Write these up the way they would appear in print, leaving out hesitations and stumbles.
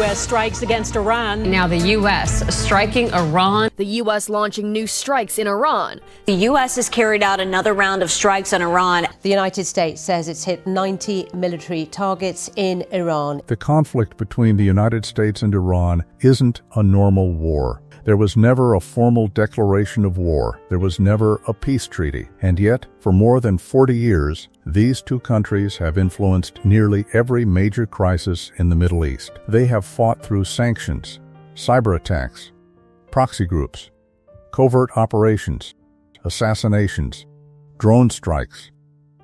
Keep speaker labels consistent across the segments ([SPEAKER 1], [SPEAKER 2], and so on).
[SPEAKER 1] U.S. strikes against Iran.
[SPEAKER 2] Now the U.S. striking Iran.
[SPEAKER 3] The U.S. launching new strikes in Iran.
[SPEAKER 4] The U.S. has carried out another round of strikes on Iran.
[SPEAKER 5] The United States says it's hit 90 military targets in Iran.
[SPEAKER 6] The conflict between the United States and Iran isn't a normal war. There was never a formal declaration of war. There was never a peace treaty. And yet, for more than 40 years, these two countries have influenced nearly every major crisis in the Middle East. They have fought through sanctions, cyber attacks, proxy groups, covert operations, assassinations, drone strikes,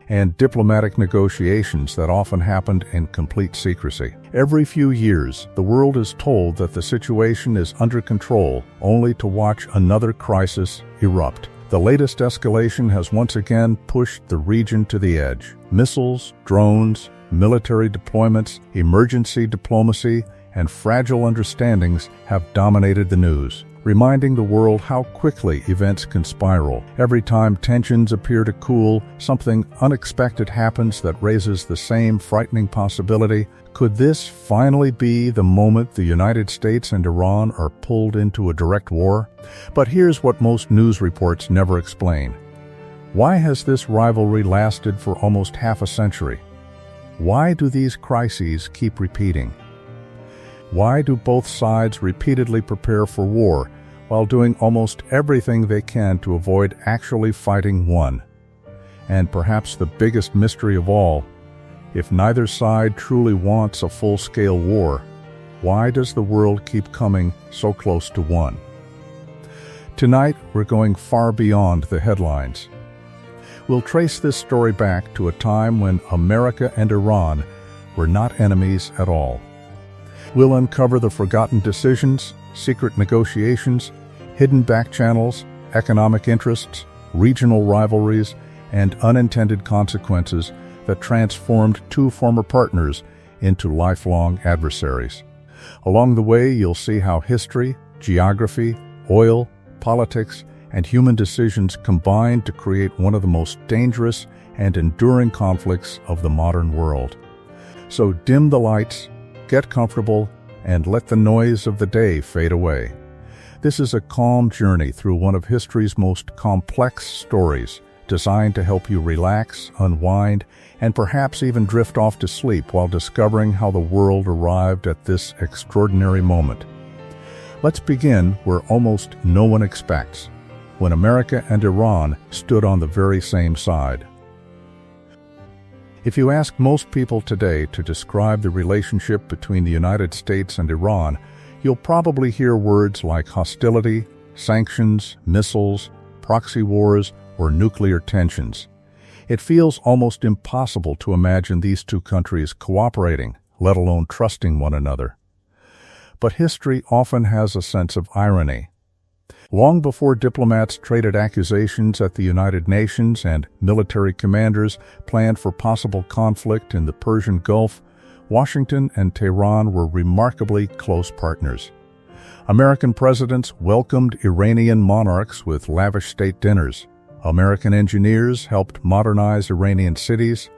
[SPEAKER 6] and diplomatic negotiations that often happened in complete secrecy. Every few years, the world is told that the situation is under control, only to watch another crisis erupt. The latest escalation has once again pushed the region to the edge. Missiles, drones, military deployments, emergency diplomacy, and fragile understandings have dominated the news, reminding the world how quickly events can spiral. Every time tensions appear to cool, something unexpected happens that raises the same frightening possibility. Could this finally be the moment the United States and Iran are pulled into a direct war? But here's what most news reports never explain. Why has this rivalry lasted for almost half a century? Why do these crises keep repeating? Why do both sides repeatedly prepare for war while doing almost everything they can to avoid actually fighting one? And perhaps the biggest mystery of all, if neither side truly wants a full-scale war, why does the world keep coming so close to one? Tonight, we're going far beyond the headlines. We'll trace this story back to a time when America and Iran were not enemies at all. We'll uncover the forgotten decisions, secret negotiations, hidden back channels, economic interests, regional rivalries, and unintended consequences that transformed two former partners into lifelong adversaries. Along the way, you'll see how history, geography, oil, politics, and human decisions combined to create one of the most dangerous and enduring conflicts of the modern world. So dim the lights, get comfortable, and let the noise of the day fade away. This is a calm journey through one of history's most complex stories, designed to help you relax, unwind, and perhaps even drift off to sleep while discovering how the world arrived at this extraordinary moment. Let's begin where almost no one expects, when America and Iran stood on the very same side. If you ask most people today to describe the relationship between the United States and Iran, you'll probably hear words like hostility, sanctions, missiles, proxy wars, or nuclear tensions. It feels almost impossible to imagine these two countries cooperating, let alone trusting one another. But history often has a sense of irony. Long before diplomats traded accusations at the United Nations and military commanders planned for possible conflict in the Persian Gulf, Washington and Tehran were remarkably close partners. American presidents welcomed Iranian monarchs with lavish state dinners. American engineers helped modernize Iranian cities.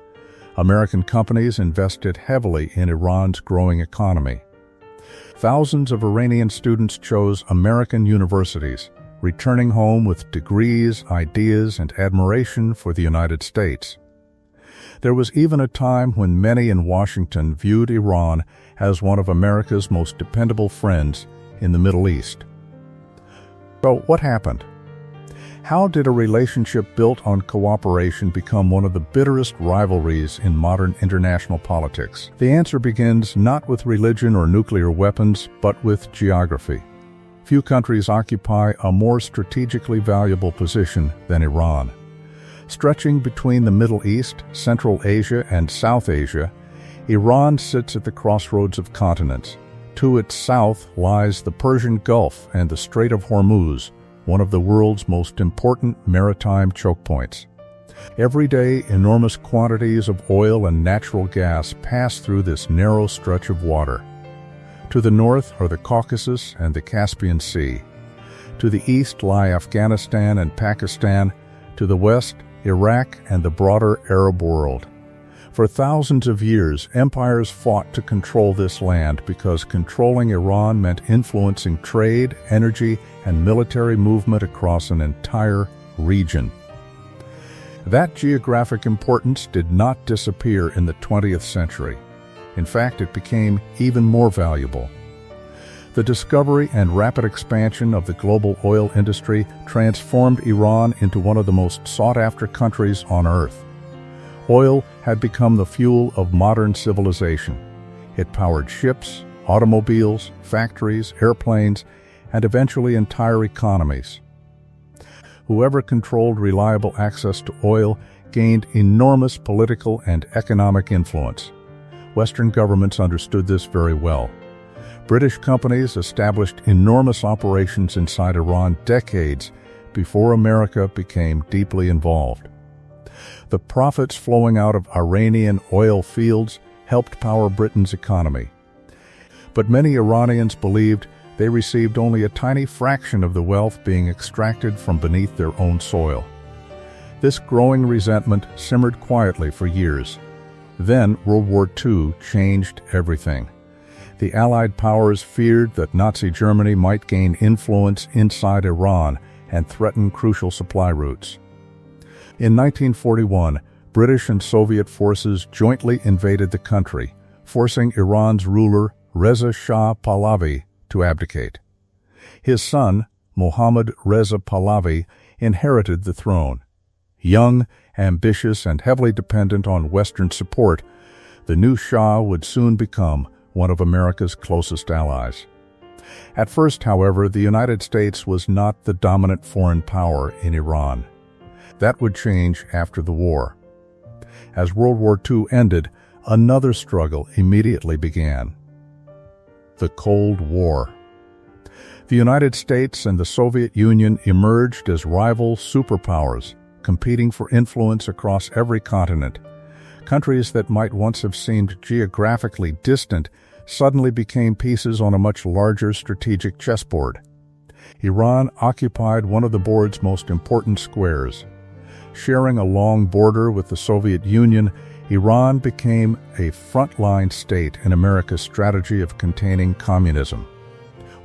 [SPEAKER 6] American companies invested heavily in Iran's growing economy. Thousands of Iranian students chose American universities, returning home with degrees, ideas, and admiration for the United States. There was even a time when many in Washington viewed Iran as one of America's most dependable friends in the Middle East. So what happened? How did a relationship built on cooperation become one of the bitterest rivalries in modern international politics? The answer begins not with religion or nuclear weapons, but with geography. Few countries occupy a more strategically valuable position than Iran. Stretching between the Middle East, Central Asia, and South Asia, Iran sits at the crossroads of continents. To its south lies the Persian Gulf and the Strait of Hormuz, one of the world's most important maritime choke points. Every day, enormous quantities of oil and natural gas pass through this narrow stretch of water. To the north are the Caucasus and the Caspian Sea. To the east lie Afghanistan and Pakistan. To the west, Iraq and the broader Arab world. For thousands of years, empires fought to control this land because controlling Iran meant influencing trade, energy, and military movement across an entire region. That geographic importance did not disappear in the 20th century. In fact, it became even more valuable. The discovery and rapid expansion of the global oil industry transformed Iran into one of the most sought-after countries on earth. Oil had become the fuel of modern civilization. It powered ships, automobiles, factories, airplanes, and eventually entire economies. Whoever controlled reliable access to oil gained enormous political and economic influence. Western governments understood this very well. British companies established enormous operations inside Iran decades before America became deeply involved. The profits flowing out of Iranian oil fields helped power Britain's economy. But many Iranians believed they received only a tiny fraction of the wealth being extracted from beneath their own soil. This growing resentment simmered quietly for years. Then World War II changed everything. The Allied powers feared that Nazi Germany might gain influence inside Iran and threaten crucial supply routes. In 1941, British and Soviet forces jointly invaded the country, forcing Iran's ruler Reza Shah Pahlavi to abdicate. His son, Mohammad Reza Pahlavi, inherited the throne. Young, ambitious, and heavily dependent on Western support, the new Shah would soon become one of America's closest allies. At first, however, the United States was not the dominant foreign power in Iran. That would change after the war. As World War II ended, another struggle immediately began. The Cold War. The United States and the Soviet Union emerged as rival superpowers, competing for influence across every continent. Countries that might once have seemed geographically distant suddenly became pieces on a much larger strategic chessboard. Iran occupied one of the board's most important squares. Sharing a long border with the Soviet Union, Iran became a frontline state in America's strategy of containing communism.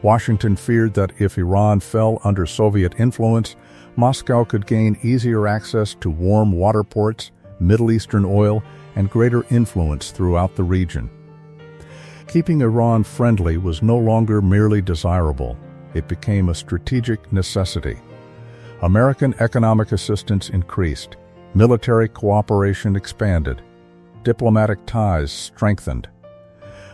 [SPEAKER 6] Washington feared that if Iran fell under Soviet influence, Moscow could gain easier access to warm water ports, Middle Eastern oil, and greater influence throughout the region. Keeping Iran friendly was no longer merely desirable. It became a strategic necessity. American economic assistance increased, military cooperation expanded, diplomatic ties strengthened.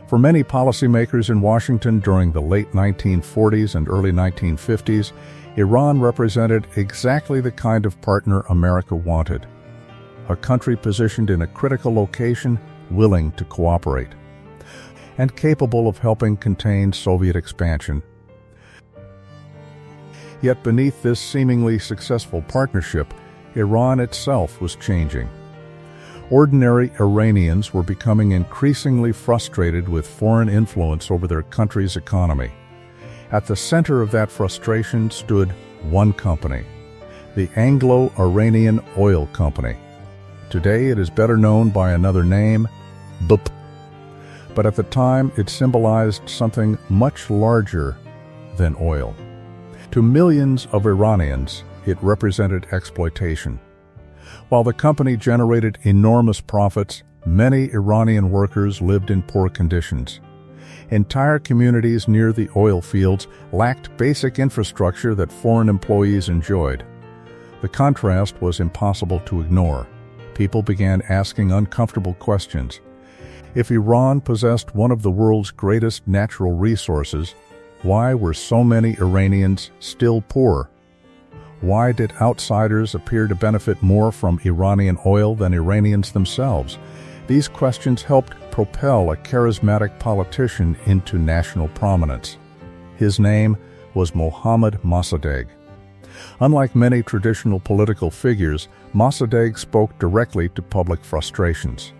[SPEAKER 6] For many policymakers in Washington during the late 1940s and early 1950s, Iran represented exactly the kind of partner America wanted. A country positioned in a critical location, willing to cooperate, and capable of helping contain Soviet expansion. Yet beneath this seemingly successful partnership, Iran itself was changing. Ordinary Iranians were becoming increasingly frustrated with foreign influence over their country's economy. At the center of that frustration stood one company, the Anglo-Iranian Oil Company. Today it is better known by another name, BP. But at the time it symbolized something much larger than oil. To millions of Iranians, it represented exploitation. While the company generated enormous profits, many Iranian workers lived in poor conditions. Entire communities near the oil fields lacked basic infrastructure that foreign employees enjoyed. The contrast was impossible to ignore. People began asking uncomfortable questions. If Iran possessed one of the world's greatest natural resources, why were so many Iranians still poor? Why did outsiders appear to benefit more from Iranian oil than Iranians themselves? These questions helped propel a charismatic politician into national prominence. His name was Mohammad Mossadegh. Unlike many traditional political figures, Mossadegh spoke directly to public frustrations.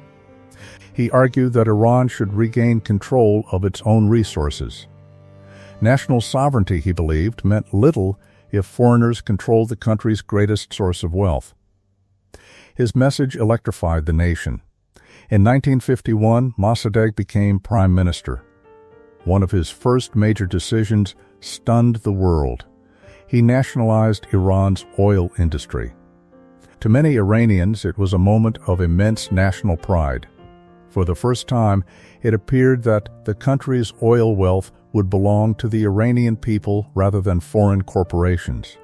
[SPEAKER 6] He argued that Iran should regain control of its own resources. National sovereignty, he believed, meant little if foreigners controlled the country's greatest source of wealth. His message electrified the nation. In 1951, Mossadegh became prime minister. One of his first major decisions stunned the world. He nationalized Iran's oil industry. To many Iranians, it was a moment of immense national pride. For the first time, it appeared that the country's oil wealth would belong to the Iranian people rather than foreign corporations.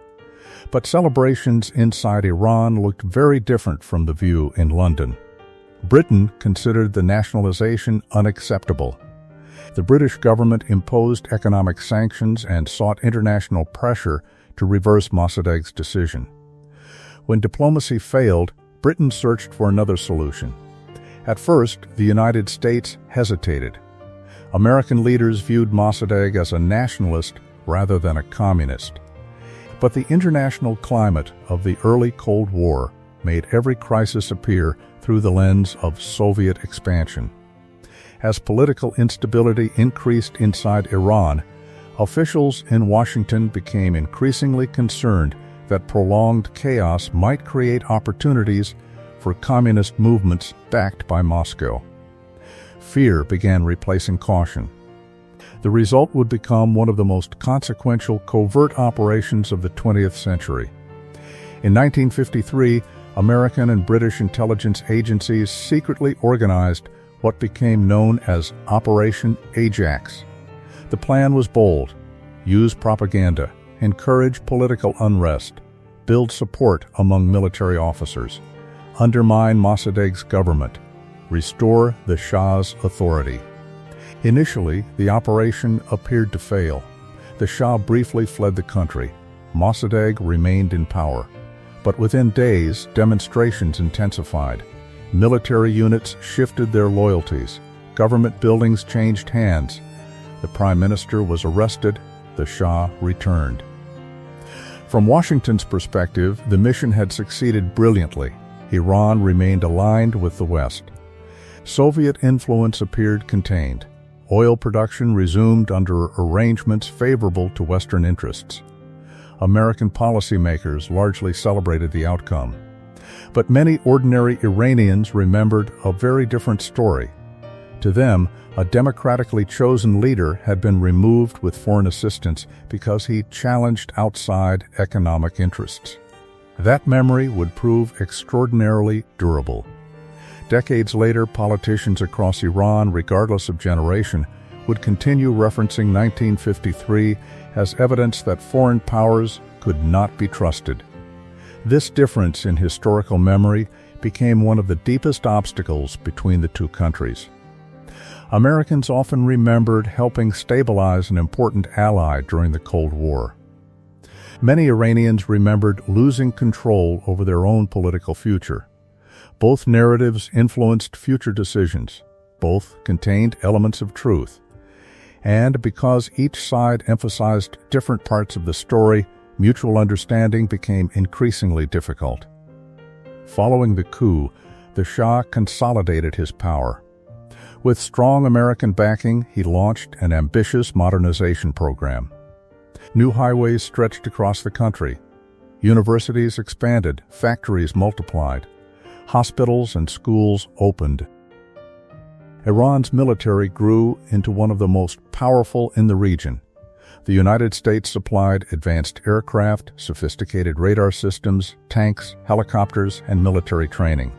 [SPEAKER 6] But celebrations inside Iran looked very different from the view in London. Britain considered the nationalization unacceptable. The British government imposed economic sanctions and sought international pressure to reverse Mossadegh's decision. When diplomacy failed, Britain searched for another solution. At first, the United States hesitated. American leaders viewed Mossadegh as a nationalist rather than a communist. But the international climate of the early Cold War made every crisis appear through the lens of Soviet expansion. As political instability increased inside Iran, officials in Washington became increasingly concerned that prolonged chaos might create opportunities for communist movements backed by Moscow. Fear began replacing caution. The result would become one of the most consequential covert operations of the 20th century. In 1953, American and British intelligence agencies secretly organized what became known as Operation Ajax. The plan was bold: use propaganda, encourage political unrest, build support among military officers, undermine Mossadegh's government, restore the Shah's authority. Initially, the operation appeared to fail. The Shah briefly fled the country. Mossadegh remained in power. But within days, demonstrations intensified. Military units shifted their loyalties. Government buildings changed hands. The prime minister was arrested. The Shah returned. From Washington's perspective, the mission had succeeded brilliantly. Iran remained aligned with the West. Soviet influence appeared contained. Oil production resumed under arrangements favorable to Western interests. American policymakers largely celebrated the outcome. But many ordinary Iranians remembered a very different story. To them, a democratically chosen leader had been removed with foreign assistance because he challenged outside economic interests. That memory would prove extraordinarily durable. Decades later, politicians across Iran, regardless of generation, would continue referencing 1953 as evidence that foreign powers could not be trusted. This difference in historical memory became one of the deepest obstacles between the two countries. Americans often remembered helping stabilize an important ally during the Cold War. Many Iranians remembered losing control over their own political future. Both narratives influenced future decisions. Both contained elements of truth. And because each side emphasized different parts of the story, mutual understanding became increasingly difficult. Following the coup, the Shah consolidated his power. With strong American backing, he launched an ambitious modernization program. New highways stretched across the country. Universities expanded, factories multiplied. Hospitals and schools opened. Iran's military grew into one of the most powerful in the region. The United States supplied advanced aircraft, sophisticated radar systems, tanks, helicopters, and military training.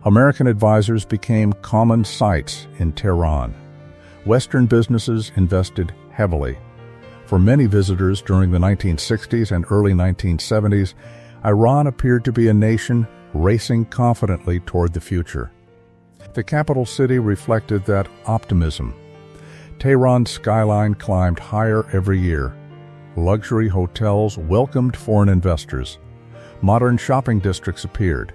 [SPEAKER 6] American advisors became common sights in Tehran. Western businesses invested heavily. For many visitors during the 1960s and early 1970s, Iran appeared to be a nation racing confidently toward the future. The capital city reflected that optimism. Tehran's skyline climbed higher every year. Luxury hotels welcomed foreign investors. Modern shopping districts appeared.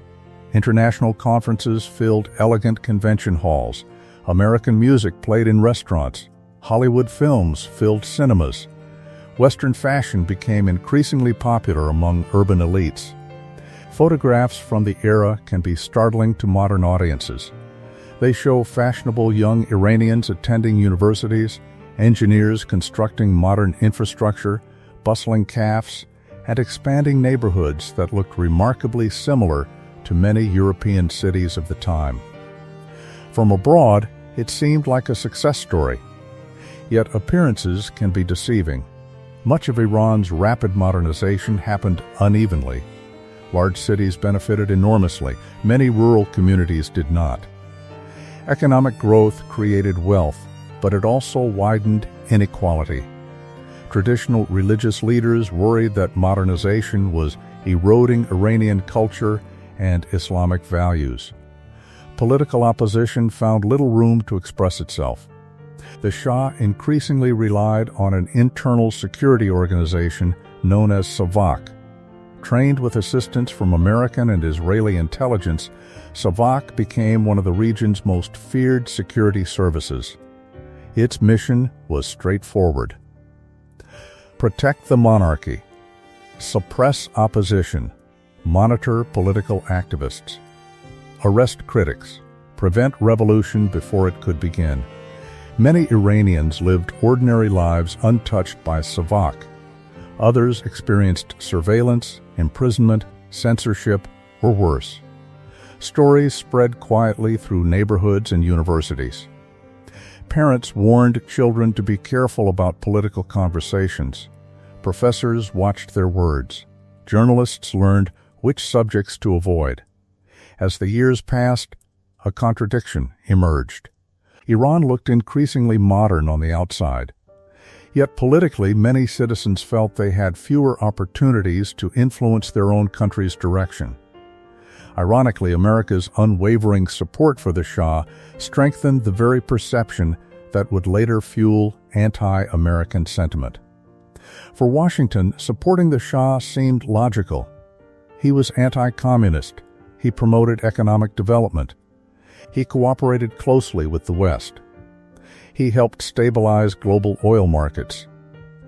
[SPEAKER 6] International conferences filled elegant convention halls. American music played in restaurants. Hollywood films filled cinemas. Western fashion became increasingly popular among urban elites. Photographs from the era can be startling to modern audiences. They show fashionable young Iranians attending universities, engineers constructing modern infrastructure, bustling cafes, and expanding neighborhoods that looked remarkably similar to many European cities of the time. From abroad, it seemed like a success story. Yet appearances can be deceiving. Much of Iran's rapid modernization happened unevenly. Large cities benefited enormously. Many rural communities did not. Economic growth created wealth, but it also widened inequality. Traditional religious leaders worried that modernization was eroding Iranian culture and Islamic values. Political opposition found little room to express itself. The Shah increasingly relied on an internal security organization known as Savak. Trained with assistance from American and Israeli intelligence, Savak became one of the region's most feared security services. Its mission was straightforward: protect the monarchy, suppress opposition, monitor political activists, arrest critics, prevent revolution before it could begin. Many Iranians lived ordinary lives untouched by Savak. Others experienced surveillance, imprisonment, censorship, or worse. Stories spread quietly through neighborhoods and universities. Parents warned children to be careful about political conversations. Professors watched their words. Journalists learned which subjects to avoid. As the years passed, a contradiction emerged. Iran looked increasingly modern on the outside. Yet politically, many citizens felt they had fewer opportunities to influence their own country's direction. Ironically, America's unwavering support for the Shah strengthened the very perception that would later fuel anti-American sentiment. For Washington, supporting the Shah seemed logical. He was anti-communist. He promoted economic development. He cooperated closely with the West. He helped stabilize global oil markets.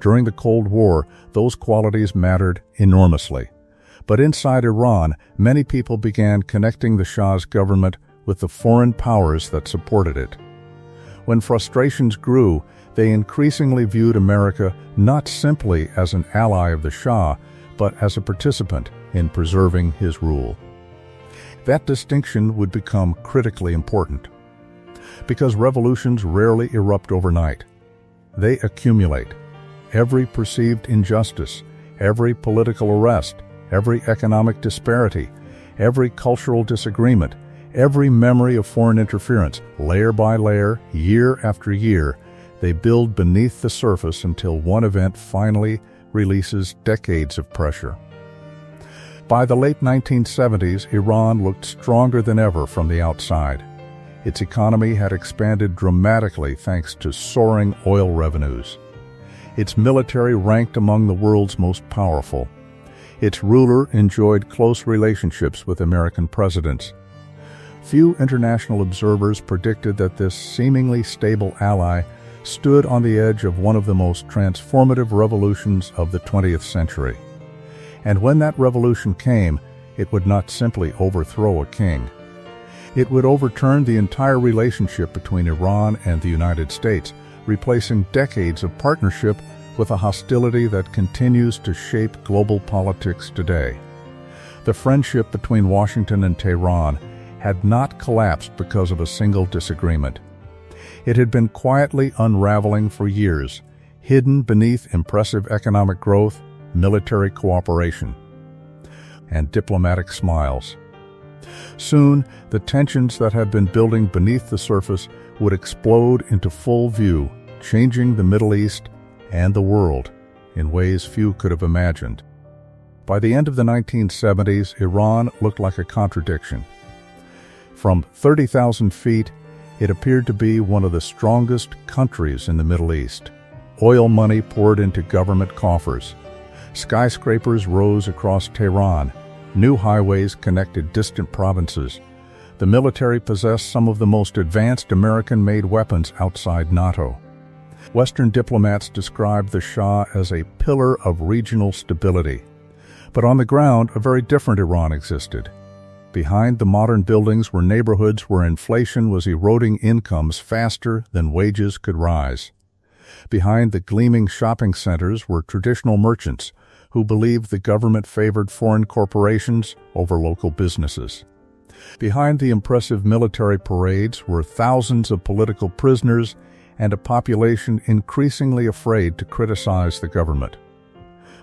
[SPEAKER 6] During the Cold War, those qualities mattered enormously. But inside Iran, many people began connecting the Shah's government with the foreign powers that supported it. When frustrations grew, they increasingly viewed America not simply as an ally of the Shah, but as a participant in preserving his rule. That distinction would become critically important. Because revolutions rarely erupt overnight. They accumulate. Every perceived injustice, every political arrest, every economic disparity, every cultural disagreement, every memory of foreign interference, layer by layer, year after year, they build beneath the surface until one event finally releases decades of pressure. By the late 1970s, Iran looked stronger than ever from the outside. Its economy had expanded dramatically thanks to soaring oil revenues. Its military ranked among the world's most powerful. Its ruler enjoyed close relationships with American presidents. Few international observers predicted that this seemingly stable ally stood on the edge of one of the most transformative revolutions of the 20th century. And when that revolution came, it would not simply overthrow a king. It would overturn the entire relationship between Iran and the United States, replacing decades of partnership with a hostility that continues to shape global politics today. The friendship between Washington and Tehran had not collapsed because of a single disagreement. It had been quietly unraveling for years, hidden beneath impressive economic growth, military cooperation, and diplomatic smiles. Soon, the tensions that had been building beneath the surface would explode into full view, changing the Middle East and the world in ways few could have imagined. By the end of the 1970s, Iran looked like a contradiction. From 30,000 feet, it appeared to be one of the strongest countries in the Middle East. Oil money poured into government coffers. Skyscrapers rose across Tehran. New highways connected distant provinces. The military possessed some of the most advanced American-made weapons outside NATO. Western diplomats described the Shah as a pillar of regional stability. But on the ground, a very different Iran existed. Behind the modern buildings were neighborhoods where inflation was eroding incomes faster than wages could rise. Behind the gleaming shopping centers were traditional merchants who believed the government favored foreign corporations over local businesses. Behind the impressive military parades were thousands of political prisoners and a population increasingly afraid to criticize the government.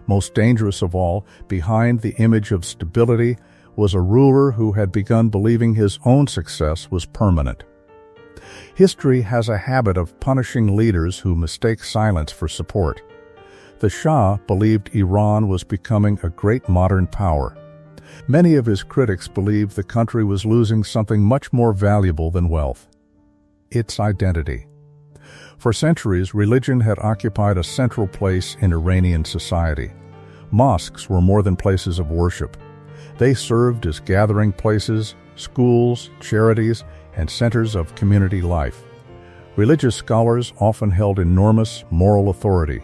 [SPEAKER 6] Most dangerous of all, behind the image of stability was a ruler who had begun believing his own success was permanent. History has a habit of punishing leaders who mistake silence for support. The Shah believed Iran was becoming a great modern power. Many of his critics believed the country was losing something much more valuable than wealth: its identity. For centuries, religion had occupied a central place in Iranian society. Mosques were more than places of worship. They served as gathering places, schools, charities, and centers of community life. Religious scholars often held enormous moral authority,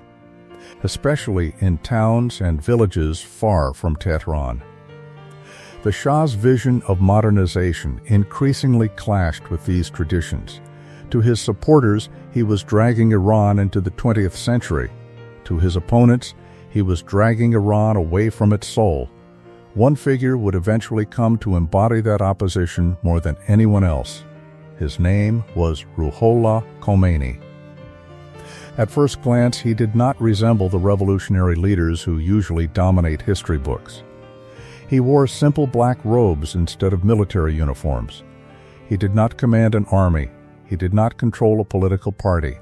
[SPEAKER 6] especially in towns and villages far from Tehran. The Shah's vision of modernization increasingly clashed with these traditions. To his supporters, he was dragging Iran into the 20th century. To his opponents, he was dragging Iran away from its soul. One figure would eventually come to embody that opposition more than anyone else. His name was Ruhollah Khomeini. At first glance, he did not resemble the revolutionary leaders who usually dominate history books. He wore simple black robes instead of military uniforms. He did not command an army. He did not control a political party.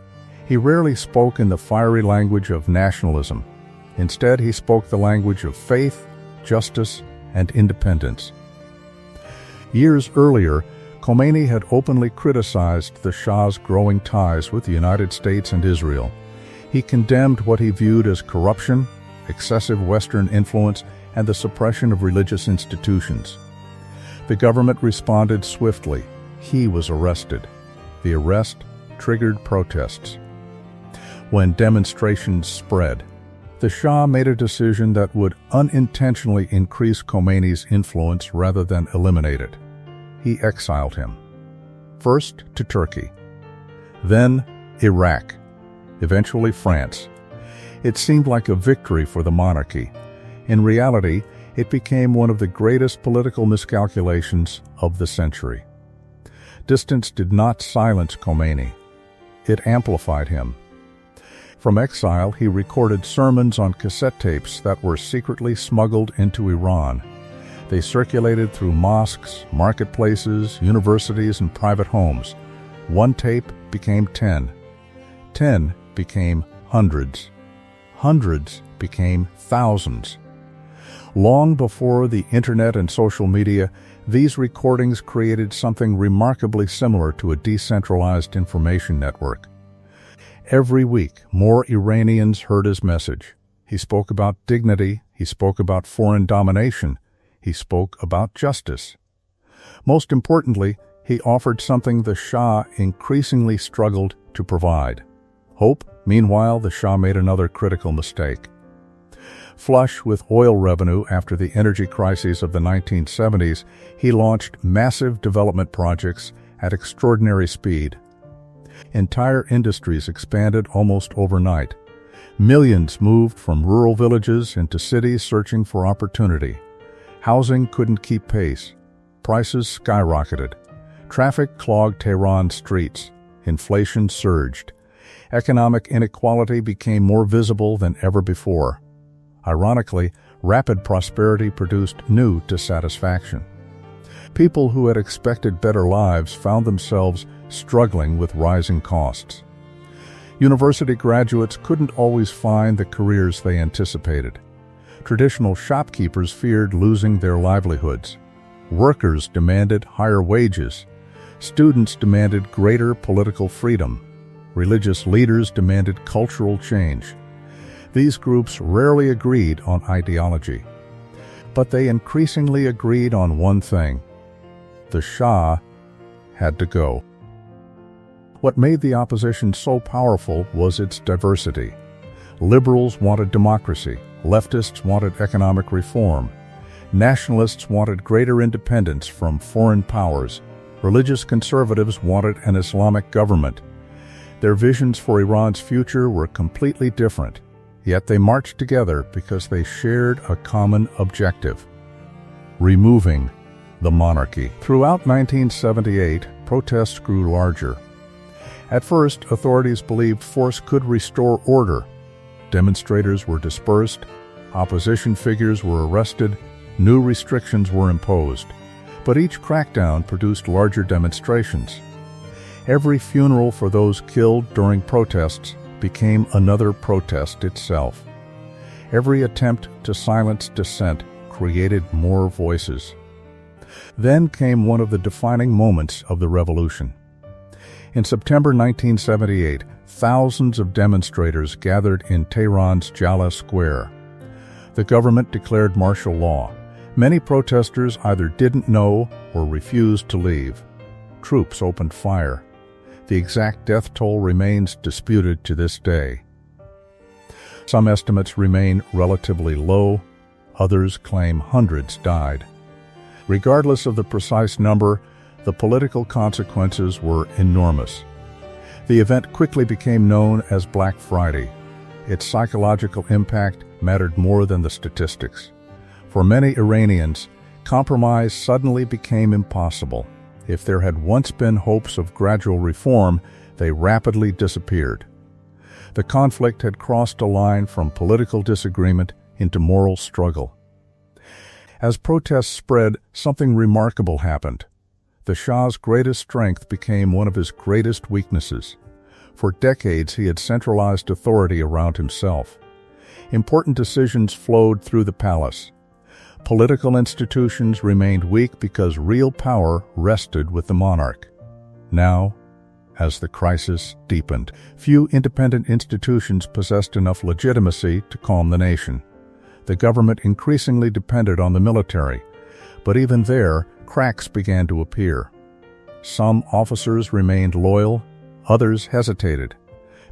[SPEAKER 6] He rarely spoke in the fiery language of nationalism. Instead, he spoke the language of faith, justice, and independence. Years earlier, Khomeini had openly criticized the Shah's growing ties with the United States and Israel. He condemned what he viewed as corruption, excessive Western influence, and the suppression of religious institutions. The government responded swiftly. He was arrested. The arrest triggered protests. When demonstrations spread, the Shah made a decision that would unintentionally increase Khomeini's influence rather than eliminate it. He exiled him. First to Turkey, then Iraq, eventually France. It seemed like a victory for the monarchy. In reality, it became one of the greatest political miscalculations of the century. Distance did not silence Khomeini. It amplified him. From exile, he recorded sermons on cassette tapes that were secretly smuggled into Iran. They circulated through mosques, marketplaces, universities, and private homes. One tape became 10. 10 became hundreds. Hundreds became thousands. Long before the internet and social media, these recordings created something remarkably similar to a decentralized information network. Every week, more Iranians heard his message. He spoke about dignity, he spoke about foreign domination, he spoke about justice. Most importantly, he offered something the Shah increasingly struggled to provide: hope. Meanwhile, the Shah made another critical mistake. Flush with oil revenue after the energy crises of the 1970s, he launched massive development projects at extraordinary speed. Entire industries expanded almost overnight. Millions moved from rural villages into cities searching for opportunity. Housing couldn't keep pace. Prices skyrocketed. Traffic clogged Tehran's streets. Inflation surged. Economic inequality became more visible than ever before. Ironically, rapid prosperity produced new dissatisfaction. People who had expected better lives found themselves struggling with rising costs. University graduates couldn't always find the careers they anticipated. Traditional shopkeepers feared losing their livelihoods. Workers demanded higher wages. Students demanded greater political freedom. Religious leaders demanded cultural change. These groups rarely agreed on ideology, but they increasingly agreed on one thing: the Shah had to go. What made the opposition so powerful was its diversity. Liberals wanted democracy, leftists wanted economic reform, nationalists wanted greater independence from foreign powers, religious conservatives wanted an Islamic government. Their visions for Iran's future were completely different, yet they marched together because they shared a common objective: removing the monarchy. Throughout 1978, protests grew larger. At first, authorities believed force could restore order. Demonstrators were dispersed, opposition figures were arrested, new restrictions were imposed. But each crackdown produced larger demonstrations. Every funeral for those killed during protests became another protest itself. Every attempt to silence dissent created more voices. Then came one of the defining moments of the revolution. In September 1978, thousands of demonstrators gathered in Tehran's Jaleh Square. The government declared martial law. Many protesters either didn't know or refused to leave. Troops opened fire. The exact death toll remains disputed to this day. Some estimates remain relatively low. Others claim hundreds died. Regardless of the precise number, the political consequences were enormous. The event quickly became known as Black Friday. Its psychological impact mattered more than the statistics. For many Iranians, compromise suddenly became impossible. If there had once been hopes of gradual reform, they rapidly disappeared. The conflict had crossed a line from political disagreement into moral struggle. As protests spread, something remarkable happened. The Shah's greatest strength became one of his greatest weaknesses. For decades, he had centralized authority around himself. Important decisions flowed through the palace. Political institutions remained weak because real power rested with the monarch. Now, as the crisis deepened, few independent institutions possessed enough legitimacy to calm the nation. The government increasingly depended on the military, but even there, cracks began to appear. Some officers remained loyal, others hesitated.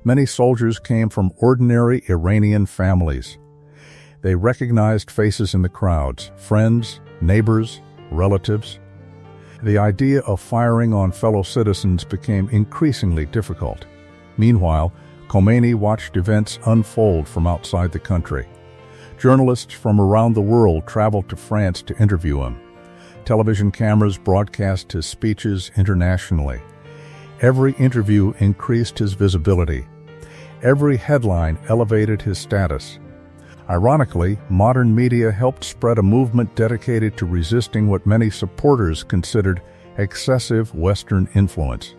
[SPEAKER 6] Many soldiers came from ordinary Iranian families. They recognized faces in the crowds, friends, neighbors, relatives. The idea of firing on fellow citizens became increasingly difficult. Meanwhile, Khomeini watched events unfold from outside the country. Journalists from around the world traveled to France to interview him. Television cameras broadcast his speeches internationally. Every interview increased his visibility. Every headline elevated his status. Ironically, modern media helped spread a movement dedicated to resisting what many supporters considered excessive Western influence.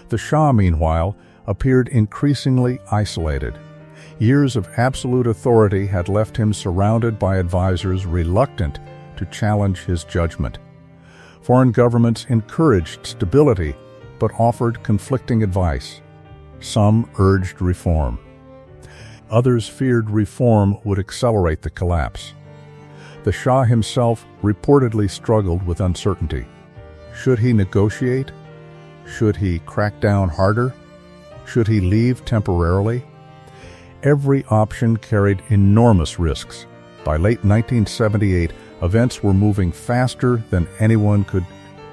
[SPEAKER 6] The Shah, meanwhile, appeared increasingly isolated. Years of absolute authority had left him surrounded by advisors reluctant to challenge his judgment. Foreign governments encouraged stability, but offered conflicting advice. Some urged reform. Others feared reform would accelerate the collapse. The Shah himself reportedly struggled with uncertainty. Should he negotiate? Should he crack down harder? Should he leave temporarily? Every option carried enormous risks. By late 1978, events were moving faster than anyone could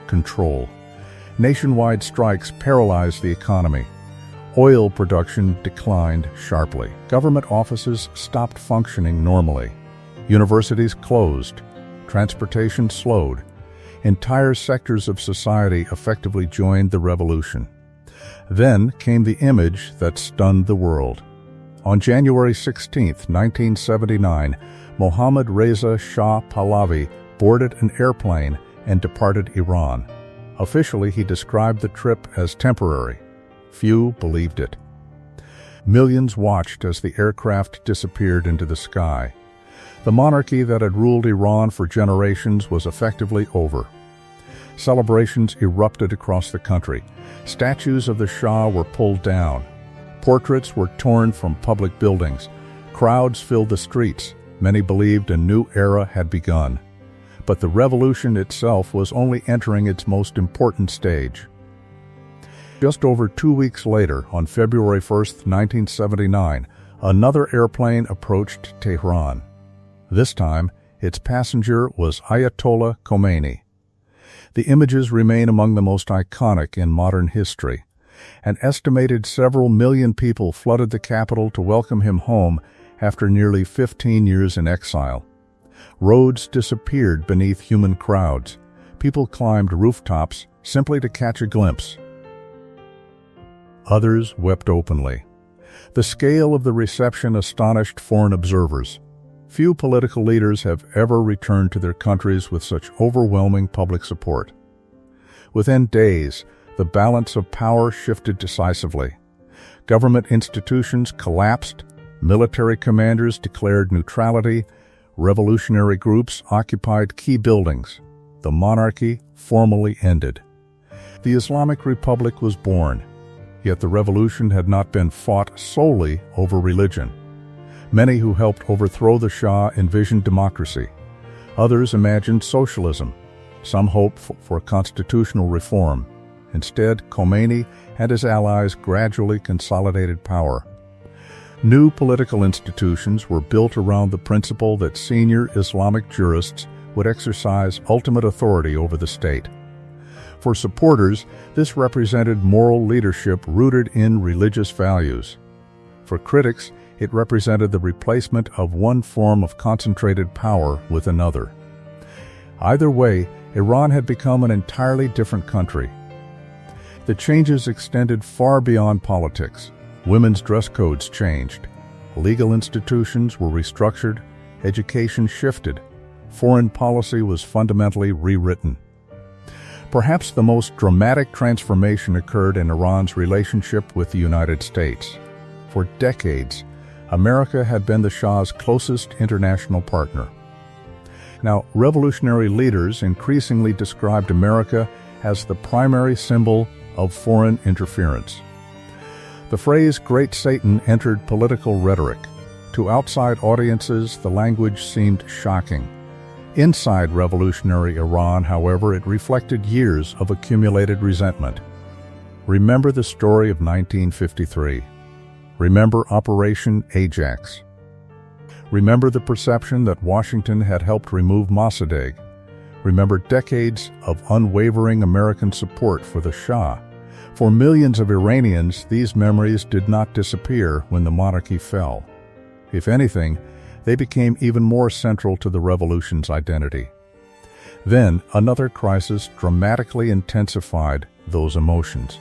[SPEAKER 6] control. Nationwide strikes paralyzed the economy. Oil production declined sharply. Government offices stopped functioning normally. Universities closed. Transportation slowed. Entire sectors of society effectively joined the revolution. Then came the image that stunned the world. On January 16, 1979, Mohammad Reza Shah Pahlavi boarded an airplane and departed Iran. Officially, he described the trip as temporary. Few believed it. Millions watched as the aircraft disappeared into the sky. The monarchy that had ruled Iran for generations was effectively over. Celebrations erupted across the country. Statues of the Shah were pulled down. Portraits were torn from public buildings. Crowds filled the streets. Many believed a new era had begun. But the revolution itself was only entering its most important stage. Just over 2 weeks later, on February 1, 1979, another airplane approached Tehran. This time, its passenger was Ayatollah Khomeini. The images remain among the most iconic in modern history. An estimated several million people flooded the capital to welcome him home after nearly 15 years in exile. Roads disappeared beneath human crowds. People climbed rooftops simply to catch a glimpse. Others wept openly. The scale of the reception astonished foreign observers. Few political leaders have ever returned to their countries with such overwhelming public support. Within days, the balance of power shifted decisively. Government institutions collapsed, military commanders declared neutrality, revolutionary groups occupied key buildings. The monarchy formally ended. The Islamic Republic was born, yet the revolution had not been fought solely over religion. Many who helped overthrow the Shah envisioned democracy. Others imagined socialism. Some hoped for constitutional reform. Instead, Khomeini and his allies gradually consolidated power. New political institutions were built around the principle that senior Islamic jurists would exercise ultimate authority over the state. For supporters, this represented moral leadership rooted in religious values. For critics, it represented the replacement of one form of concentrated power with another. Either way, Iran had become an entirely different country. The changes extended far beyond politics. Women's dress codes changed. Legal institutions were restructured. Education shifted. Foreign policy was fundamentally rewritten. Perhaps the most dramatic transformation occurred in Iran's relationship with the United States. For decades, America had been the Shah's closest international partner. Now, revolutionary leaders increasingly described America as the primary symbol of foreign interference. The phrase "Great Satan" entered political rhetoric. To outside audiences, the language seemed shocking. Inside revolutionary Iran, however, it reflected years of accumulated resentment. Remember the story of 1953. Remember Operation Ajax. Remember the perception that Washington had helped remove Mossadegh. Remember decades of unwavering American support for the Shah. For millions of Iranians, these memories did not disappear when the monarchy fell. If anything, they became even more central to the revolution's identity. Then, another crisis dramatically intensified those emotions.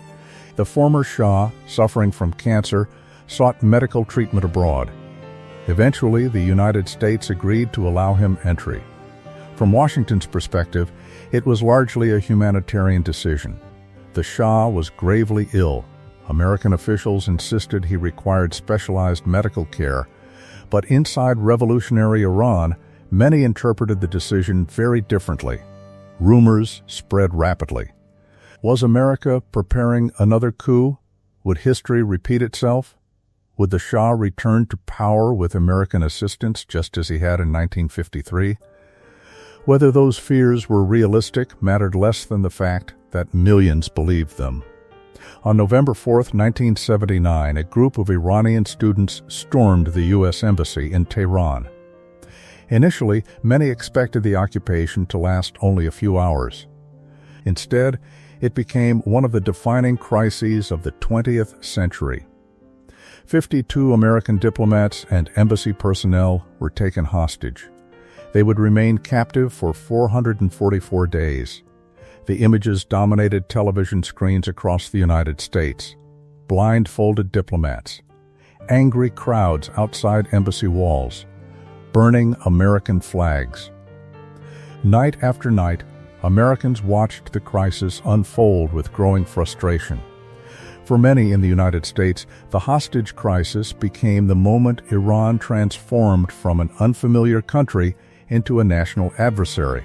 [SPEAKER 6] The former Shah, suffering from cancer, sought medical treatment abroad. Eventually, the United States agreed to allow him entry. From Washington's perspective, it was largely a humanitarian decision. The Shah was gravely ill. American officials insisted he required specialized medical care, but inside revolutionary Iran, many interpreted the decision very differently. Rumors spread rapidly. Was America preparing another coup? Would history repeat itself? Would the Shah return to power with American assistance just as he had in 1953? Whether those fears were realistic mattered less than the fact that millions believed them. On November 4, 1979, a group of Iranian students stormed the U.S. Embassy in Tehran. Initially, many expected the occupation to last only a few hours. Instead, it became one of the defining crises of the 20th century. 52 American diplomats and embassy personnel were taken hostage. They would remain captive for 444 days. The images dominated television screens across the United States. Blindfolded diplomats, angry crowds outside embassy walls, burning American flags. Night after night, Americans watched the crisis unfold with growing frustration. For many in the United States, the hostage crisis became the moment Iran transformed from an unfamiliar country into a national adversary.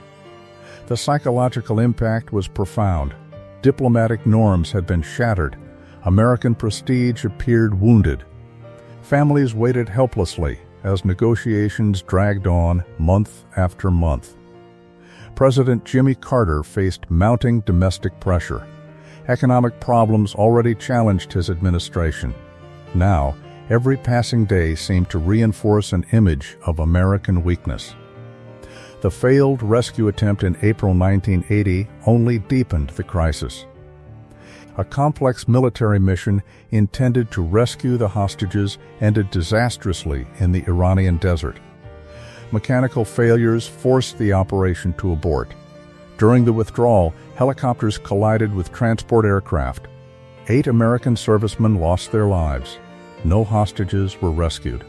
[SPEAKER 6] The psychological impact was profound. Diplomatic norms had been shattered. American prestige appeared wounded. Families waited helplessly as negotiations dragged on month after month. President Jimmy Carter faced mounting domestic pressure. Economic problems already challenged his administration. Now, every passing day seemed to reinforce an image of American weakness. The failed rescue attempt in April 1980 only deepened the crisis. A complex military mission intended to rescue the hostages ended disastrously in the Iranian desert. Mechanical failures forced the operation to abort. During the withdrawal, helicopters collided with transport aircraft. 8 American servicemen lost their lives. No hostages were rescued.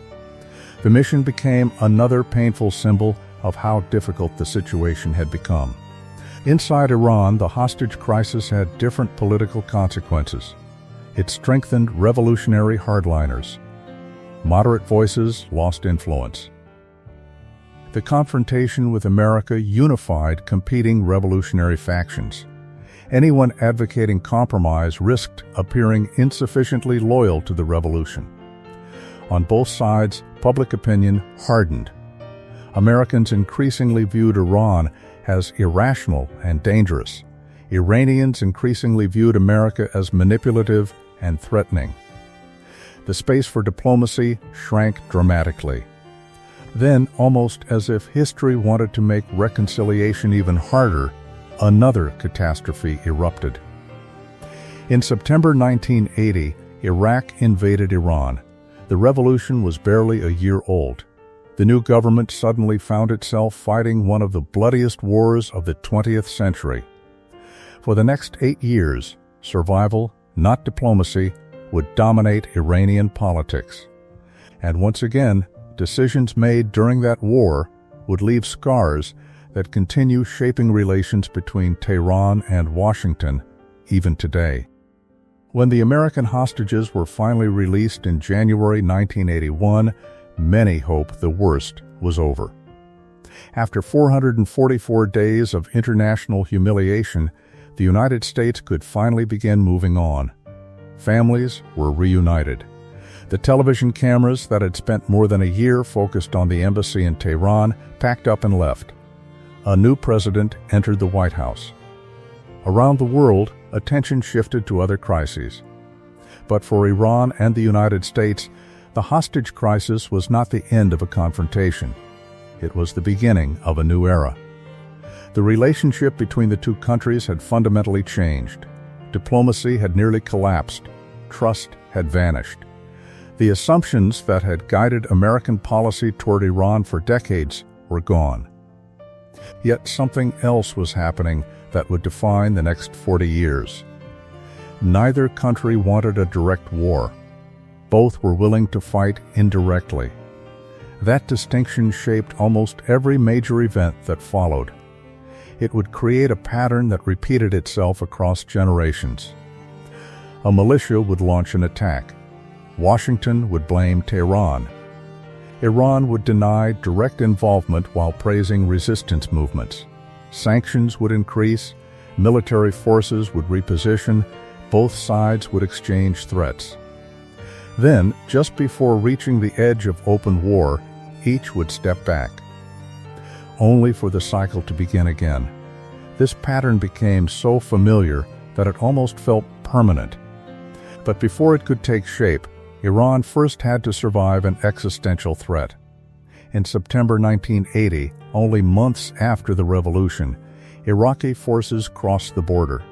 [SPEAKER 6] The mission became another painful symbol of how difficult the situation had become. Inside Iran, the hostage crisis had different political consequences. It strengthened revolutionary hardliners. Moderate voices lost influence. The confrontation with America unified competing revolutionary factions. Anyone advocating compromise risked appearing insufficiently loyal to the revolution. On both sides, public opinion hardened. Americans increasingly viewed Iran as irrational and dangerous. Iranians increasingly viewed America as manipulative and threatening. The space for diplomacy shrank dramatically. Then, almost as if history wanted to make reconciliation even harder, another catastrophe erupted. In September 1980, Iraq invaded Iran. The revolution was barely a year old. The new government suddenly found itself fighting one of the bloodiest wars of the 20th century. For the next 8 years, survival, not diplomacy, would dominate Iranian politics. And once again, decisions made during that war would leave scars that continue shaping relations between Tehran and Washington even today. When the American hostages were finally released in January 1981, many hoped the worst was over. After 444 days of international humiliation, the United States could finally begin moving on. Families were reunited. The television cameras that had spent more than a year focused on the embassy in Tehran packed up and left. A new president entered the White House. Around the world, attention shifted to other crises. But for Iran and the United States, the hostage crisis was not the end of a confrontation. It was the beginning of a new era. The relationship between the two countries had fundamentally changed. Diplomacy had nearly collapsed. Trust had vanished. The assumptions that had guided American policy toward Iran for decades were gone. Yet something else was happening that would define the next 40 years. Neither country wanted a direct war. Both were willing to fight indirectly. That distinction shaped almost every major event that followed. It would create a pattern that repeated itself across generations. A militia would launch an attack. Washington would blame Tehran. Iran would deny direct involvement while praising resistance movements. Sanctions would increase, military forces would reposition, both sides would exchange threats. Then, just before reaching the edge of open war, each would step back, only for the cycle to begin again. This pattern became so familiar that it almost felt permanent. But before it could take shape, Iran first had to survive an existential threat. In September 1980, only months after the revolution, Iraqi forces crossed the border.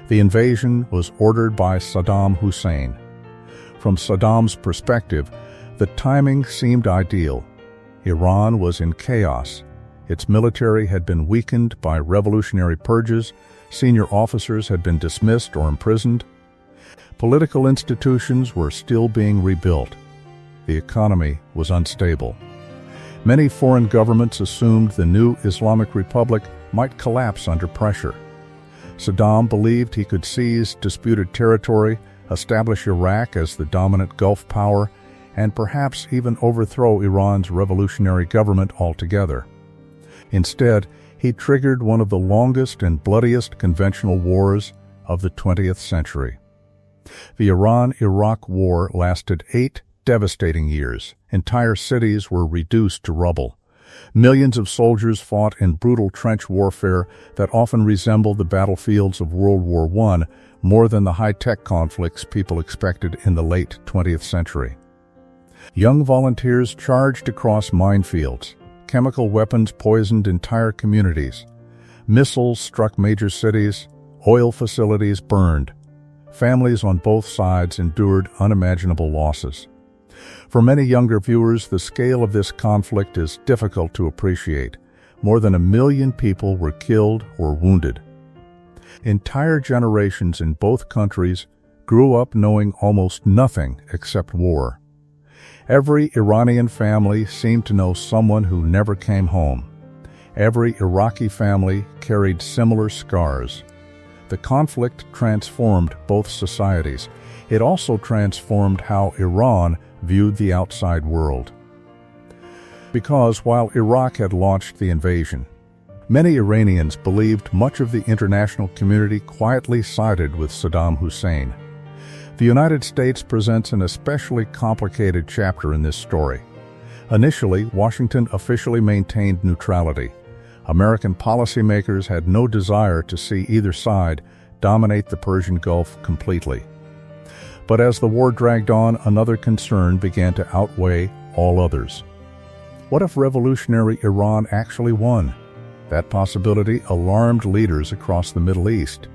[SPEAKER 6] The invasion was ordered by Saddam Hussein. From Saddam's perspective, the timing seemed ideal. Iran was in chaos. Its military had been weakened by revolutionary purges, senior officers had been dismissed or imprisoned. Political institutions were still being rebuilt. The economy was unstable. Many foreign governments assumed the new Islamic Republic might collapse under pressure. Saddam believed he could seize disputed territory, establish Iraq as the dominant Gulf power, and perhaps even overthrow Iran's revolutionary government altogether. Instead, he triggered one of the longest and bloodiest conventional wars of the 20th century. The Iran-Iraq War lasted 8 devastating years. Entire cities were reduced to rubble. Millions of soldiers fought in brutal trench warfare that often resembled the battlefields of World War I more than the high-tech conflicts people expected in the late 20th century. Young volunteers charged across minefields. Chemical weapons poisoned entire communities. Missiles struck major cities. Oil facilities burned. Families on both sides endured unimaginable losses. For many younger viewers, the scale of this conflict is difficult to appreciate, More than 1 million people were killed or wounded. Entire generations in both countries grew up knowing almost nothing except war. Every Iranian family seemed to know someone who never came home. Every Iraqi family carried similar scars. The conflict transformed both societies. It also transformed how Iran viewed the outside world. Because while Iraq had launched the invasion, many Iranians believed much of the international community quietly sided with Saddam Hussein. The United States presents an especially complicated chapter in this story. Initially, Washington officially maintained neutrality. American policymakers had no desire to see either side dominate the Persian Gulf completely. But as the war dragged on, another concern began to outweigh all others. What if revolutionary Iran actually won? That possibility alarmed leaders across the Middle East.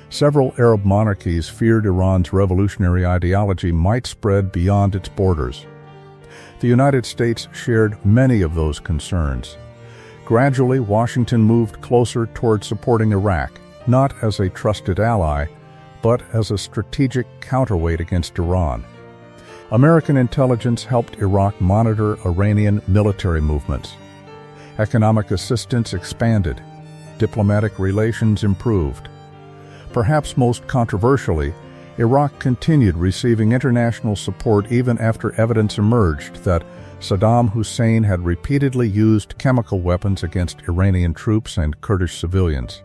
[SPEAKER 6] Several Arab monarchies feared Iran's revolutionary ideology might spread beyond its borders. The United States shared many of those concerns. Gradually, Washington moved closer toward supporting Iraq, not as a trusted ally, but as a strategic counterweight against Iran. American intelligence helped Iraq monitor Iranian military movements. Economic assistance expanded. Diplomatic relations improved. Perhaps most controversially, Iraq continued receiving international support even after evidence emerged that Saddam Hussein had repeatedly used chemical weapons against Iranian troops and Kurdish civilians.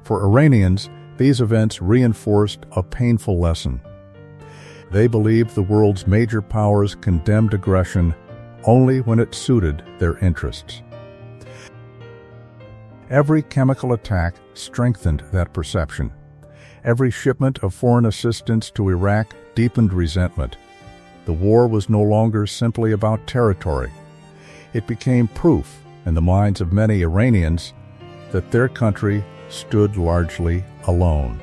[SPEAKER 6] For Iranians, these events reinforced a painful lesson. They believed the world's major powers condemned aggression only when it suited their interests. Every chemical attack strengthened that perception. Every shipment of foreign assistance to Iraq deepened resentment. The war was no longer simply about territory. It became proof, in the minds of many Iranians, that their country stood largely alone.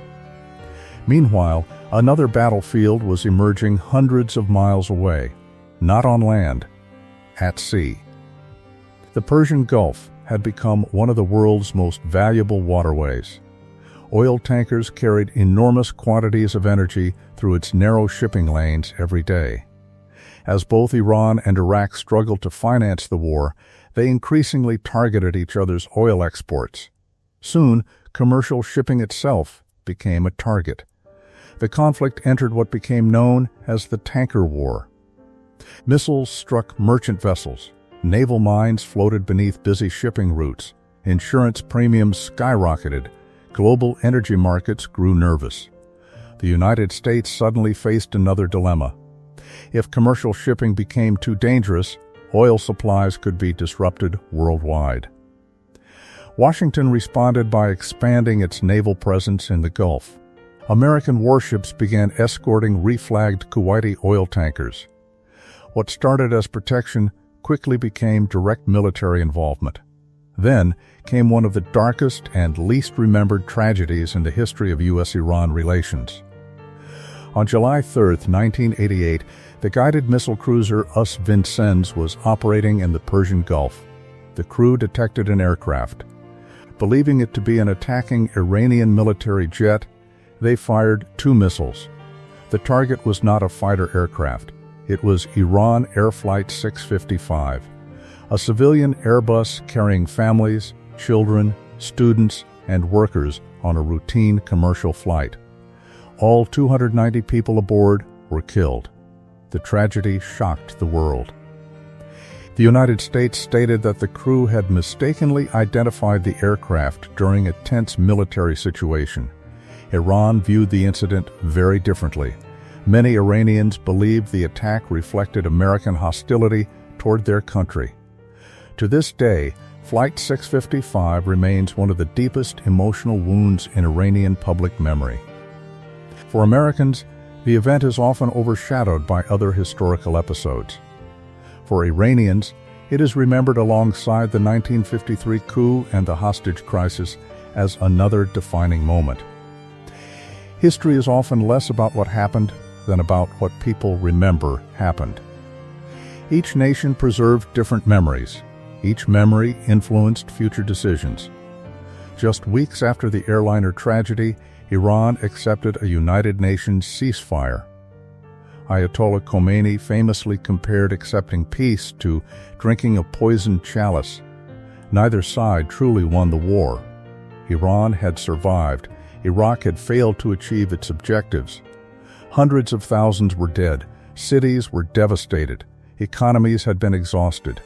[SPEAKER 6] Meanwhile, another battlefield was emerging hundreds of miles away, not on land, at sea. The Persian Gulf had become one of the world's most valuable waterways. Oil tankers carried enormous quantities of energy through its narrow shipping lanes every day. As both Iran and Iraq struggled to finance the war, they increasingly targeted each other's oil exports. Soon, commercial shipping itself became a target. The conflict entered what became known as the Tanker War. Missiles struck merchant vessels. Naval mines floated beneath busy shipping routes. Insurance premiums skyrocketed. Global energy markets grew nervous. The United States suddenly faced another dilemma. If commercial shipping became too dangerous, oil supplies could be disrupted worldwide. Washington responded by expanding its naval presence in the Gulf. American warships began escorting reflagged Kuwaiti oil tankers. What started as protection quickly became direct military involvement. Then came one of the darkest and least remembered tragedies in the history of U.S.-Iran relations. On July 3, 1988, the guided missile cruiser Vincennes was operating in the Persian Gulf. The crew detected an aircraft. Believing it to be an attacking Iranian military jet, they fired 2 missiles. The target was not a fighter aircraft. It was Iran Air Flight 655, a civilian Airbus carrying families, children, students, and workers on a routine commercial flight. All 290 people aboard were killed. The tragedy shocked the world. The United States stated that the crew had mistakenly identified the aircraft during a tense military situation. Iran viewed the incident very differently. Many Iranians believed the attack reflected American hostility toward their country. To this day, Flight 655 remains one of the deepest emotional wounds in Iranian public memory. For Americans, the event is often overshadowed by other historical episodes. For Iranians, it is remembered alongside the 1953 coup and the hostage crisis as another defining moment. History is often less about what happened than about what people remember happened. Each nation preserved different memories. Each memory influenced future decisions. Just weeks after the airliner tragedy, Iran accepted a United Nations ceasefire. Ayatollah Khomeini famously compared accepting peace to drinking a poisoned chalice. Neither side truly won the war. Iran had survived. Iraq had failed to achieve its objectives. Hundreds of thousands were dead. Cities were devastated. Economies had been exhausted.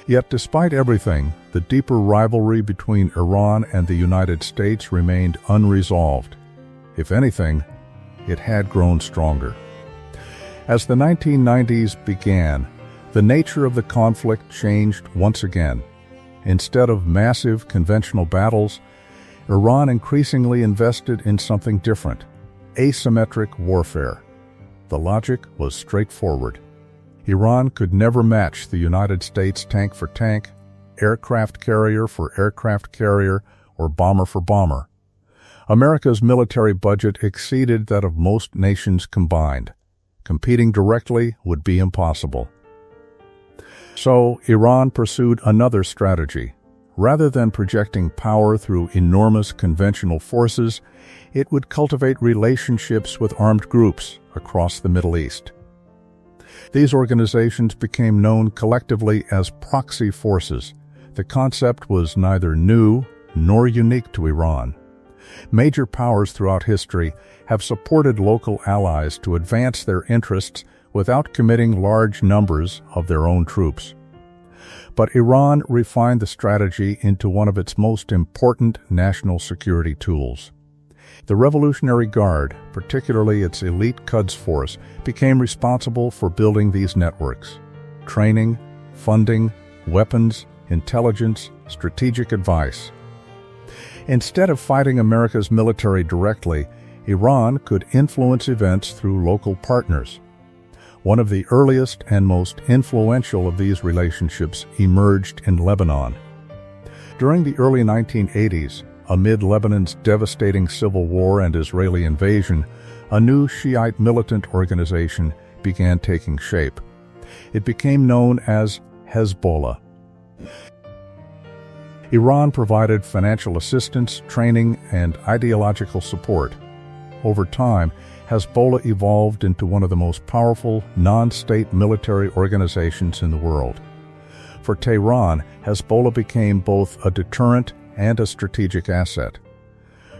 [SPEAKER 6] Yet despite everything, the deeper rivalry between Iran and the United States remained unresolved. If anything, it had grown stronger. As the 1990s began, the nature of the conflict changed once again. Instead of massive conventional battles, Iran increasingly invested in something different: asymmetric warfare. The logic was straightforward. Iran could never match the United States tank for tank, aircraft carrier for aircraft carrier, or bomber for bomber. America's military budget exceeded that of most nations combined. Competing directly would be impossible. So, Iran pursued another strategy. Rather than projecting power through enormous conventional forces, it would cultivate relationships with armed groups across the Middle East. These organizations became known collectively as proxy forces. The concept was neither new nor unique to Iran. Major powers throughout history have supported local allies to advance their interests without committing large numbers of their own troops. But Iran refined the strategy into one of its most important national security tools. The Revolutionary Guard, particularly its elite Quds Force, became responsible for building these networks. Training, funding, weapons, intelligence, strategic advice. Instead of fighting America's military directly, Iran could influence events through local partners. One of the earliest and most influential of these relationships emerged in Lebanon. During the early 1980s, amid Lebanon's devastating civil war and Israeli invasion, a new Shiite militant organization began taking shape. It became known as Hezbollah. Iran provided financial assistance, training, and ideological support. Over time, Hezbollah evolved into one of the most powerful non-state military organizations in the world. For Tehran, Hezbollah became both a deterrent and a strategic asset.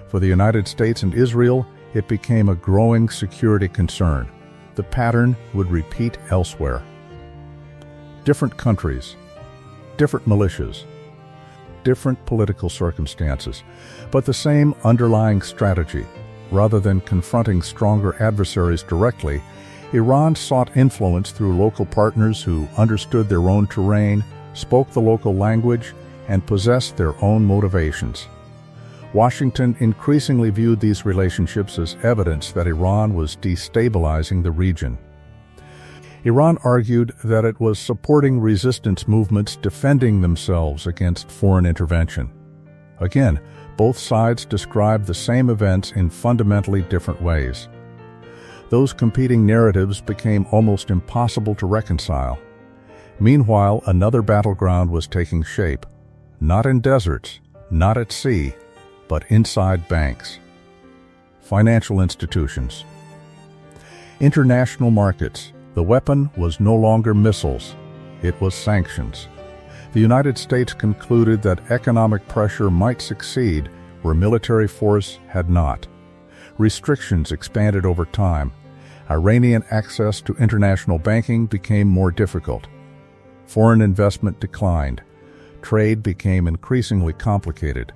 [SPEAKER 6] For the United States and Israel, it became a growing security concern. The pattern would repeat elsewhere. Different countries, different militias, different political circumstances, but the same underlying strategy. Rather than confronting stronger adversaries directly, Iran sought influence through local partners who understood their own terrain, spoke the local language, and possessed their own motivations. Washington increasingly viewed these relationships as evidence that Iran was destabilizing the region. Iran argued that it was supporting resistance movements defending themselves against foreign intervention. Again, both sides described the same events in fundamentally different ways. Those competing narratives became almost impossible to reconcile. Meanwhile, another battleground was taking shape. Not in deserts, not at sea, but inside banks. Financial institutions. International markets. The weapon was no longer missiles. It was sanctions. The United States concluded that economic pressure might succeed where military force had not. Restrictions expanded over time. Iranian access to international banking became more difficult. Foreign investment declined. Trade became increasingly complicated.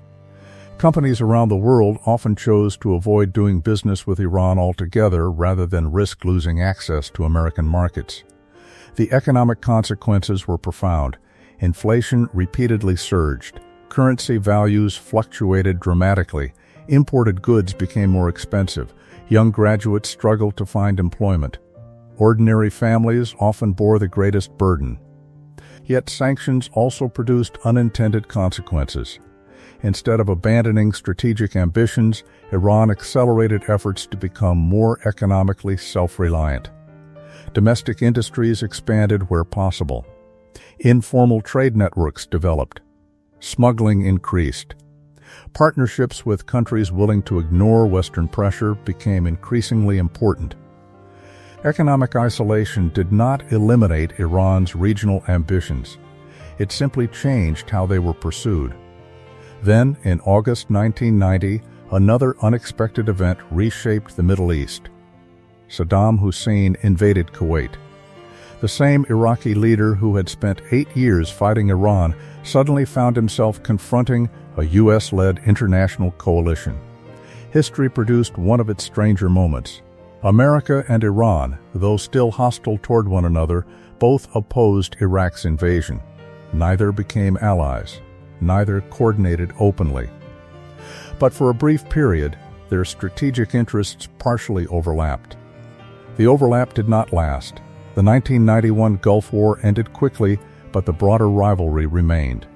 [SPEAKER 6] Companies around the world often chose to avoid doing business with Iran altogether rather than risk losing access to American markets. The economic consequences were profound. Inflation repeatedly surged. Currency values fluctuated dramatically. Imported goods became more expensive. Young graduates struggled to find employment. Ordinary families often bore the greatest burden. Yet sanctions also produced unintended consequences. Instead of abandoning strategic ambitions, Iran accelerated efforts to become more economically self-reliant. Domestic industries expanded where possible. Informal trade networks developed. Smuggling increased. Partnerships with countries willing to ignore Western pressure became increasingly important. Economic isolation did not eliminate Iran's regional ambitions. It simply changed how they were pursued. Then, in August 1990, another unexpected event reshaped the Middle East. Saddam Hussein invaded Kuwait. The same Iraqi leader who had spent 8 years fighting Iran suddenly found himself confronting a U.S.-led international coalition. History produced one of its stranger moments. America and Iran, though still hostile toward one another, both opposed Iraq's invasion. Neither became allies. Neither coordinated openly. But for a brief period, their strategic interests partially overlapped. The overlap did not last. The 1991 Gulf War ended quickly, but the broader rivalry remained.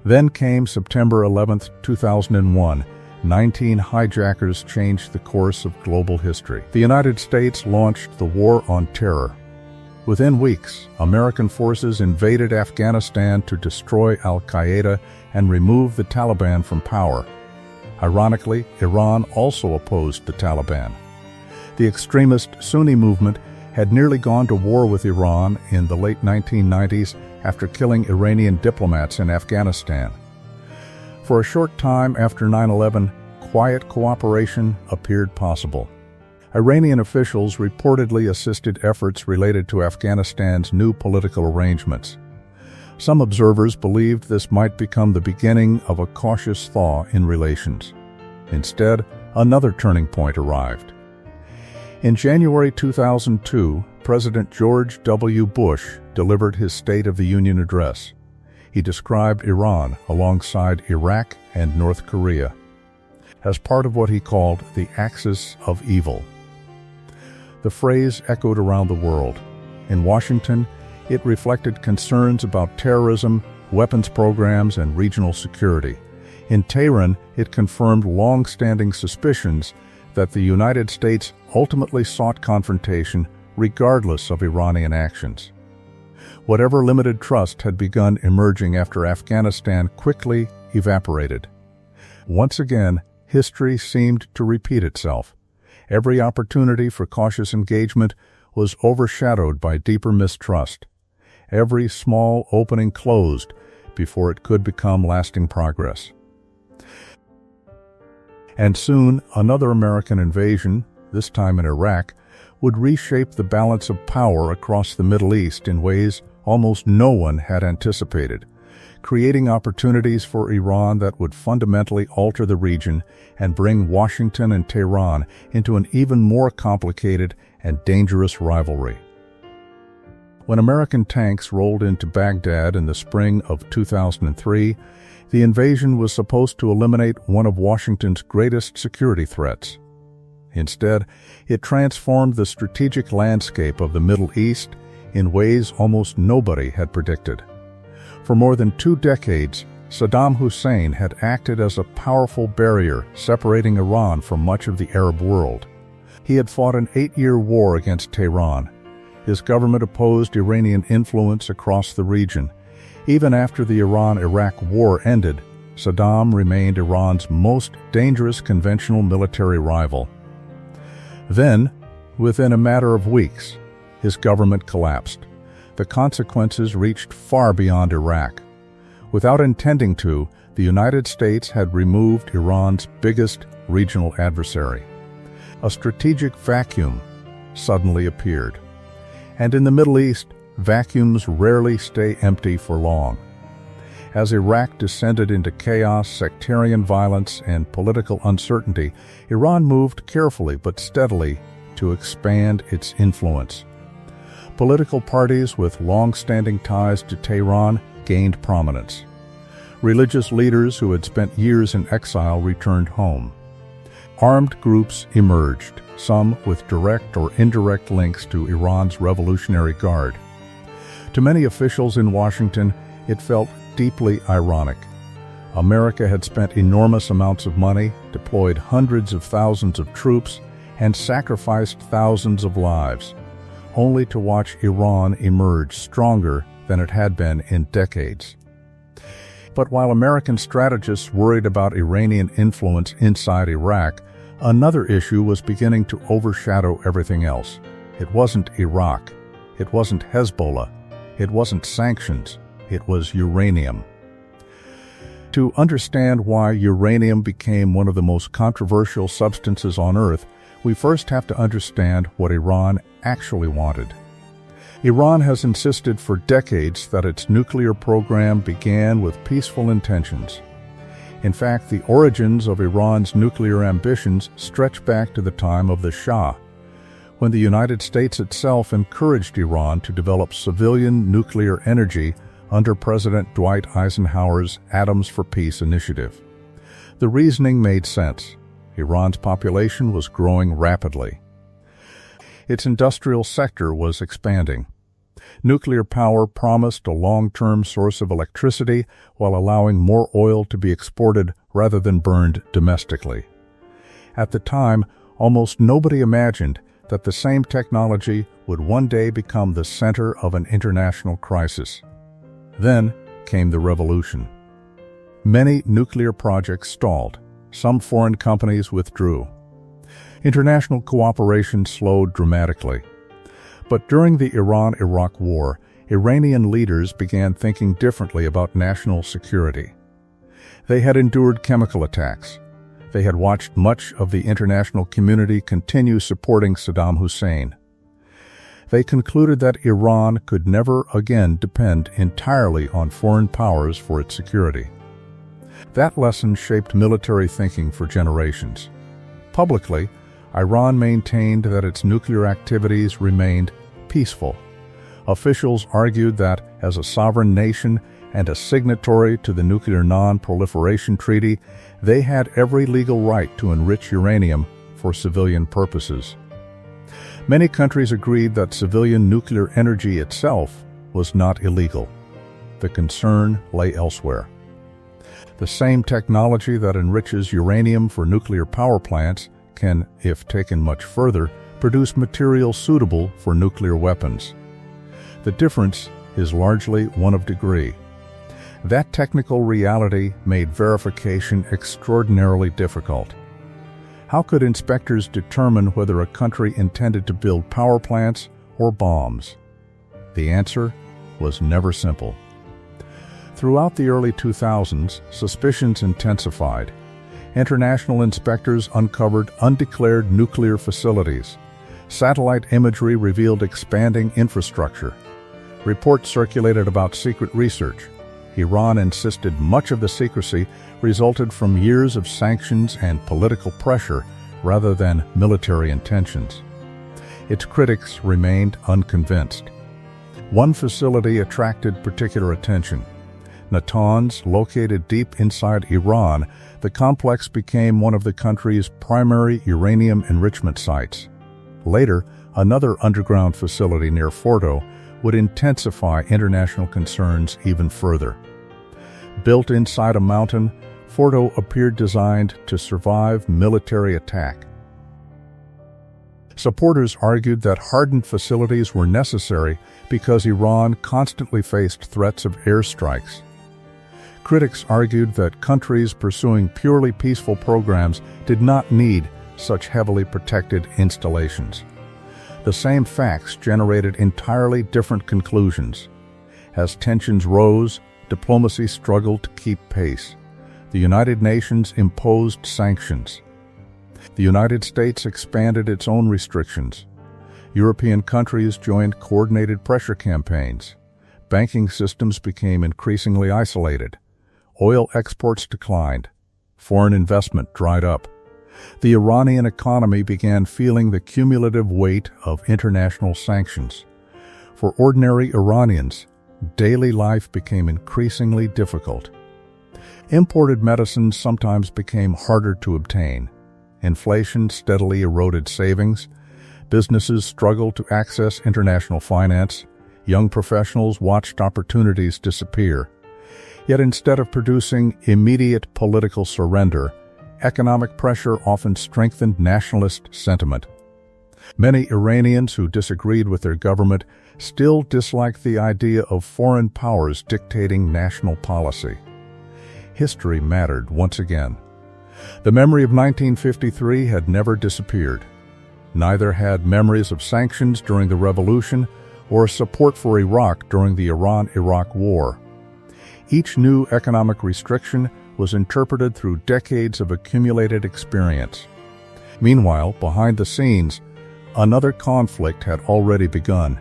[SPEAKER 6] Then came September 11, 2001. 19 hijackers changed the course of global history. The United States launched the War on Terror. Within weeks, American forces invaded Afghanistan to destroy al-Qaeda and remove the Taliban from power. Ironically, Iran also opposed the Taliban. The extremist Sunni movement had nearly gone to war with Iran in the late 1990s after killing Iranian diplomats in Afghanistan. For a short time after 9/11, quiet cooperation appeared possible. Iranian officials reportedly assisted efforts related to Afghanistan's new political arrangements. Some observers believed this might become the beginning of a cautious thaw in relations. Instead, another turning point arrived. In January 2002, President George W. Bush delivered his State of the Union address. He described Iran alongside Iraq and North Korea as part of what he called the axis of evil. The phrase echoed around the world. In Washington, it reflected concerns about terrorism, weapons programs, and regional security. In Tehran, it confirmed long-standing suspicions that the United States ultimately sought confrontation regardless of Iranian actions. Whatever limited trust had begun emerging after Afghanistan quickly evaporated. Once again, history seemed to repeat itself. Every opportunity for cautious engagement was overshadowed by deeper mistrust. Every small opening closed before it could become lasting progress. And soon, another American invasion, this time in Iraq, would reshape the balance of power across the Middle East in ways almost no one had anticipated, creating opportunities for Iran that would fundamentally alter the region and bring Washington and Tehran into an even more complicated and dangerous rivalry. When American tanks rolled into Baghdad in the spring of 2003, the invasion was supposed to eliminate one of Washington's greatest security threats. Instead, it transformed the strategic landscape of the Middle East in ways almost nobody had predicted. For more than 2 decades, Saddam Hussein had acted as a powerful barrier separating Iran from much of the Arab world. He had fought an 8-year war against Tehran. His government opposed Iranian influence across the region. Even after the Iran-Iraq war ended, Saddam remained Iran's most dangerous conventional military rival. Then, within a matter of weeks, his government collapsed. The consequences reached far beyond Iraq. Without intending to, the United States had removed Iran's biggest regional adversary. A strategic vacuum suddenly appeared. And in the Middle East, vacuums rarely stay empty for long. As Iraq descended into chaos, sectarian violence, and political uncertainty, Iran moved carefully but steadily to expand its influence. Political parties with long-standing ties to Tehran gained prominence. Religious leaders who had spent years in exile returned home. Armed groups emerged, some with direct or indirect links to Iran's Revolutionary Guard. To many officials in Washington, it felt deeply ironic. America had spent enormous amounts of money, deployed hundreds of thousands of troops, and sacrificed thousands of lives, only to watch Iran emerge stronger than it had been in decades. But while American strategists worried about Iranian influence inside Iraq, another issue was beginning to overshadow everything else. It wasn't Iraq. It wasn't Hezbollah. It wasn't sanctions. It was uranium. To understand why uranium became one of the most controversial substances on Earth, we first have to understand what Iran actually wanted. Iran has insisted for decades that its nuclear program began with peaceful intentions. In fact, the origins of Iran's nuclear ambitions stretch back to the time of the Shah, when the United States itself encouraged Iran to develop civilian nuclear energy under President Dwight Eisenhower's Atoms for Peace initiative. The reasoning made sense. Iran's population was growing rapidly. Its industrial sector was expanding. Nuclear power promised a long-term source of electricity while allowing more oil to be exported rather than burned domestically. At the time, almost nobody imagined that the same technology would one day become the center of an international crisis. Then came the revolution. Many nuclear projects stalled. Some foreign companies withdrew. International cooperation slowed dramatically. But during the Iran-Iraq War, Iranian leaders began thinking differently about national security. They had endured chemical attacks. They had watched much of the international community continue supporting Saddam Hussein. They concluded that Iran could never again depend entirely on foreign powers for its security. That lesson shaped military thinking for generations. Publicly, Iran maintained that its nuclear activities remained peaceful. Officials argued that, as a sovereign nation and a signatory to the Nuclear Non-Proliferation Treaty, they had every legal right to enrich uranium for civilian purposes. Many countries agreed that civilian nuclear energy itself was not illegal. The concern lay elsewhere. The same technology that enriches uranium for nuclear power plants can, if taken much further, produce material suitable for nuclear weapons. The difference is largely one of degree. That technical reality made verification extraordinarily difficult. How could inspectors determine whether a country intended to build power plants or bombs? The answer was never simple. Throughout the early 2000s, suspicions intensified. International inspectors uncovered undeclared nuclear facilities. Satellite imagery revealed expanding infrastructure. Reports circulated about secret research. Iran insisted much of the secrecy resulted from years of sanctions and political pressure rather than military intentions. Its critics remained unconvinced. One facility attracted particular attention. Natanz, located deep inside Iran, the complex became one of the country's primary uranium enrichment sites. Later, another underground facility near Fordo would intensify international concerns even further. Built inside a mountain, Fordo appeared designed to survive military attack. Supporters argued that hardened facilities were necessary because Iran constantly faced threats of airstrikes. Critics argued that countries pursuing purely peaceful programs did not need such heavily protected installations. The same facts generated entirely different conclusions. As tensions rose, diplomacy struggled to keep pace. The United Nations imposed sanctions. The United States expanded its own restrictions. European countries joined coordinated pressure campaigns. Banking systems became increasingly isolated. Oil exports declined. Foreign investment dried up. The Iranian economy began feeling the cumulative weight of international sanctions. For ordinary Iranians, daily life became increasingly difficult. Imported medicines sometimes became harder to obtain. Inflation steadily eroded savings. Businesses struggled to access international finance. Young professionals watched opportunities disappear. Yet instead of producing immediate political surrender, economic pressure often strengthened nationalist sentiment. Many Iranians who disagreed with their government still disliked the idea of foreign powers dictating national policy. History mattered once again. The memory of 1953 had never disappeared. Neither had memories of sanctions during the revolution or support for Iraq during the Iran-Iraq War. Each new economic restriction was interpreted through decades of accumulated experience. Meanwhile, behind the scenes, another conflict had already begun.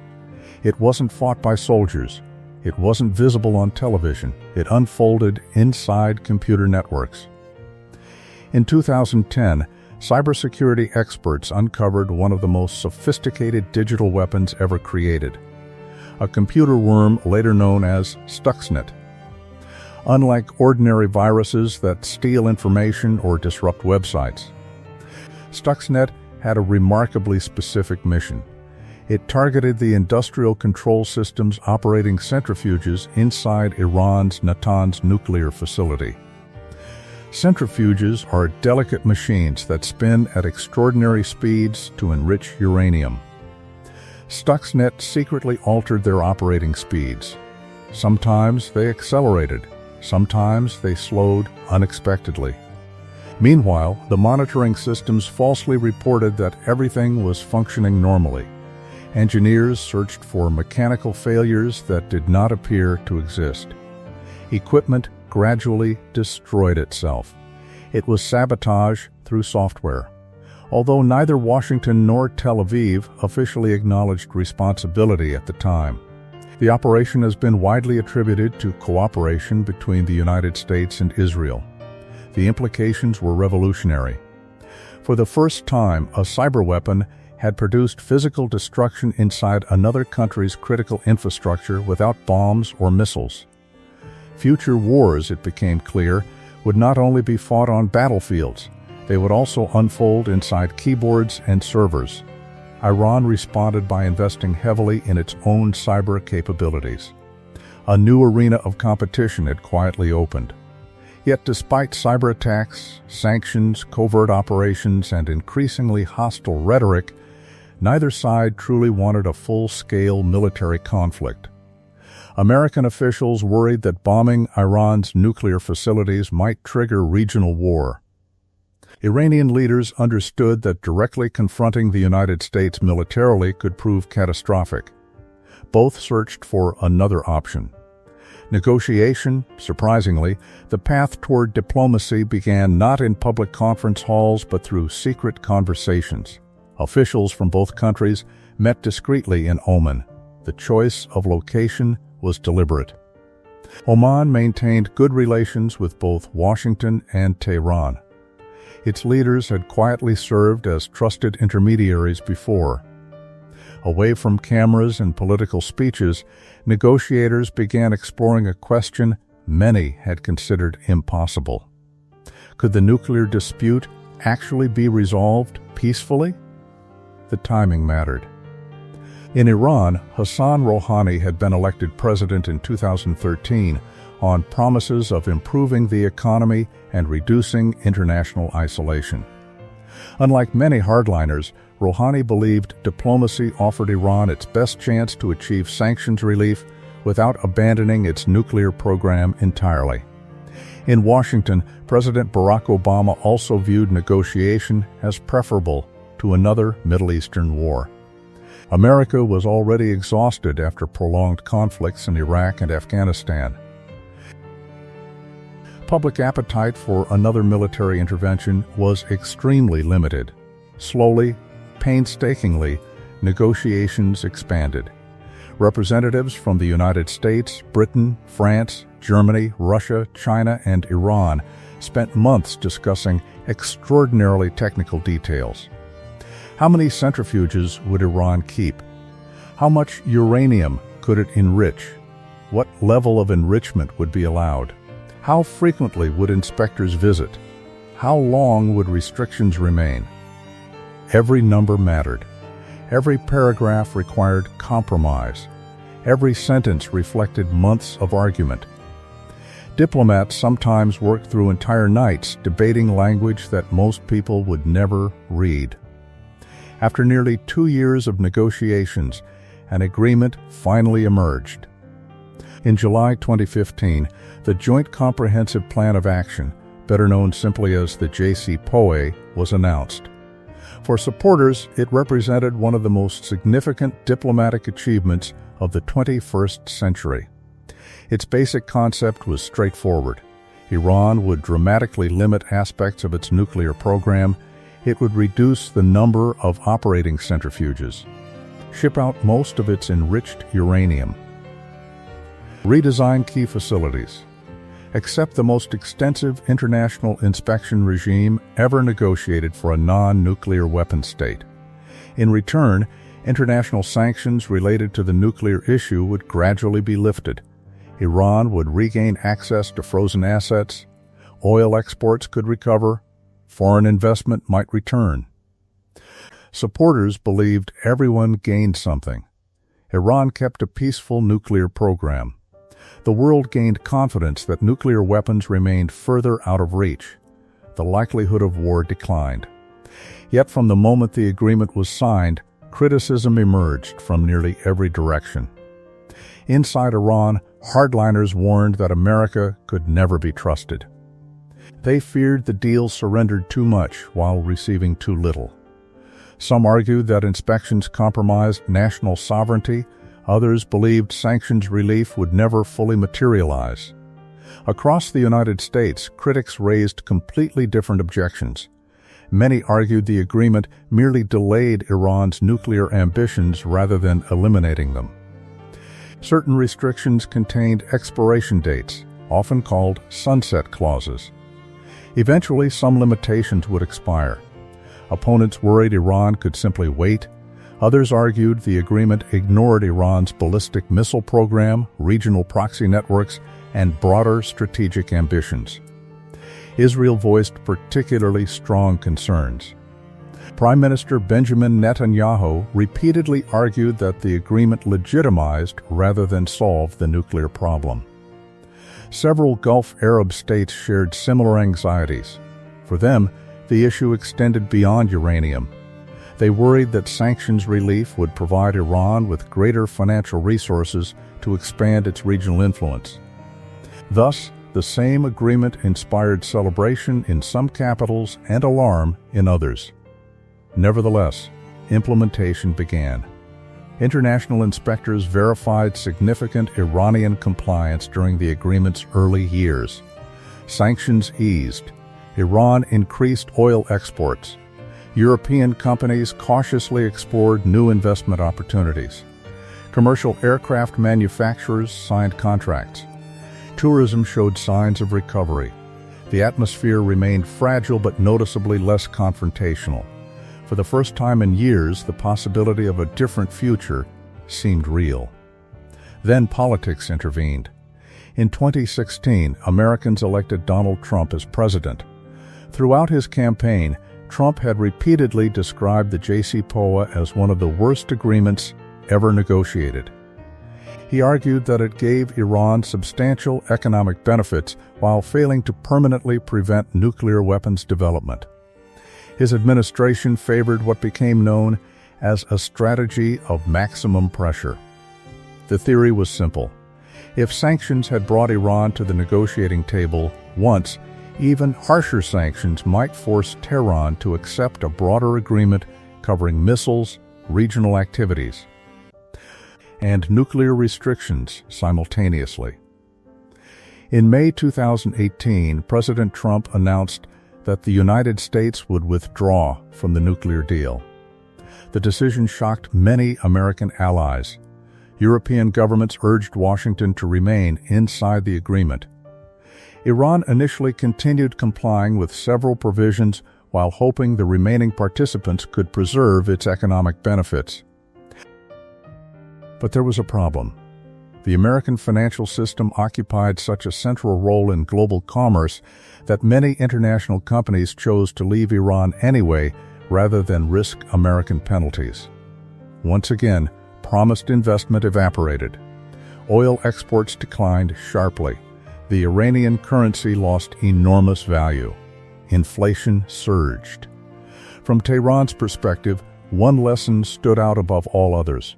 [SPEAKER 6] It wasn't fought by soldiers. It wasn't visible on television. It unfolded inside computer networks. In 2010, cybersecurity experts uncovered one of the most sophisticated digital weapons ever created, a computer worm later known as Stuxnet. Unlike ordinary viruses that steal information or disrupt websites, Stuxnet had a remarkably specific mission. It targeted the industrial control systems operating centrifuges inside Iran's Natanz nuclear facility. Centrifuges are delicate machines that spin at extraordinary speeds to enrich uranium. Stuxnet secretly altered their operating speeds. Sometimes they accelerated, sometimes they slowed unexpectedly. Meanwhile, the monitoring systems falsely reported that everything was functioning normally. Engineers searched for mechanical failures that did not appear to exist. Equipment gradually destroyed itself. It was sabotage through software. Although neither Washington nor Tel Aviv officially acknowledged responsibility at the time. The operation has been widely attributed to cooperation between the United States and Israel. The implications were revolutionary. For the first time, a cyber weapon had produced physical destruction inside another country's critical infrastructure without bombs or missiles. Future wars, it became clear, would not only be fought on battlefields, they would also unfold inside keyboards and servers. Iran responded by investing heavily in its own cyber capabilities. A new arena of competition had quietly opened. Yet despite cyber attacks, sanctions, covert operations, and increasingly hostile rhetoric, neither side truly wanted a full-scale military conflict. American officials worried that bombing Iran's nuclear facilities might trigger regional war. Iranian leaders understood that directly confronting the United States militarily could prove catastrophic. Both searched for another option. Negotiation, surprisingly, the path toward diplomacy began not in public conference halls but through secret conversations. Officials from both countries met discreetly in Oman. The choice of location was deliberate. Oman maintained good relations with both Washington and Tehran. Its leaders had quietly served as trusted intermediaries before. Away from cameras and political speeches, negotiators began exploring a question many had considered impossible. Could the nuclear dispute actually be resolved peacefully? The timing mattered. In Iran, Hassan Rouhani had been elected president in 2013 on promises of improving the economy and reducing international isolation. Unlike many hardliners, Rouhani believed diplomacy offered Iran its best chance to achieve sanctions relief without abandoning its nuclear program entirely. In Washington, President Barack Obama also viewed negotiation as preferable to another Middle Eastern war. America was already exhausted after prolonged conflicts in Iraq and Afghanistan. Public appetite for another military intervention was extremely limited. Slowly, painstakingly, negotiations expanded. Representatives from the United States, Britain, France, Germany, Russia, China, and Iran spent months discussing extraordinarily technical details. How many centrifuges would Iran keep? How much uranium could it enrich? What level of enrichment would be allowed? How frequently would inspectors visit? How long would restrictions remain? Every number mattered. Every paragraph required compromise. Every sentence reflected months of argument. Diplomats sometimes worked through entire nights debating language that most people would never read. After nearly 2 years of negotiations, an agreement finally emerged. In July 2015, the Joint Comprehensive Plan of Action, better known simply as the JCPOA, was announced. For supporters, it represented one of the most significant diplomatic achievements of the 21st century. Its basic concept was straightforward. Iran would dramatically limit aspects of its nuclear program. It would reduce the number of operating centrifuges, ship out most of its enriched uranium, redesign key facilities, accept the most extensive international inspection regime ever negotiated for a non-nuclear weapon state. In return, international sanctions related to the nuclear issue would gradually be lifted. Iran would regain access to frozen assets, oil exports could recover, foreign investment might return. Supporters believed everyone gained something. Iran kept a peaceful nuclear program. The world gained confidence that nuclear weapons remained further out of reach. The likelihood of war declined. Yet from the moment the agreement was signed, criticism emerged from nearly every direction. Inside Iran, hardliners warned that America could never be trusted. They feared the deal surrendered too much while receiving too little. Some argued that inspections compromised national sovereignty. Others believed sanctions relief would never fully materialize. Across the United States, critics raised completely different objections. Many argued the agreement merely delayed Iran's nuclear ambitions rather than eliminating them. Certain restrictions contained expiration dates, often called sunset clauses. Eventually, some limitations would expire. Opponents worried Iran could simply wait. Others argued the agreement ignored Iran's ballistic missile program, regional proxy networks, and broader strategic ambitions. Israel voiced particularly strong concerns. Prime Minister Benjamin Netanyahu repeatedly argued that the agreement legitimized rather than solved the nuclear problem. Several Gulf Arab states shared similar anxieties. For them, the issue extended beyond uranium. They worried that sanctions relief would provide Iran with greater financial resources to expand its regional influence. Thus, the same agreement inspired celebration in some capitals and alarm in others. Nevertheless, implementation began. International inspectors verified significant Iranian compliance during the agreement's early years. Sanctions eased. Iran increased oil exports. European companies cautiously explored new investment opportunities. Commercial aircraft manufacturers signed contracts. Tourism showed signs of recovery. The atmosphere remained fragile but noticeably less confrontational. For the first time in years, the possibility of a different future seemed real. Then politics intervened. In 2016, Americans elected Donald Trump as president. Throughout his campaign, Trump had repeatedly described the JCPOA as one of the worst agreements ever negotiated. He argued that it gave Iran substantial economic benefits while failing to permanently prevent nuclear weapons development. His administration favored what became known as a strategy of maximum pressure. The theory was simple. If sanctions had brought Iran to the negotiating table once, even harsher sanctions might force Tehran to accept a broader agreement covering missiles, regional activities, and nuclear restrictions simultaneously. In May 2018, President Trump announced that the United States would withdraw from the nuclear deal. The decision shocked many American allies. European governments urged Washington to remain inside the agreement. Iran initially continued complying with several provisions while hoping the remaining participants could preserve its economic benefits. But there was a problem. The American financial system occupied such a central role in global commerce that many international companies chose to leave Iran anyway rather than risk American penalties. Once again, promised investment evaporated. Oil exports declined sharply. The Iranian currency lost enormous value. Inflation surged. From Tehran's perspective, one lesson stood out above all others.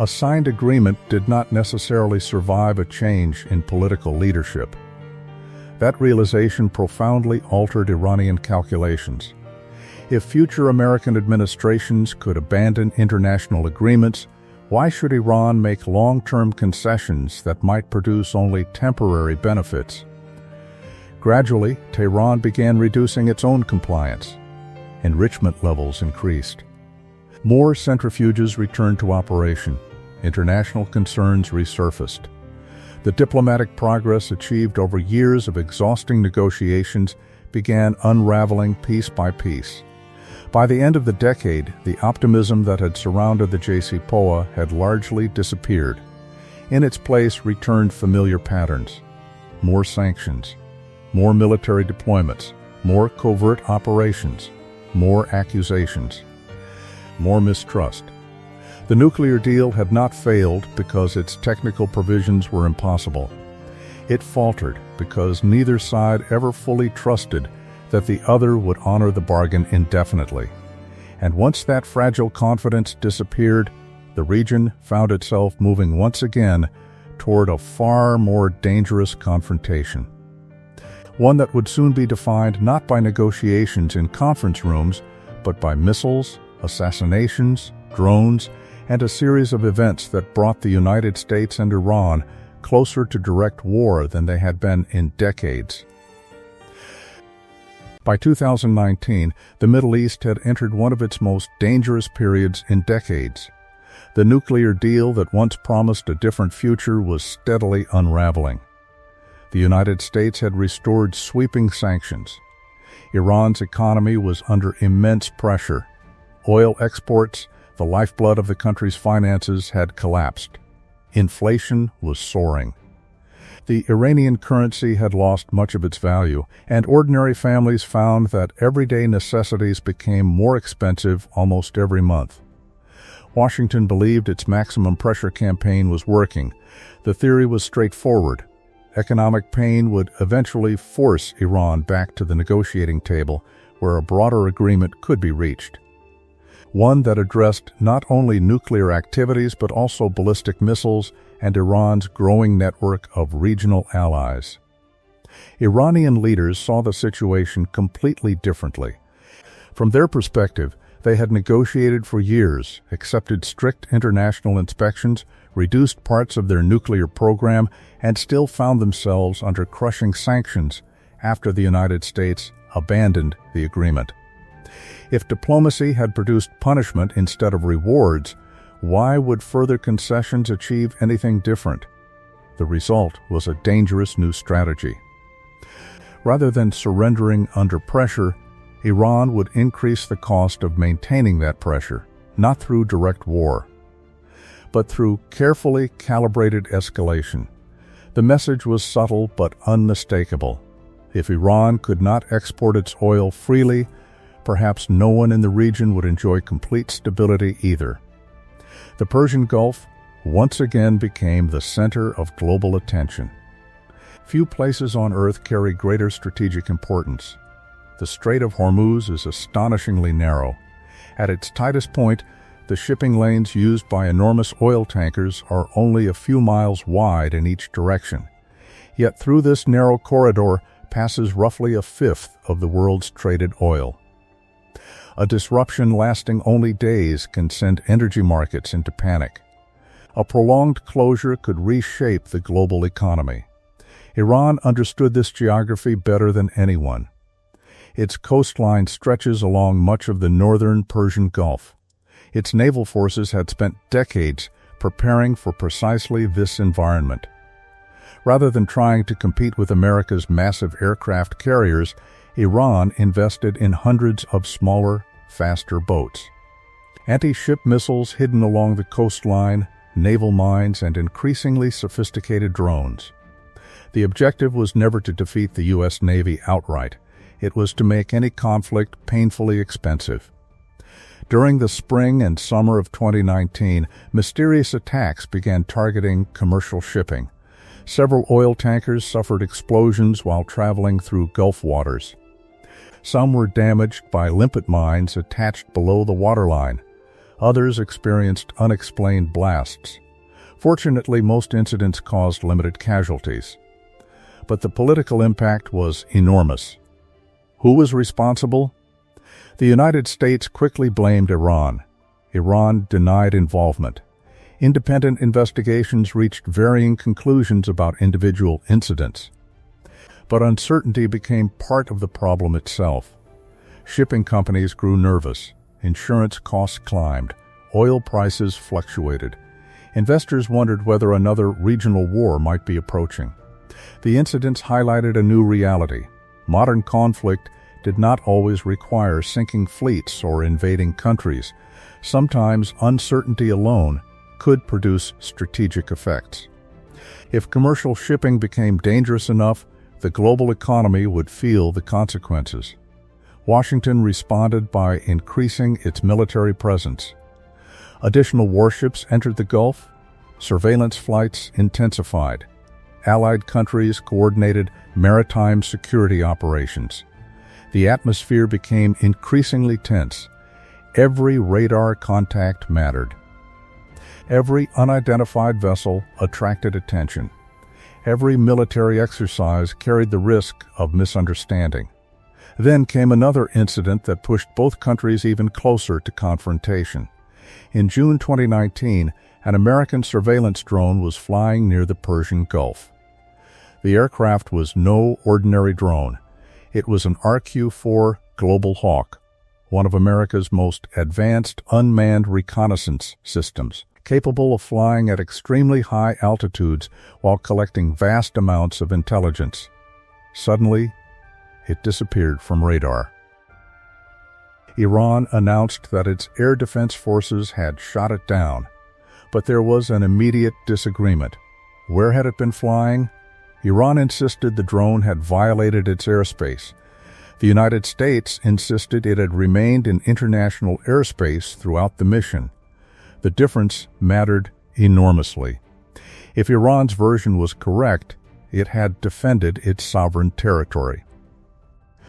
[SPEAKER 6] A signed agreement did not necessarily survive a change in political leadership. That realization profoundly altered Iranian calculations. If future American administrations could abandon international agreements, why should Iran make long-term concessions that might produce only temporary benefits? Gradually, Tehran began reducing its own compliance. Enrichment levels increased. More centrifuges returned to operation. International concerns resurfaced. The diplomatic progress achieved over years of exhausting negotiations began unraveling piece by piece. By the end of the decade, the optimism that had surrounded the JCPOA had largely disappeared. In its place returned familiar patterns. More sanctions, more military deployments, more covert operations, more accusations, more mistrust. The nuclear deal had not failed because its technical provisions were impossible. It faltered because neither side ever fully trusted that the other would honor the bargain indefinitely. And once that fragile confidence disappeared, the region found itself moving once again toward a far more dangerous confrontation. One that would soon be defined not by negotiations in conference rooms, but by missiles, assassinations, drones, and a series of events that brought the United States and Iran closer to direct war than they had been in decades. By 2019, the Middle East had entered one of its most dangerous periods in decades. The nuclear deal that once promised a different future was steadily unraveling. The United States had restored sweeping sanctions. Iran's economy was under immense pressure. Oil exports, the lifeblood of the country's finances, had collapsed. Inflation was soaring. The Iranian currency had lost much of its value, and ordinary families found that everyday necessities became more expensive almost every month. Washington believed its maximum pressure campaign was working. The theory was straightforward. Economic pain would eventually force Iran back to the negotiating table, where a broader agreement could be reached. One that addressed not only nuclear activities but also ballistic missiles and Iran's growing network of regional allies. Iranian leaders saw the situation completely differently. From their perspective, they had negotiated for years, accepted strict international inspections, reduced parts of their nuclear program, and still found themselves under crushing sanctions after the United States abandoned the agreement. If diplomacy had produced punishment instead of rewards, why would further concessions achieve anything different? The result was a dangerous new strategy. Rather than surrendering under pressure, Iran would increase the cost of maintaining that pressure, not through direct war, but through carefully calibrated escalation. The message was subtle but unmistakable. If Iran could not export its oil freely, perhaps no one in the region would enjoy complete stability either. The Persian Gulf once again became the center of global attention. Few places on Earth carry greater strategic importance. The Strait of Hormuz is astonishingly narrow. At its tightest point, the shipping lanes used by enormous oil tankers are only a few miles wide in each direction. Yet through this narrow corridor passes roughly a fifth of the world's traded oil. A disruption lasting only days can send energy markets into panic. A prolonged closure could reshape the global economy. Iran understood this geography better than anyone. Its coastline stretches along much of the northern Persian Gulf. Its naval forces had spent decades preparing for precisely this environment. Rather than trying to compete with America's massive aircraft carriers, Iran invested in hundreds of smaller, faster boats. Anti-ship missiles hidden along the coastline, naval mines, and increasingly sophisticated drones. The objective was never to defeat the U.S. Navy outright. It was to make any conflict painfully expensive. During the spring and summer of 2019, mysterious attacks began targeting commercial shipping. Several oil tankers suffered explosions while traveling through Gulf waters. Some were damaged by limpet mines attached below the waterline. Others experienced unexplained blasts. Fortunately, most incidents caused limited casualties. But the political impact was enormous. Who was responsible? The United States quickly blamed Iran. Iran denied involvement. Independent investigations reached varying conclusions about individual incidents. But uncertainty became part of the problem itself. Shipping companies grew nervous. Insurance costs climbed. Oil prices fluctuated. Investors wondered whether another regional war might be approaching. The incidents highlighted a new reality. Modern conflict did not always require sinking fleets or invading countries. Sometimes uncertainty alone could produce strategic effects. If commercial shipping became dangerous enough, the global economy would feel the consequences. Washington responded by increasing its military presence. Additional warships entered the Gulf. Surveillance flights intensified. Allied countries coordinated maritime security operations. The atmosphere became increasingly tense. Every radar contact mattered. Every unidentified vessel attracted attention. Every military exercise carried the risk of misunderstanding. Then came another incident that pushed both countries even closer to confrontation. In June 2019, an American surveillance drone was flying near the Persian Gulf. The aircraft was no ordinary drone. It was an RQ-4 Global Hawk, one of America's most advanced unmanned reconnaissance systems, capable of flying at extremely high altitudes while collecting vast amounts of intelligence. Suddenly, it disappeared from radar. Iran announced that its air defense forces had shot it down, but there was an immediate disagreement. Where had it been flying? Iran insisted the drone had violated its airspace. The United States insisted it had remained in international airspace throughout the mission. The difference mattered enormously. If Iran's version was correct, it had defended its sovereign territory.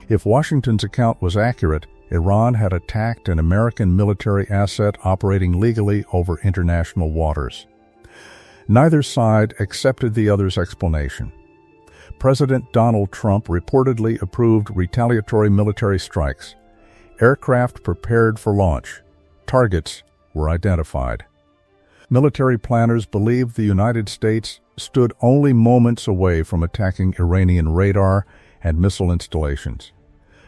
[SPEAKER 6] If Washington's account was accurate, Iran had attacked an American military asset operating legally over international waters. Neither side accepted the other's explanation. President Donald Trump reportedly approved retaliatory military strikes. Aircraft prepared for launch. Targets were identified. Military planners believed the United States stood only moments away from attacking Iranian radar and missile installations.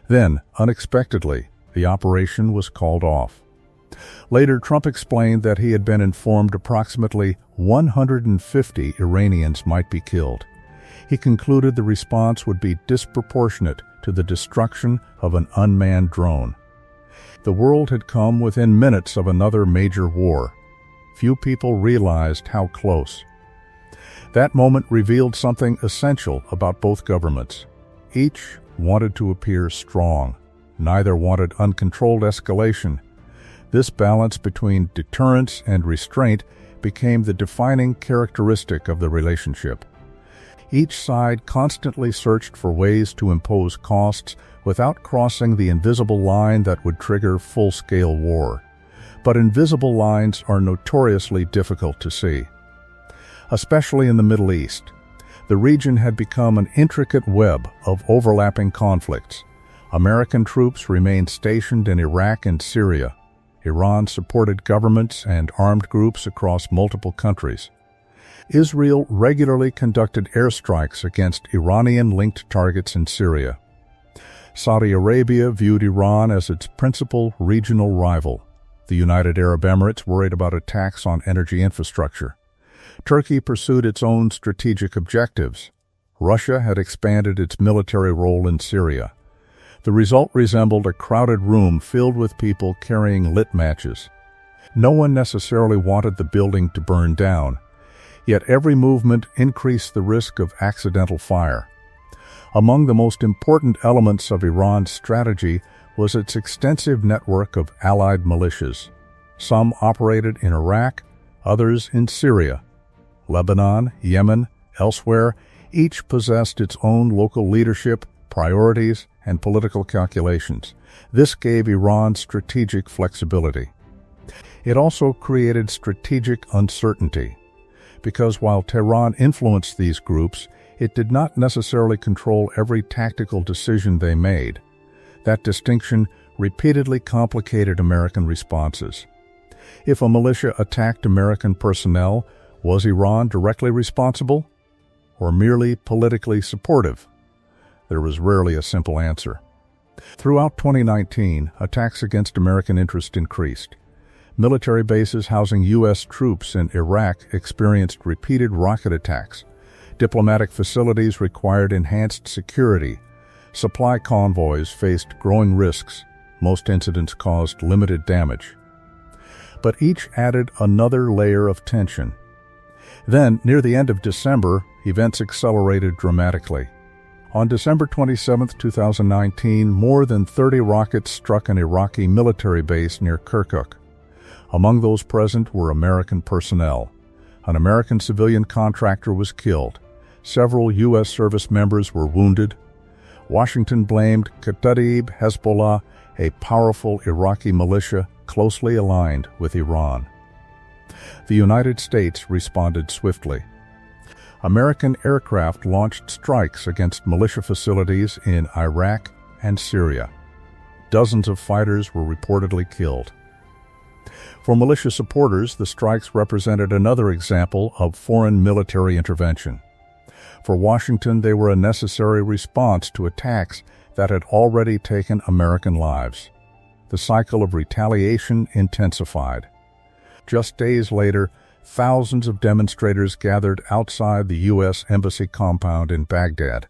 [SPEAKER 6] Then, unexpectedly, the operation was called off. Later, Trump explained that he had been informed approximately 150 Iranians might be killed. He concluded the response would be disproportionate to the destruction of an unmanned drone. The world had come within minutes of another major war. Few people realized how close. That moment revealed something essential about both governments. Each wanted to appear strong. Neither wanted uncontrolled escalation. This balance between deterrence and restraint became the defining characteristic of the relationship. Each side constantly searched for ways to impose costs without crossing the invisible line that would trigger full-scale war. But invisible lines are notoriously difficult to see. Especially in the Middle East, the region had become an intricate web of overlapping conflicts. American troops remained stationed in Iraq and Syria. Iran supported governments and armed groups across multiple countries. Israel regularly conducted airstrikes against Iranian-linked targets in Syria. Saudi Arabia viewed Iran as its principal regional rival. The United Arab Emirates worried about attacks on energy infrastructure. Turkey pursued its own strategic objectives. Russia had expanded its military role in Syria. The result resembled a crowded room filled with people carrying lit matches. No one necessarily wanted the building to burn down, yet every movement increased the risk of accidental fire. Among the most important elements of Iran's strategy was its extensive network of allied militias. Some operated in Iraq, others in Syria. Lebanon, Yemen, elsewhere, each possessed its own local leadership, priorities, and political calculations. This gave Iran strategic flexibility. It also created strategic uncertainty, because while Tehran influenced these groups, it did not necessarily control every tactical decision they made. That distinction repeatedly complicated American responses. If a militia attacked American personnel, was Iran directly responsible, or merely politically supportive? There was rarely a simple answer. Throughout 2019, attacks against American interests increased. Military bases housing U.S. troops in Iraq experienced repeated rocket attacks. Diplomatic facilities required enhanced security. Supply convoys faced growing risks. Most incidents caused limited damage. But each added another layer of tension. Then, near the end of December, events accelerated dramatically. On December 27, 2019, more than 30 rockets struck an Iraqi military base near Kirkuk. Among those present were American personnel. An American civilian contractor was killed. Several U.S. service members were wounded. Washington blamed Kataib Hezbollah, a powerful Iraqi militia closely aligned with Iran. The United States responded swiftly. American aircraft launched strikes against militia facilities in Iraq and Syria. Dozens of fighters were reportedly killed. For militia supporters, the strikes represented another example of foreign military intervention. For Washington, they were a necessary response to attacks that had already taken American lives. The cycle of retaliation intensified. Just days later, thousands of demonstrators gathered outside the U.S. Embassy compound in Baghdad.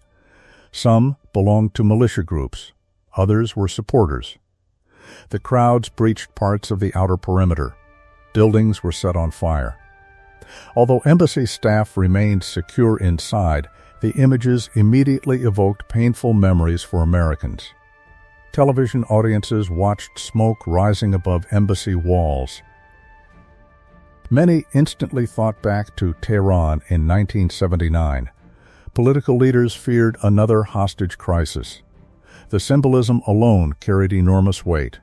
[SPEAKER 6] Some belonged to militia groups. Others were supporters. The crowds breached parts of the outer perimeter. Buildings were set on fire. Although embassy staff remained secure inside, the images immediately evoked painful memories for Americans. Television audiences watched smoke rising above embassy walls. Many instantly thought back to Tehran in 1979. Political leaders feared another hostage crisis. The symbolism alone carried enormous weight.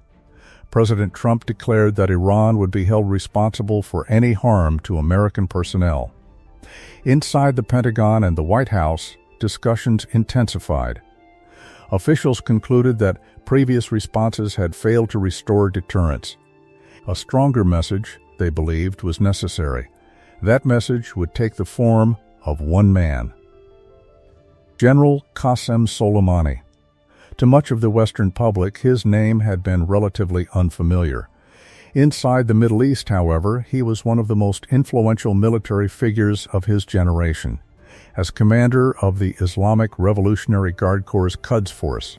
[SPEAKER 6] President Trump declared that Iran would be held responsible for any harm to American personnel. Inside the Pentagon and the White House, discussions intensified. Officials concluded that previous responses had failed to restore deterrence. A stronger message, they believed, was necessary. That message would take the form of one man. General Qasem Soleimani. To much of the Western public, his name had been relatively unfamiliar. Inside the Middle East, however, he was one of the most influential military figures of his generation, as commander of the Islamic Revolutionary Guard Corps' Quds Force.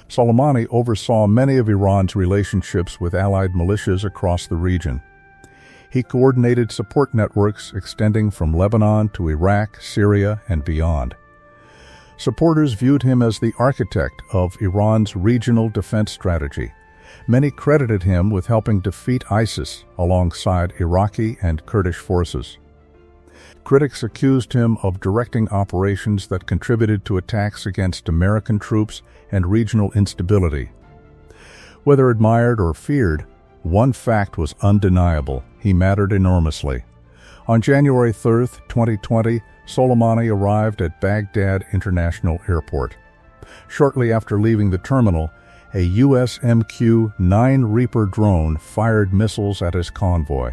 [SPEAKER 6] Soleimani oversaw many of Iran's relationships with allied militias across the region. He coordinated support networks extending from Lebanon to Iraq, Syria, and beyond. Supporters viewed him as the architect of Iran's regional defense strategy. Many credited him with helping defeat ISIS alongside Iraqi and Kurdish forces. Critics accused him of directing operations that contributed to attacks against American troops and regional instability. Whether admired or feared, one fact was undeniable: he mattered enormously. On January 3, 2020, Soleimani arrived at Baghdad International Airport. Shortly after leaving the terminal, a U.S. MQ-9 Reaper drone fired missiles at his convoy.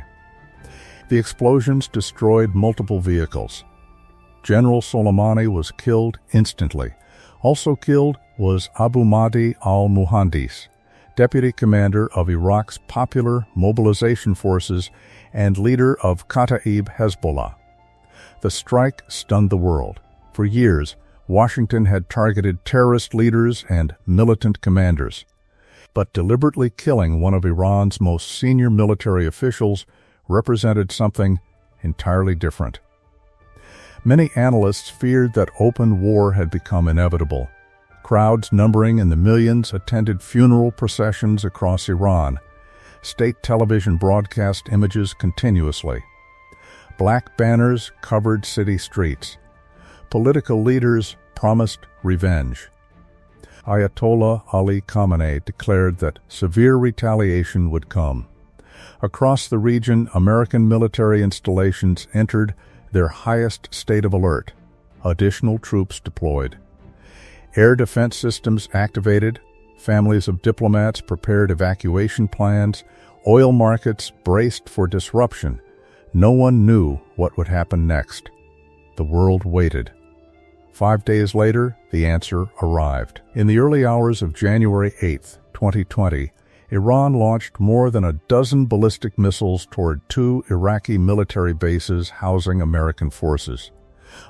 [SPEAKER 6] The explosions destroyed multiple vehicles. General Soleimani was killed instantly. Also killed was Abu Mahdi al-Muhandis, deputy commander of Iraq's Popular Mobilization Forces and leader of Kataib Hezbollah. The strike stunned the world. For years, Washington had targeted terrorist leaders and militant commanders. But deliberately killing one of Iran's most senior military officials represented something entirely different. Many analysts feared that open war had become inevitable. Crowds numbering in the millions attended funeral processions across Iran. State television broadcast images continuously. Black banners covered city streets. Political leaders promised revenge. Ayatollah Ali Khamenei declared that severe retaliation would come. Across the region, American military installations entered their highest state of alert. Additional troops deployed. Air defense systems activated. Families of diplomats prepared evacuation plans. Oil markets braced for disruption. No one knew what would happen next. The world waited. 5 days later, the answer arrived. In the early hours of January 8, 2020, Iran launched more than a dozen ballistic missiles toward 2 Iraqi military bases housing American forces.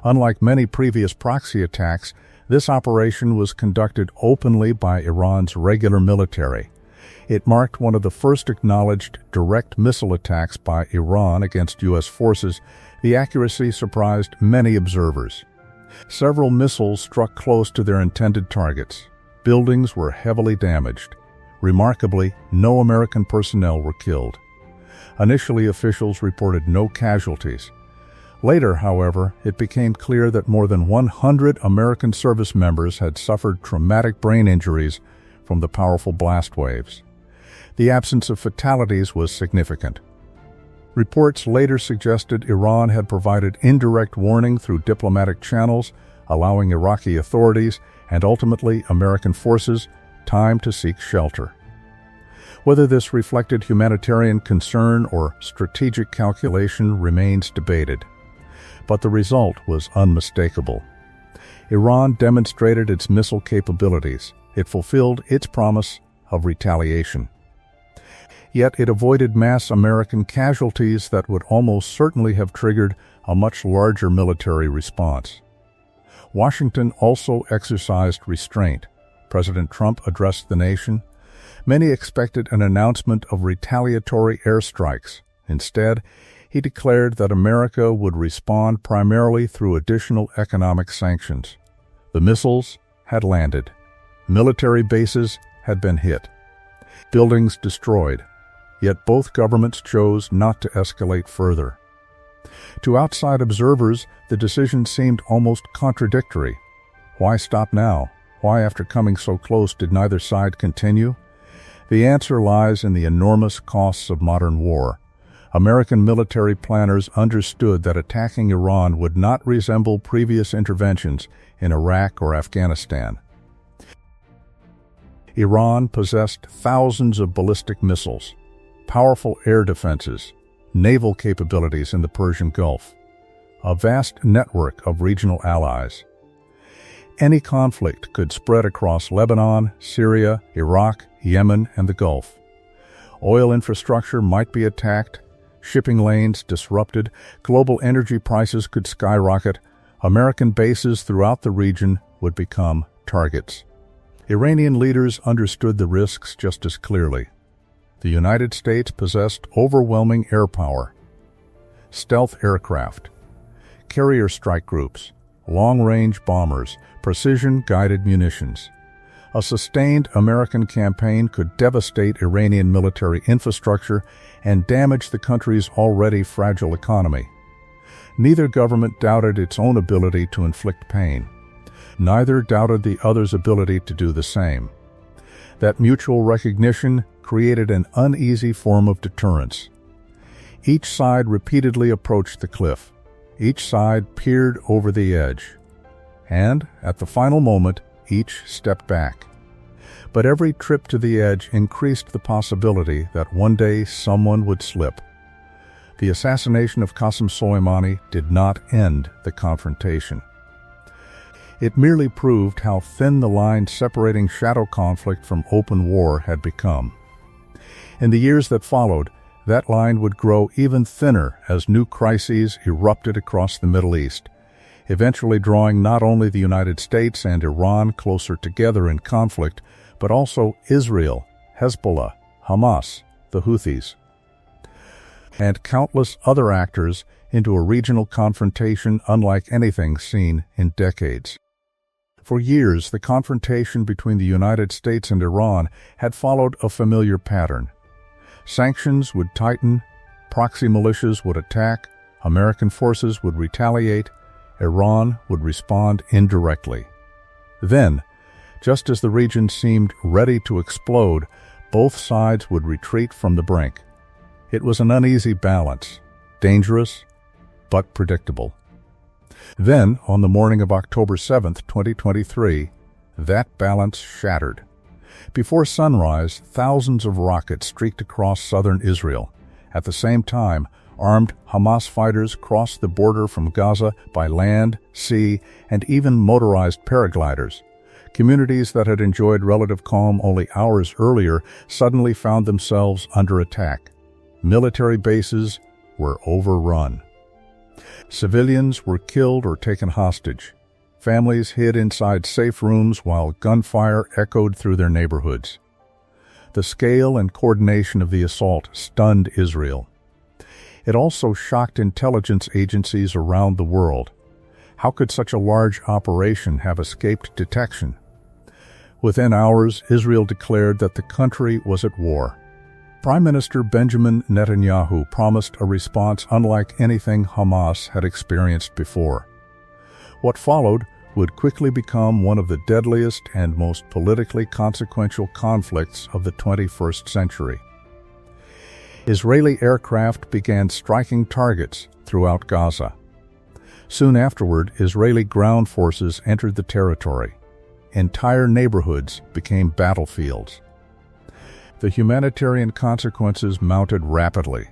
[SPEAKER 6] Unlike many previous proxy attacks, this operation was conducted openly by Iran's regular military. It marked one of the first acknowledged direct missile attacks by Iran against U.S. forces. The accuracy surprised many observers. Several missiles struck close to their intended targets. Buildings were heavily damaged. Remarkably, no American personnel were killed. Initially, officials reported no casualties. Later, however, it became clear that more than 100 American service members had suffered traumatic brain injuries from the powerful blast waves. The absence of fatalities was significant. Reports later suggested Iran had provided indirect warning through diplomatic channels, allowing Iraqi authorities and ultimately American forces time to seek shelter. Whether this reflected humanitarian concern or strategic calculation remains debated. But the result was unmistakable. Iran demonstrated its missile capabilities. It fulfilled its promise of retaliation. Yet it avoided mass American casualties that would almost certainly have triggered a much larger military response. Washington also exercised restraint. President Trump addressed the nation. Many expected an announcement of retaliatory airstrikes. Instead, he declared that America would respond primarily through additional economic sanctions. The missiles had landed. Military bases had been hit. Buildings destroyed. Yet both governments chose not to escalate further. To outside observers, the decision seemed almost contradictory. Why stop now? Why, after coming so close, did neither side continue? The answer lies in the enormous costs of modern war. American military planners understood that attacking Iran would not resemble previous interventions in Iraq or Afghanistan. Iran possessed thousands of ballistic missiles, powerful air defenses, naval capabilities in the Persian Gulf, a vast network of regional allies. Any conflict could spread across Lebanon, Syria, Iraq, Yemen, and the Gulf. Oil infrastructure might be attacked, shipping lanes disrupted, global energy prices could skyrocket, American bases throughout the region would become targets. Iranian leaders understood the risks just as clearly. The United States possessed overwhelming air power, stealth aircraft, carrier strike groups, long-range bombers, precision-guided munitions. A sustained American campaign could devastate Iranian military infrastructure and damage the country's already fragile economy. Neither government doubted its own ability to inflict pain. Neither doubted the other's ability to do the same. That mutual recognition created an uneasy form of deterrence. Each side repeatedly approached the cliff. Each side peered over the edge. And, at the final moment, each stepped back. But every trip to the edge increased the possibility that one day someone would slip. The assassination of Qasem Soleimani did not end the confrontation. It merely proved how thin the line separating shadow conflict from open war had become. In the years that followed, that line would grow even thinner as new crises erupted across the Middle East, eventually drawing not only the United States and Iran closer together in conflict, but also Israel, Hezbollah, Hamas, the Houthis, and countless other actors into a regional confrontation unlike anything seen in decades. For years, the confrontation between the United States and Iran had followed a familiar pattern. Sanctions would tighten, proxy militias would attack, American forces would retaliate, Iran would respond indirectly. Then, just as the region seemed ready to explode, both sides would retreat from the brink. It was an uneasy balance, dangerous but predictable. Then, on the morning of October 7, 2023, that balance shattered. Before sunrise, thousands of rockets streaked across southern Israel. At the same time, armed Hamas fighters crossed the border from Gaza by land, sea, and even motorized paragliders. Communities that had enjoyed relative calm only hours earlier suddenly found themselves under attack. Military bases were overrun. Civilians were killed or taken hostage. Families hid inside safe rooms while gunfire echoed through their neighborhoods. The scale and coordination of the assault stunned Israel. It also shocked intelligence agencies around the world. How could such a large operation have escaped detection? Within hours, Israel declared that the country was at war. Prime Minister Benjamin Netanyahu promised a response unlike anything Hamas had experienced before. What followed would quickly become one of the deadliest and most politically consequential conflicts of the 21st century. Israeli aircraft began striking targets throughout Gaza. Soon afterward, Israeli ground forces entered the territory. Entire neighborhoods became battlefields. The humanitarian consequences mounted rapidly.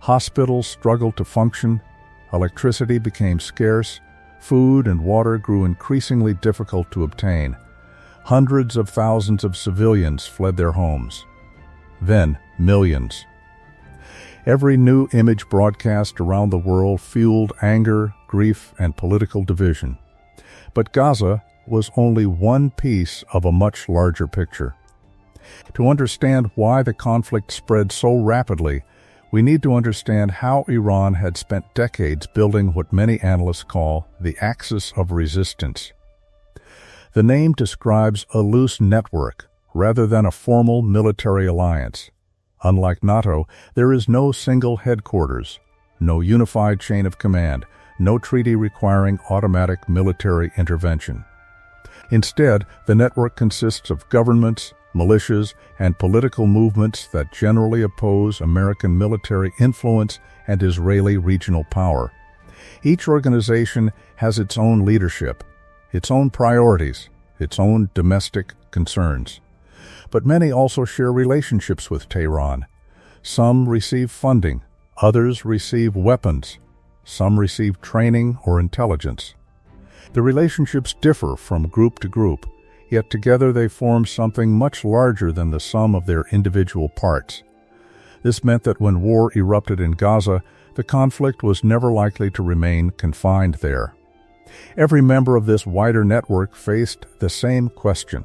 [SPEAKER 6] Hospitals struggled to function, electricity became scarce, food and water grew increasingly difficult to obtain. Hundreds of thousands of civilians fled their homes. Then, millions. Every new image broadcast around the world fueled anger, grief, and political division. But Gaza was only one piece of a much larger picture. To understand why the conflict spread so rapidly, we need to understand how Iran had spent decades building what many analysts call the axis of resistance. The name describes a loose network rather than a formal military alliance. Unlike NATO, there is no single headquarters, no unified chain of command, no treaty requiring automatic military intervention. Instead, the network consists of governments, militias, and political movements that generally oppose American military influence and Israeli regional power. Each organization has its own leadership, its own priorities, its own domestic concerns. But many also share relationships with Tehran. Some receive funding, others receive weapons, some receive training or intelligence. The relationships differ from group to group, yet together they form something much larger than the sum of their individual parts. This meant that when war erupted in Gaza, the conflict was never likely to remain confined there. Every member of this wider network faced the same question: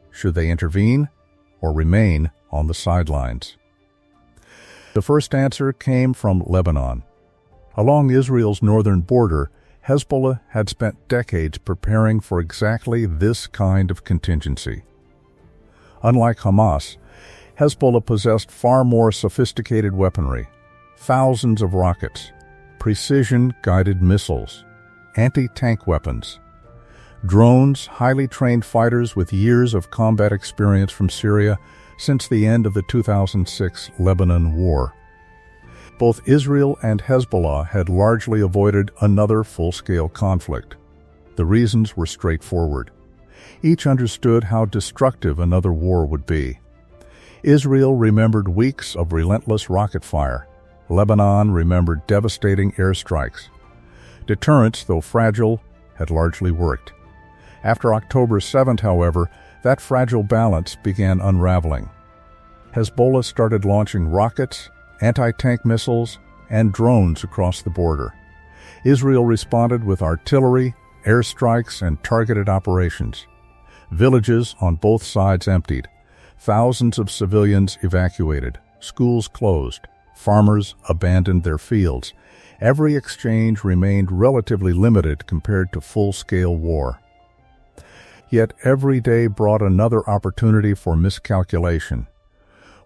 [SPEAKER 6] should they intervene or remain on the sidelines? The first answer came from Lebanon. Along Israel's northern border, Hezbollah had spent decades preparing for exactly this kind of contingency. Unlike Hamas, Hezbollah possessed far more sophisticated weaponry, thousands of rockets, precision-guided missiles, anti-tank weapons, drones, highly trained fighters with years of combat experience from Syria since the end of the 2006 Lebanon War. Both Israel and Hezbollah had largely avoided another full-scale conflict. The reasons were straightforward. Each understood how destructive another war would be. Israel remembered weeks of relentless rocket fire. Lebanon remembered devastating airstrikes. Deterrence, though fragile, had largely worked. After October 7th, however, that fragile balance began unraveling. Hezbollah started launching rockets, anti-tank missiles, and drones across the border. Israel responded with artillery, airstrikes, and targeted operations. Villages on both sides emptied. Thousands of civilians evacuated. Schools closed. Farmers abandoned their fields. Every exchange remained relatively limited compared to full-scale war. Yet every day brought another opportunity for miscalculation.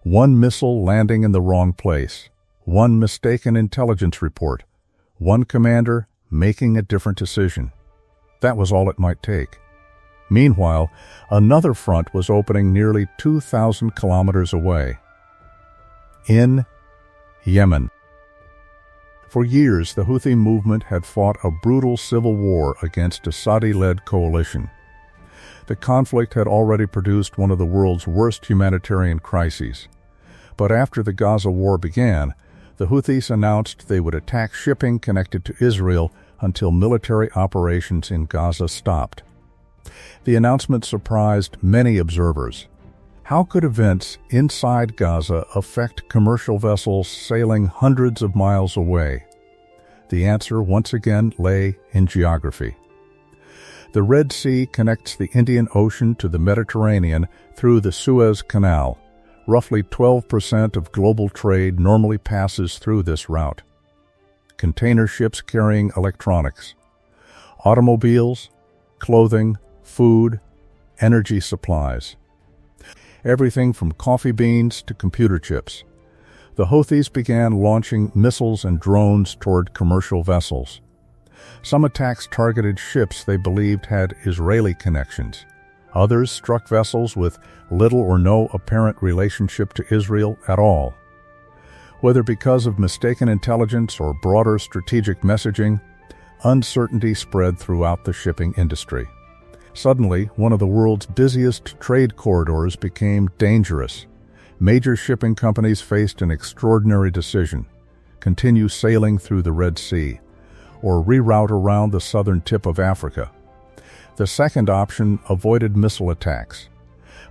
[SPEAKER 6] One missile landing in the wrong place, one mistaken intelligence report, one commander making a different decision. That was all it might take. Meanwhile, another front was opening nearly 2,000 kilometers away. In Yemen. For years, the Houthi movement had fought a brutal civil war against a Saudi-led coalition. The conflict had already produced one of the world's worst humanitarian crises. But after the Gaza War began, the Houthis announced they would attack shipping connected to Israel until military operations in Gaza stopped. The announcement surprised many observers. How could events inside Gaza affect commercial vessels sailing hundreds of miles away? The answer once again lay in geography. The Red Sea connects the Indian Ocean to the Mediterranean through the Suez Canal. Roughly 12% of global trade normally passes through this route. Container ships carrying electronics, automobiles, clothing, food, energy supplies. Everything from coffee beans to computer chips. The Houthis began launching missiles and drones toward commercial vessels. Some attacks targeted ships they believed had Israeli connections. Others struck vessels with little or no apparent relationship to Israel at all. Whether because of mistaken intelligence or broader strategic messaging, uncertainty spread throughout the shipping industry. Suddenly, one of the world's busiest trade corridors became dangerous. Major shipping companies faced an extraordinary decision: continue sailing through the Red Sea, or reroute around the southern tip of Africa. The second option avoided missile attacks,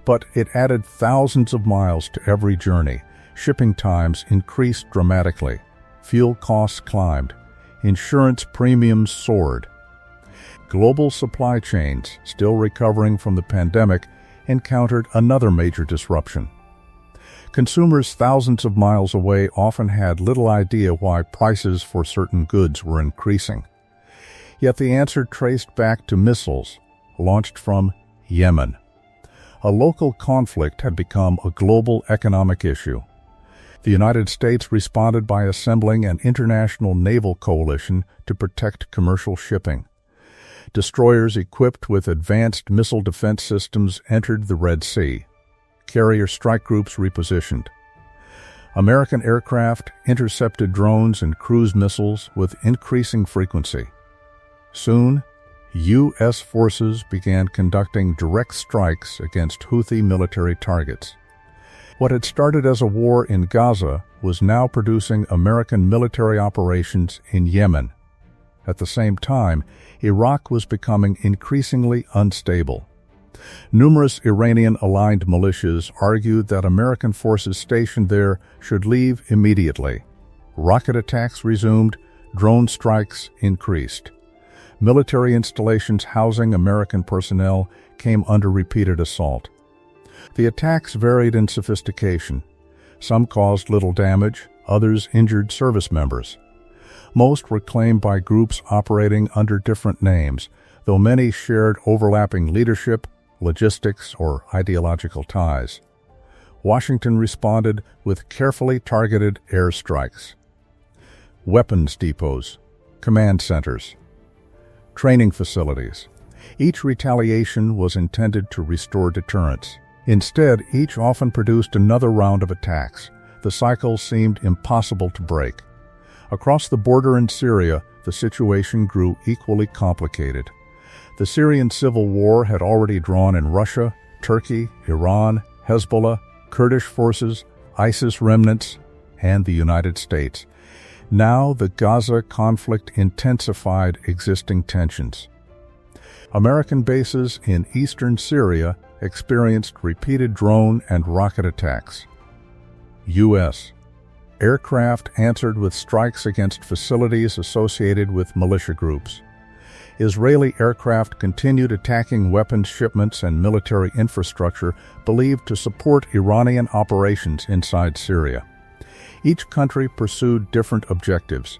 [SPEAKER 6] but it added thousands of miles to every journey. Shipping times increased dramatically. Fuel costs climbed. Insurance premiums soared. Global supply chains, still recovering from the pandemic, encountered another major disruption. Consumers thousands of miles away often had little idea why prices for certain goods were increasing. Yet the answer traced back to missiles launched from Yemen. A local conflict had become a global economic issue. The United States responded by assembling an international naval coalition to protect commercial shipping. Destroyers equipped with advanced missile defense systems entered the Red Sea. Carrier strike groups repositioned. American aircraft intercepted drones and cruise missiles with increasing frequency. Soon, U.S. forces began conducting direct strikes against Houthi military targets. What had started as a war in Gaza was now producing American military operations in Yemen. At the same time, Iraq was becoming increasingly unstable. Numerous Iranian-aligned militias argued that American forces stationed there should leave immediately. Rocket attacks resumed, drone strikes increased. Military installations housing American personnel came under repeated assault. The attacks varied in sophistication. Some caused little damage, others injured service members. Most were claimed by groups operating under different names, though many shared overlapping leadership, logistics, or ideological ties. Washington responded with carefully targeted airstrikes. Weapons depots, command centers, training facilities. Each retaliation was intended to restore deterrence. Instead, each often produced another round of attacks. The cycle seemed impossible to break. Across the border in Syria, the situation grew equally complicated. The Syrian civil war had already drawn in Russia, Turkey, Iran, Hezbollah, Kurdish forces, ISIS remnants, and the United States. Now the Gaza conflict intensified existing tensions. American bases in eastern Syria experienced repeated drone and rocket attacks. U.S. aircraft answered with strikes against facilities associated with militia groups. Israeli aircraft continued attacking weapons shipments and military infrastructure believed to support Iranian operations inside Syria. Each country pursued different objectives.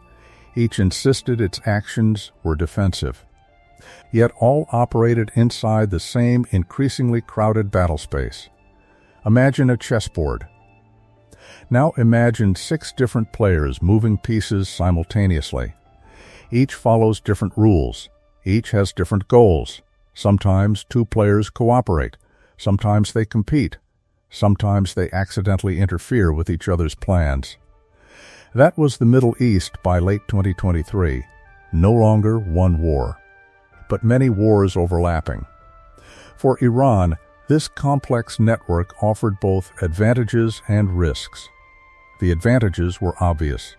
[SPEAKER 6] Each insisted its actions were defensive. Yet all operated inside the same increasingly crowded battle space. Imagine a chessboard. Now imagine 6 different players moving pieces simultaneously. Each follows different rules. Each has different goals. Sometimes 2 players cooperate. Sometimes they compete. Sometimes they accidentally interfere with each other's plans. That was the Middle East by late 2023, no longer one war, but many wars overlapping. For Iran, this complex network offered both advantages and risks. The advantages were obvious.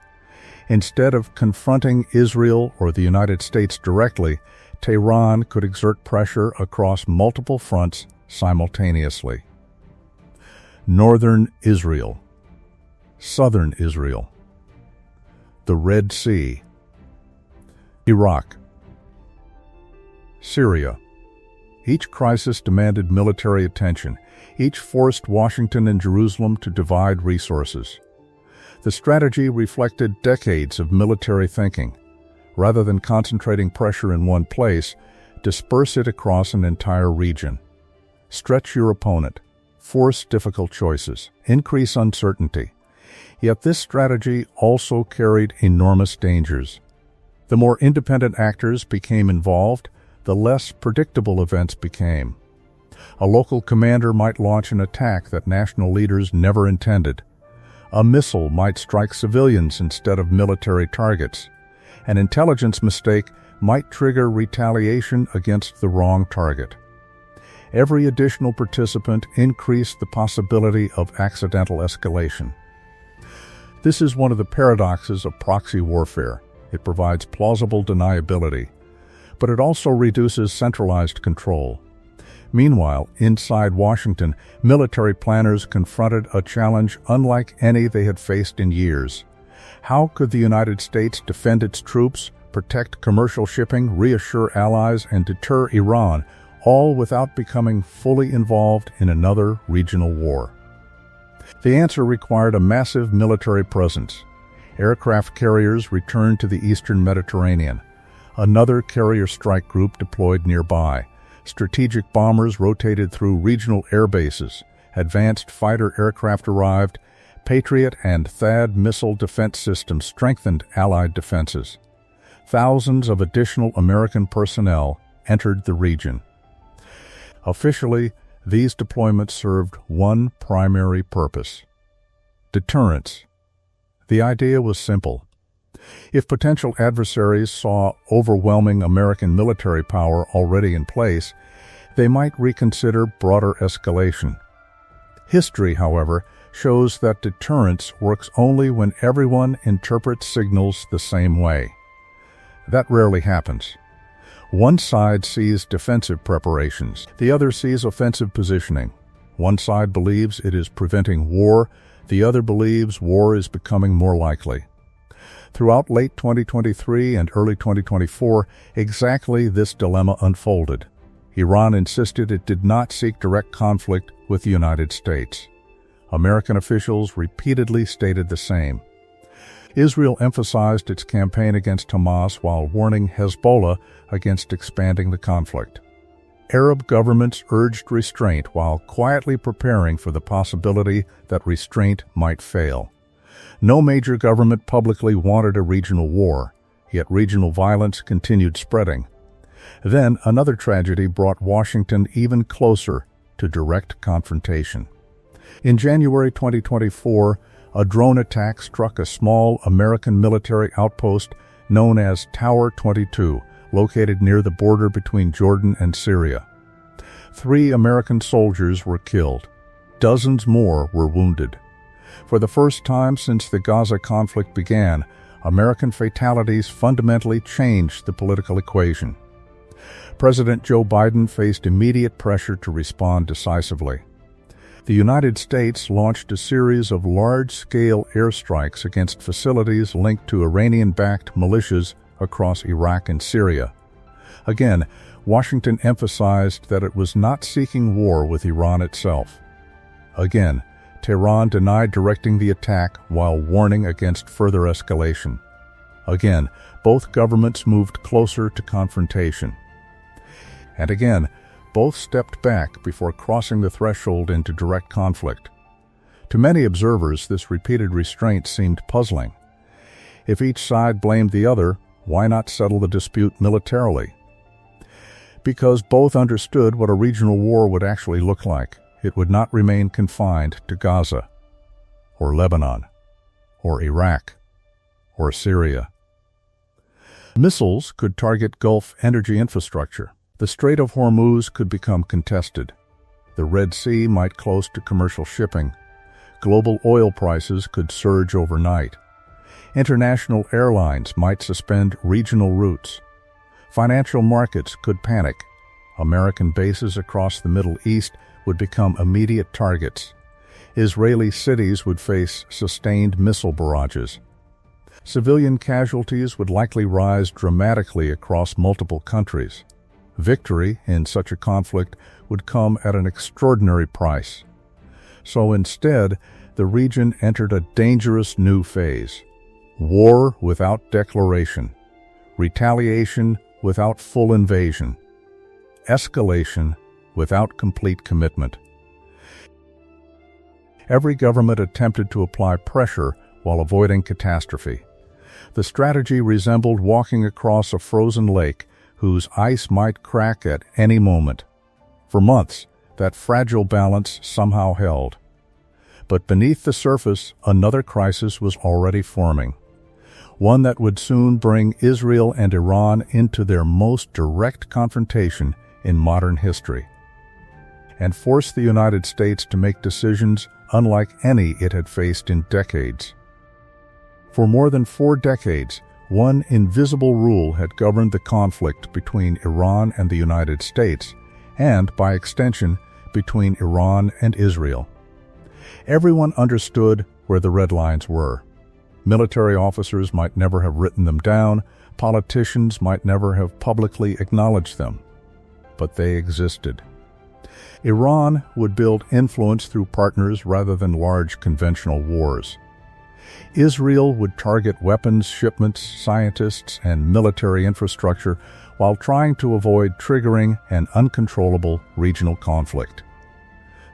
[SPEAKER 6] Instead of confronting Israel or the United States directly, Tehran could exert pressure across multiple fronts simultaneously. Northern Israel, Southern Israel, the Red Sea, Iraq, Syria. Each crisis demanded military attention. Each forced Washington and Jerusalem to divide resources. The strategy reflected decades of military thinking. Rather than concentrating pressure in one place, disperse it across an entire region. Stretch your opponent. Force difficult choices. Increase uncertainty. Yet this strategy also carried enormous dangers. The more independent actors became involved, the less predictable events became. A local commander might launch an attack that national leaders never intended. A missile might strike civilians instead of military targets. An intelligence mistake might trigger retaliation against the wrong target. Every additional participant increased the possibility of accidental escalation. This is one of the paradoxes of proxy warfare. It provides plausible deniability, but it also reduces centralized control. Meanwhile, inside Washington, military planners confronted a challenge unlike any they had faced in years. How could the United States defend its troops, protect commercial shipping, reassure allies, and deter Iran, all without becoming fully involved in another regional war? The answer required a massive military presence. Aircraft carriers returned to the eastern Mediterranean. Another carrier strike group deployed nearby. Strategic bombers rotated through regional air bases. Advanced fighter aircraft arrived. Patriot and THAAD missile defense systems strengthened Allied defenses. Thousands of additional American personnel entered the region. Officially, these deployments served one primary purpose: deterrence. The idea was simple. If potential adversaries saw overwhelming American military power already in place, they might reconsider broader escalation. History, however, shows that deterrence works only when everyone interprets signals the same way. That rarely happens. One side sees defensive preparations, the other sees offensive positioning. One side believes it is preventing war, the other believes war is becoming more likely. Throughout late 2023 and early 2024, exactly this dilemma unfolded. Iran insisted it did not seek direct conflict with the United States. American officials repeatedly stated the same. Israel emphasized its campaign against Hamas while warning Hezbollah against expanding the conflict. Arab governments urged restraint while quietly preparing for the possibility that restraint might fail. No major government publicly wanted a regional war, yet regional violence continued spreading. Then another tragedy brought Washington even closer to direct confrontation. In January 2024, a drone attack struck a small American military outpost known as Tower 22, located near the border between Jordan and Syria. 3 American soldiers were killed. Dozens more were wounded. For the first time since the Gaza conflict began, American fatalities fundamentally changed the political equation. President Joe Biden faced immediate pressure to respond decisively. The United States launched a series of large-scale airstrikes against facilities linked to Iranian-backed militias across Iraq and Syria. Again, Washington emphasized that it was not seeking war with Iran itself. Again, Tehran denied directing the attack while warning against further escalation. Again, both governments moved closer to confrontation. And again, both stepped back before crossing the threshold into direct conflict. To many observers, this repeated restraint seemed puzzling. If each side blamed the other, why not settle the dispute militarily? Because both understood what a regional war would actually look like. It would not remain confined to Gaza, or Lebanon, or Iraq, or Syria. Missiles could target Gulf energy infrastructure. The Strait of Hormuz could become contested. The Red Sea might close to commercial shipping. Global oil prices could surge overnight. International airlines might suspend regional routes. Financial markets could panic. American bases across the Middle East would become immediate targets. Israeli cities would face sustained missile barrages. Civilian casualties would likely rise dramatically across multiple countries. Victory in such a conflict would come at an extraordinary price. So instead, the region entered a dangerous new phase. War without declaration. Retaliation without full invasion. Escalation without complete commitment. Every government attempted to apply pressure while avoiding catastrophe. The strategy resembled walking across a frozen lake whose ice might crack at any moment. For months, that fragile balance somehow held. But beneath the surface, another crisis was already forming. One that would soon bring Israel and Iran into their most direct confrontation in modern history, and force the United States to make decisions unlike any it had faced in decades. For more than 4 decades, one invisible rule had governed the conflict between Iran and the United States, and, by extension, between Iran and Israel. Everyone understood where the red lines were. Military officers might never have written them down, politicians might never have publicly acknowledged them, but they existed. Iran would build influence through partners rather than large conventional wars. Israel would target weapons shipments, scientists, and military infrastructure while trying to avoid triggering an uncontrollable regional conflict.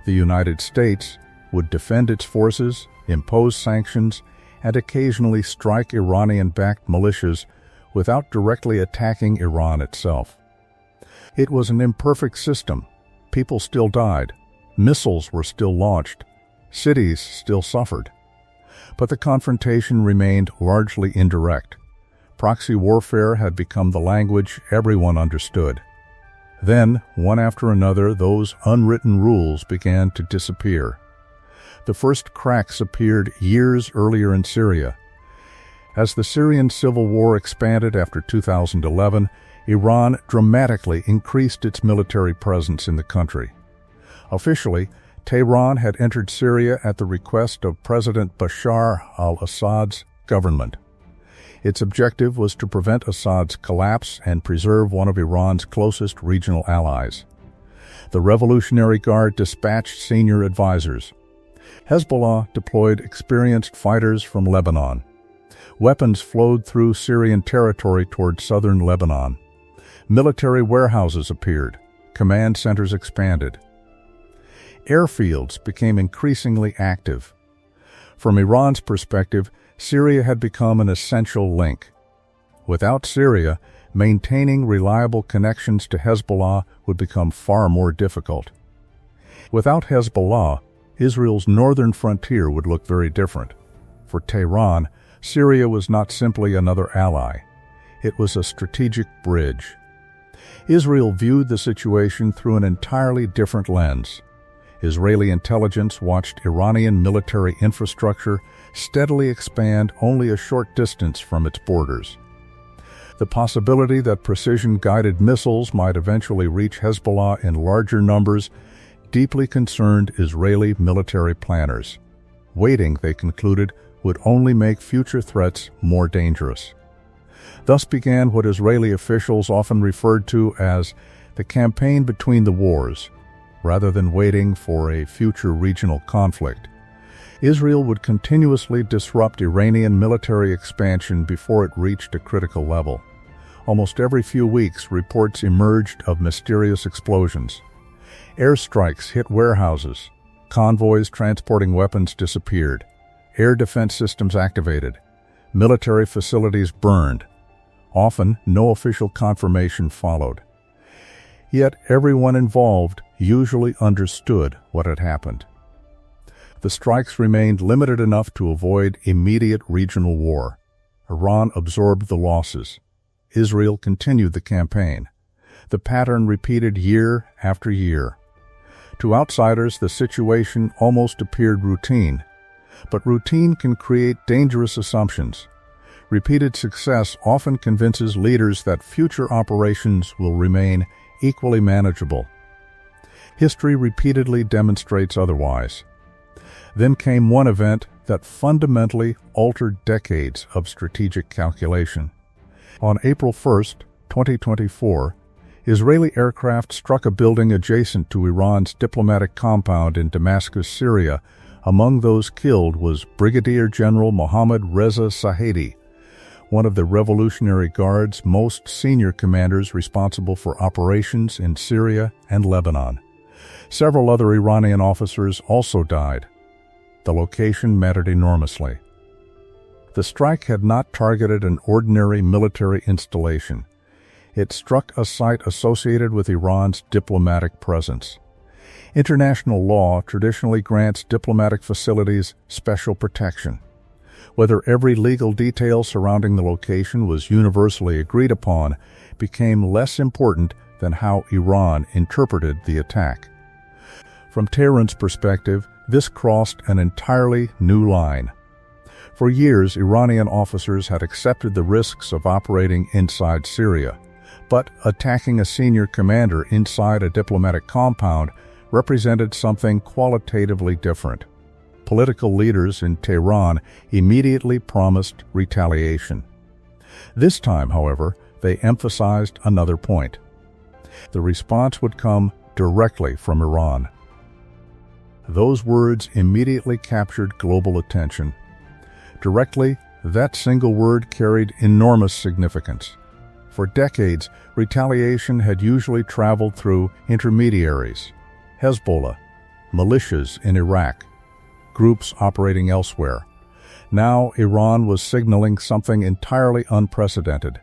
[SPEAKER 6] The United States would defend its forces, impose sanctions, and occasionally strike Iranian-backed militias without directly attacking Iran itself. It was an imperfect system. People still died. Missiles were still launched. Cities still suffered. But the confrontation remained largely indirect. Proxy warfare had become the language everyone understood. Then, one after another, those unwritten rules began to disappear. The first cracks appeared years earlier in Syria. As the Syrian civil war expanded after 2011, Iran dramatically increased its military presence in the country. Officially, Tehran had entered Syria at the request of President Bashar al-Assad's government. Its objective was to prevent Assad's collapse and preserve one of Iran's closest regional allies. The Revolutionary Guard dispatched senior advisors. Hezbollah deployed experienced fighters from Lebanon. Weapons flowed through Syrian territory toward southern Lebanon. Military warehouses appeared. Command centers expanded. Airfields became increasingly active. From Iran's perspective, Syria had become an essential link. Without Syria, maintaining reliable connections to Hezbollah would become far more difficult. Without Hezbollah, Israel's northern frontier would look very different. For Tehran, Syria was not simply another ally. It was a strategic bridge. Israel viewed the situation through an entirely different lens. Israeli intelligence watched Iranian military infrastructure steadily expand only a short distance from its borders. The possibility that precision-guided missiles might eventually reach Hezbollah in larger numbers deeply concerned Israeli military planners. Waiting, they concluded, would only make future threats more dangerous. Thus began what Israeli officials often referred to as the campaign between the wars. Rather than waiting for a future regional conflict, Israel would continuously disrupt Iranian military expansion before it reached a critical level. Almost every few weeks, reports emerged of mysterious explosions. Airstrikes hit warehouses. Convoys transporting weapons disappeared. Air defense systems activated. Military facilities burned. Often, no official confirmation followed. Yet everyone involved usually understood what had happened. The strikes remained limited enough to avoid immediate regional war. Iran absorbed the losses. Israel continued the campaign. The pattern repeated year after year. To outsiders, the situation almost appeared routine. But routine can create dangerous assumptions. Repeated success often convinces leaders that future operations will remain equally manageable. History repeatedly demonstrates otherwise. Then came one event that fundamentally altered decades of strategic calculation. On April 1, 2024, Israeli aircraft struck a building adjacent to Iran's diplomatic compound in Damascus, Syria. Among those killed was Brigadier General Mohammad Reza Sahedi, one of the Revolutionary Guard's most senior commanders responsible for operations in Syria and Lebanon. Several other Iranian officers also died. The location mattered enormously. The strike had not targeted an ordinary military installation. It struck a site associated with Iran's diplomatic presence. International law traditionally grants diplomatic facilities special protection. Whether every legal detail surrounding the location was universally agreed upon became less important than how Iran interpreted the attack. From Tehran's perspective, this crossed an entirely new line. For years, Iranian officers had accepted the risks of operating inside Syria, but attacking a senior commander inside a diplomatic compound represented something qualitatively different. Political leaders in Tehran immediately promised retaliation. This time, however, they emphasized another point. The response would come directly from Iran. Those words immediately captured global attention. Directly, that single word carried enormous significance. For decades, retaliation had usually traveled through intermediaries: Hezbollah, militias in Iraq, groups operating elsewhere. Now, Iran was signaling something entirely unprecedented.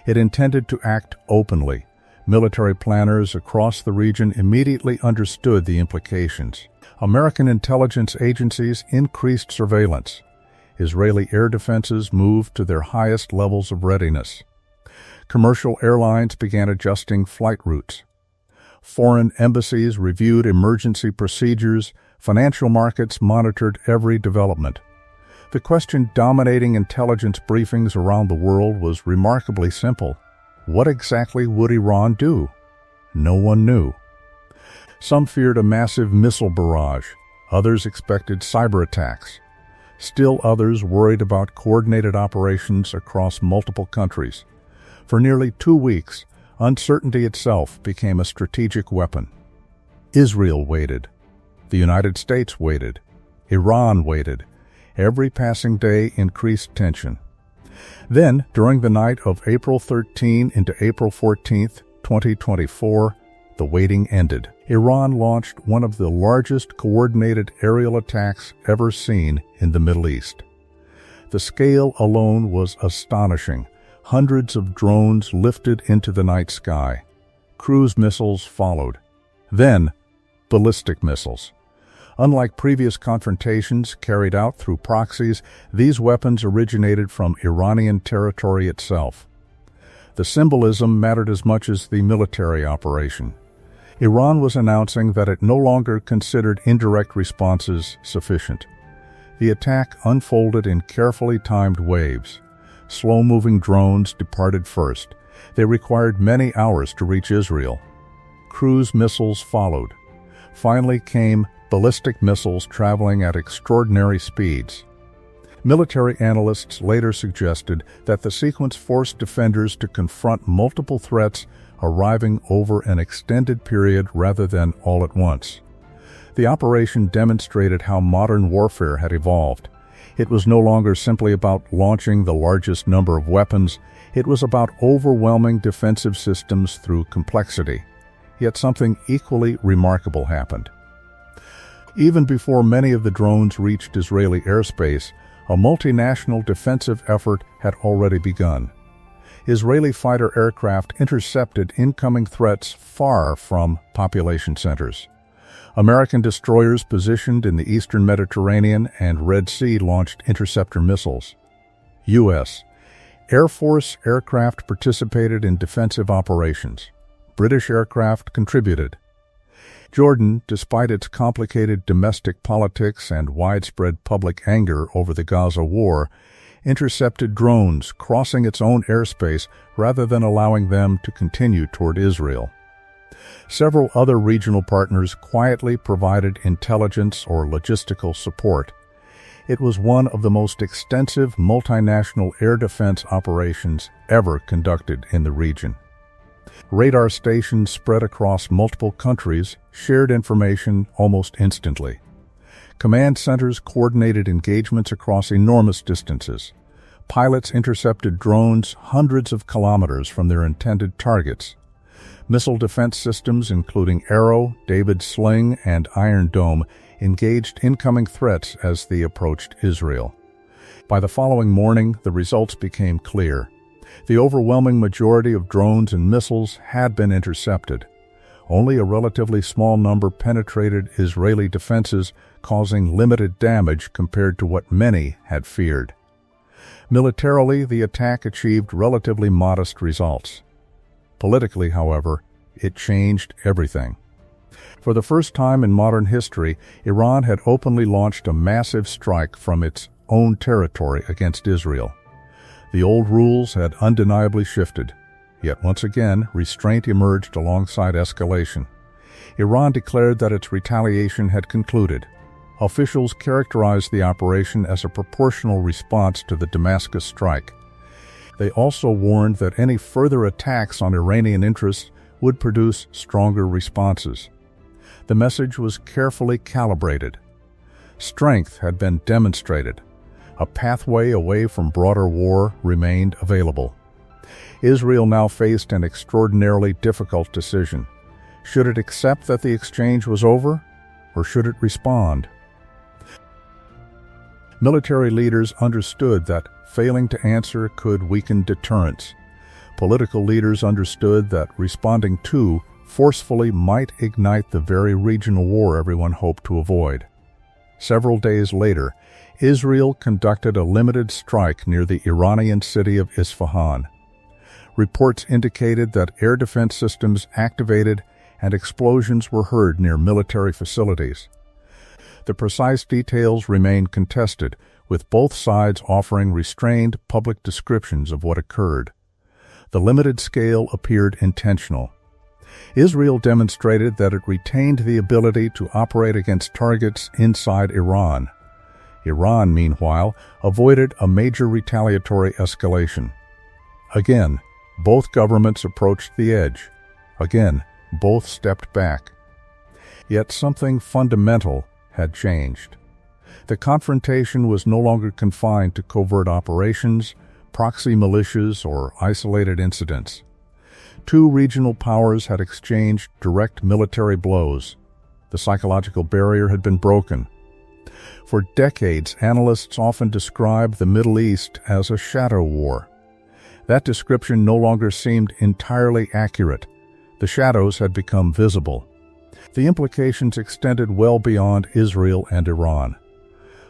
[SPEAKER 6] It intended to act openly. Military planners across the region immediately understood the implications. American intelligence agencies increased surveillance. Israeli air defenses moved to their highest levels of readiness. Commercial airlines began adjusting flight routes. Foreign embassies reviewed emergency procedures. Financial markets monitored every development. The question dominating intelligence briefings around the world was remarkably simple. What exactly would Iran do? No one knew. Some feared a massive missile barrage. Others expected cyber attacks. Still others worried about coordinated operations across multiple countries. For nearly 2 weeks, uncertainty itself became a strategic weapon. Israel waited. The United States waited. Iran waited. Every passing day increased tension. Then, during the night of April 13 into April 14, 2024, the waiting ended. Iran launched one of the largest coordinated aerial attacks ever seen in the Middle East. The scale alone was astonishing. Hundreds of drones lifted into the night sky. Cruise missiles followed. Then, ballistic missiles. Unlike previous confrontations carried out through proxies, these weapons originated from Iranian territory itself. The symbolism mattered as much as the military operation. Iran was announcing that it no longer considered indirect responses sufficient. The attack unfolded in carefully timed waves. Slow-moving drones departed first. They required many hours to reach Israel. Cruise missiles followed. Finally came ballistic missiles traveling at extraordinary speeds. Military analysts later suggested that the sequence forced defenders to confront multiple threats arriving over an extended period rather than all at once. The operation demonstrated how modern warfare had evolved. It was no longer simply about launching the largest number of weapons. It was about overwhelming defensive systems through complexity. Yet something equally remarkable happened. Even before many of the drones reached Israeli airspace, a multinational defensive effort had already begun. Israeli fighter aircraft intercepted incoming threats far from population centers. American destroyers positioned in the eastern Mediterranean and Red Sea launched interceptor missiles. U.S., Air Force aircraft participated in defensive operations. British aircraft contributed. Jordan, despite its complicated domestic politics and widespread public anger over the Gaza War, intercepted drones crossing its own airspace rather than allowing them to continue toward Israel. Several other regional partners quietly provided intelligence or logistical support. It was one of the most extensive multinational air defense operations ever conducted in the region. Radar stations spread across multiple countries shared information almost instantly. Command centers coordinated engagements across enormous distances. Pilots intercepted drones hundreds of kilometers from their intended targets. Missile defense systems, including Arrow, David's Sling, and Iron Dome, engaged incoming threats as they approached Israel. By the following morning, the results became clear. The overwhelming majority of drones and missiles had been intercepted. Only a relatively small number penetrated Israeli defenses, causing limited damage compared to what many had feared. Militarily, the attack achieved relatively modest results. Politically, however, it changed everything. For the first time in modern history, Iran had openly launched a massive strike from its own territory against Israel. The old rules had undeniably shifted, yet once again restraint emerged alongside escalation. Iran declared that its retaliation had concluded. Officials characterized the operation as a proportional response to the Damascus strike. They also warned that any further attacks on Iranian interests would produce stronger responses. The message was carefully calibrated. Strength had been demonstrated. A pathway away from broader war remained available. Israel now faced an extraordinarily difficult decision. Should it accept that the exchange was over, or should it respond? Military leaders understood that failing to answer could weaken deterrence. Political leaders understood that responding too forcefully might ignite the very regional war everyone hoped to avoid. Several days later, Israel conducted a limited strike near the Iranian city of Isfahan. Reports indicated that air defense systems activated and explosions were heard near military facilities. The precise details remain contested, with both sides offering restrained public descriptions of what occurred. The limited scale appeared intentional. Israel demonstrated that it retained the ability to operate against targets inside Iran. Iran, meanwhile, avoided a major retaliatory escalation. Again, both governments approached the edge. Again, both stepped back. Yet something fundamental had changed. The confrontation was no longer confined to covert operations, proxy militias, or isolated incidents. Two regional powers had exchanged direct military blows. The psychological barrier had been broken. For decades, analysts often described the Middle East as a shadow war. That description no longer seemed entirely accurate. The shadows had become visible. The implications extended well beyond Israel and Iran.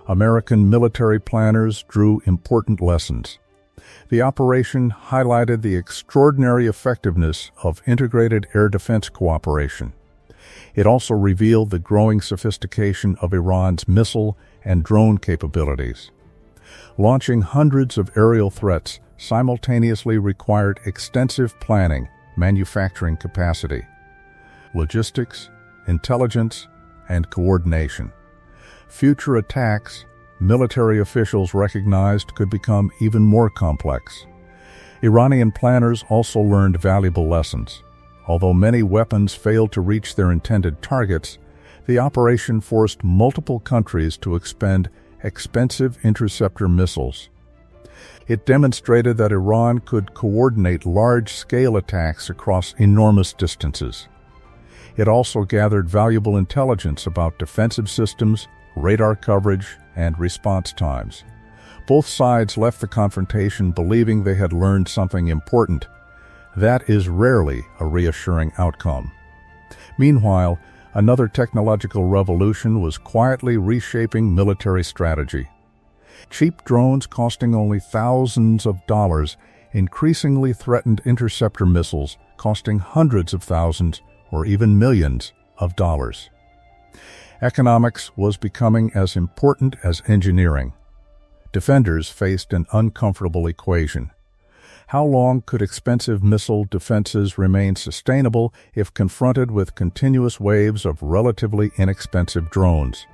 [SPEAKER 6] American military planners drew important lessons. The operation highlighted the extraordinary effectiveness of integrated air defense cooperation. It also revealed the growing sophistication of Iran's missile and drone capabilities. Launching hundreds of aerial threats simultaneously required extensive planning, manufacturing capacity, logistics, intelligence, and coordination. Future attacks, military officials recognized, could become even more complex. Iranian planners also learned valuable lessons. Although many weapons failed to reach their intended targets, the operation forced multiple countries to expend expensive interceptor missiles. It demonstrated that Iran could coordinate large-scale attacks across enormous distances. It also gathered valuable intelligence about defensive systems, radar coverage, and response times. Both sides left the confrontation believing they had learned something important. That is rarely a reassuring outcome. Meanwhile, another technological revolution was quietly reshaping military strategy. Cheap drones costing only thousands of dollars increasingly threatened interceptor missiles costing hundreds of thousands or even millions of dollars. Economics was becoming as important as engineering. Defenders faced an uncomfortable equation. How long could expensive missile defenses remain sustainable if confronted with continuous waves of relatively inexpensive drones?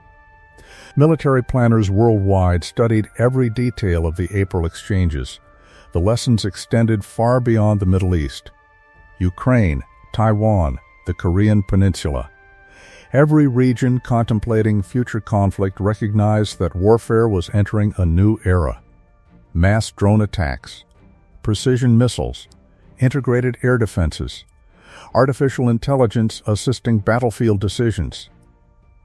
[SPEAKER 6] Military planners worldwide studied every detail of the April exchanges. The lessons extended far beyond the Middle East. Ukraine, Taiwan, the Korean Peninsula. Every region contemplating future conflict recognized that warfare was entering a new era. Mass drone attacks, precision missiles, integrated air defenses, artificial intelligence assisting battlefield decisions.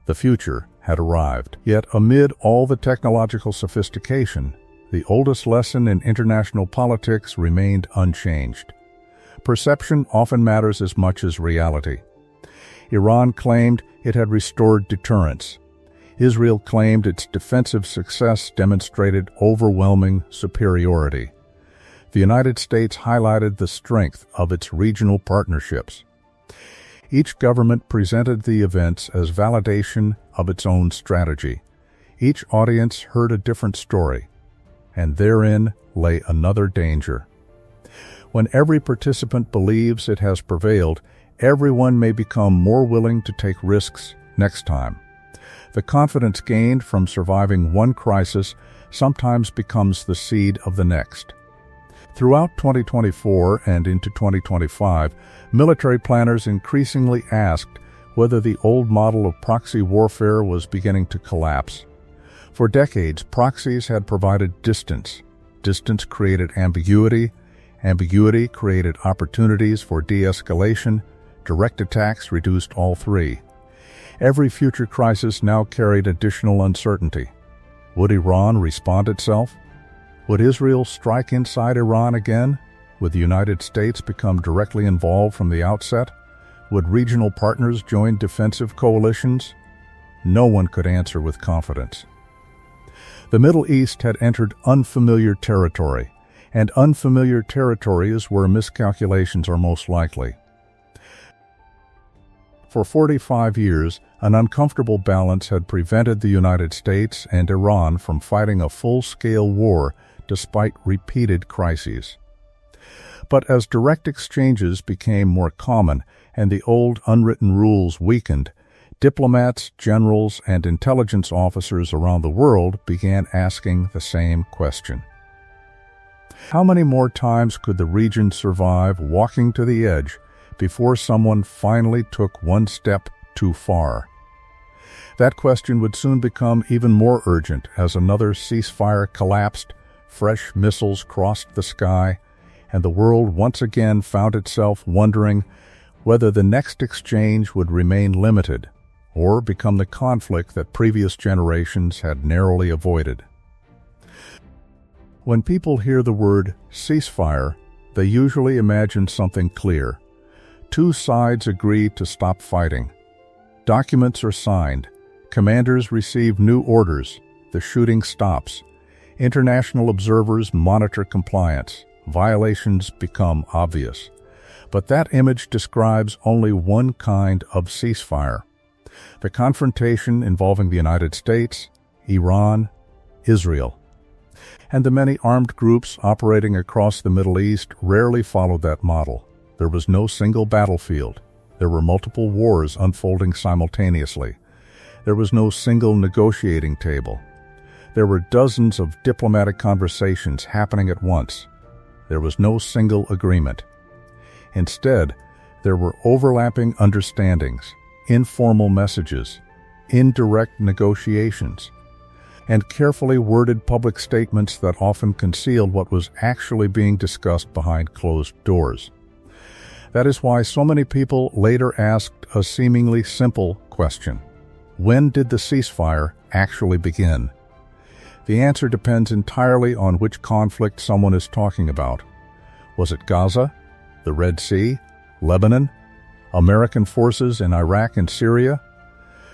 [SPEAKER 6] The future had arrived. Yet amid all the technological sophistication, the oldest lesson in international politics remained unchanged. Perception often matters as much as reality. Iran claimed it had restored deterrence. Israel claimed its defensive success demonstrated overwhelming superiority. The United States highlighted the strength of its regional partnerships. Each government presented the events as validation of its own strategy. Each audience heard a different story, and therein lay another danger. When every participant believes it has prevailed, everyone may become more willing to take risks next time. The confidence gained from surviving one crisis sometimes becomes the seed of the next. Throughout 2024 and into 2025, military planners increasingly asked whether the old model of proxy warfare was beginning to collapse. For decades, proxies had provided distance. Distance created ambiguity. Ambiguity created opportunities for de-escalation. Direct attacks reduced all three. Every future crisis now carried additional uncertainty. Would Iran respond itself? Would Israel strike inside Iran again? Would the United States become directly involved from the outset? Would regional partners join defensive coalitions? No one could answer with confidence. The Middle East had entered unfamiliar territory, and unfamiliar territory is where miscalculations are most likely. For 45 years, an uncomfortable balance had prevented the United States and Iran from fighting a full-scale war despite repeated crises. But as direct exchanges became more common and the old unwritten rules weakened, diplomats, generals, and intelligence officers around the world began asking the same question. How many more times could the region survive walking to the edge before someone finally took one step too far? That question would soon become even more urgent as another ceasefire collapsed, fresh missiles crossed the sky, and the world once again found itself wondering whether the next exchange would remain limited or become the conflict that previous generations had narrowly avoided. When people hear the word ceasefire, they usually imagine something clear. Two sides agree to stop fighting. Documents are signed. Commanders receive new orders. The shooting stops. International observers monitor compliance. Violations become obvious. But that image describes only one kind of ceasefire. The confrontation involving the United States, Iran, Israel. And the many armed groups operating across the Middle East rarely followed that model. There was no single battlefield. There were multiple wars unfolding simultaneously. There was no single negotiating table. There were dozens of diplomatic conversations happening at once. There was no single agreement. Instead, there were overlapping understandings, informal messages, indirect negotiations, and carefully worded public statements that often concealed what was actually being discussed behind closed doors. That is why so many people later asked a seemingly simple question: when did the ceasefire actually begin? The answer depends entirely on which conflict someone is talking about. Was it Gaza, the Red Sea, Lebanon, American forces in Iraq and Syria,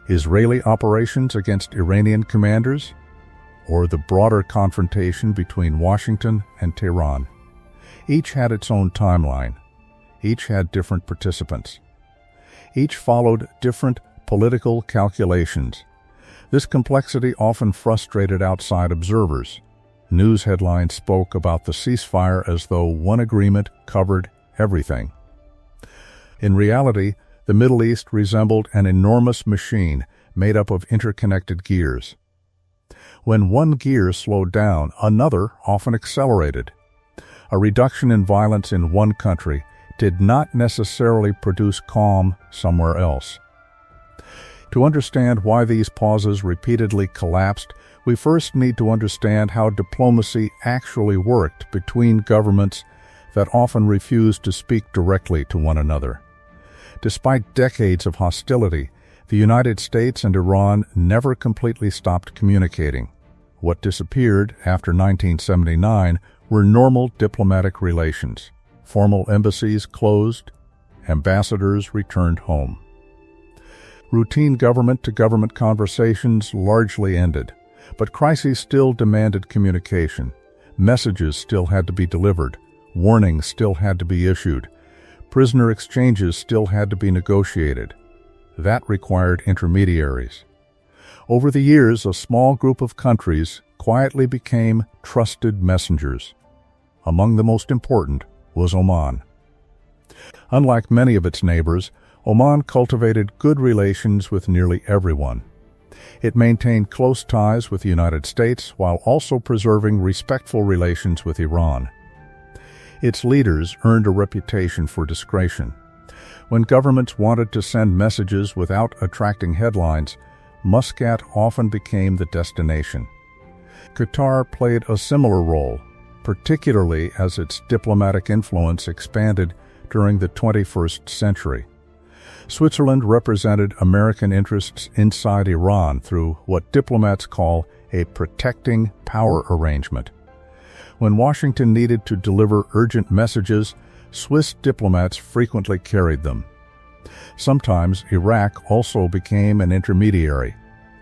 [SPEAKER 6] Israeli operations against Iranian commanders? or the broader confrontation between Washington and Tehran. Each had its own timeline. Each had different participants. Each followed different political calculations. This complexity often frustrated outside observers. News headlines spoke about the ceasefire as though one agreement covered everything. In reality, the Middle East resembled an enormous machine made up of interconnected gears. When one gear slowed down, another often accelerated. A reduction in violence in one country did not necessarily produce calm somewhere else. To understand why these pauses repeatedly collapsed, we first need to understand how diplomacy actually worked between governments that often refused to speak directly to one another. Despite decades of hostility, the United States and Iran never completely stopped communicating. What disappeared after 1979 were normal diplomatic relations. Formal embassies closed, ambassadors returned home. Routine government-to-government conversations largely ended, but crises still demanded communication. Messages still had to be delivered, warnings still had to be issued, prisoner exchanges still had to be negotiated. That required intermediaries. Over the years, a small group of countries quietly became trusted messengers. Among the most important was Oman. Unlike many of its neighbors, Oman cultivated good relations with nearly everyone. It maintained close ties with the United States while also preserving respectful relations with Iran. Its leaders earned a reputation for discretion. When governments wanted to send messages without attracting headlines, Muscat often became the destination. Qatar played a similar role, particularly as its diplomatic influence expanded during the 21st century. Switzerland represented American interests inside Iran through what diplomats call a protecting power arrangement. When Washington needed to deliver urgent messages, Swiss diplomats frequently carried them. Sometimes Iraq also became an intermediary,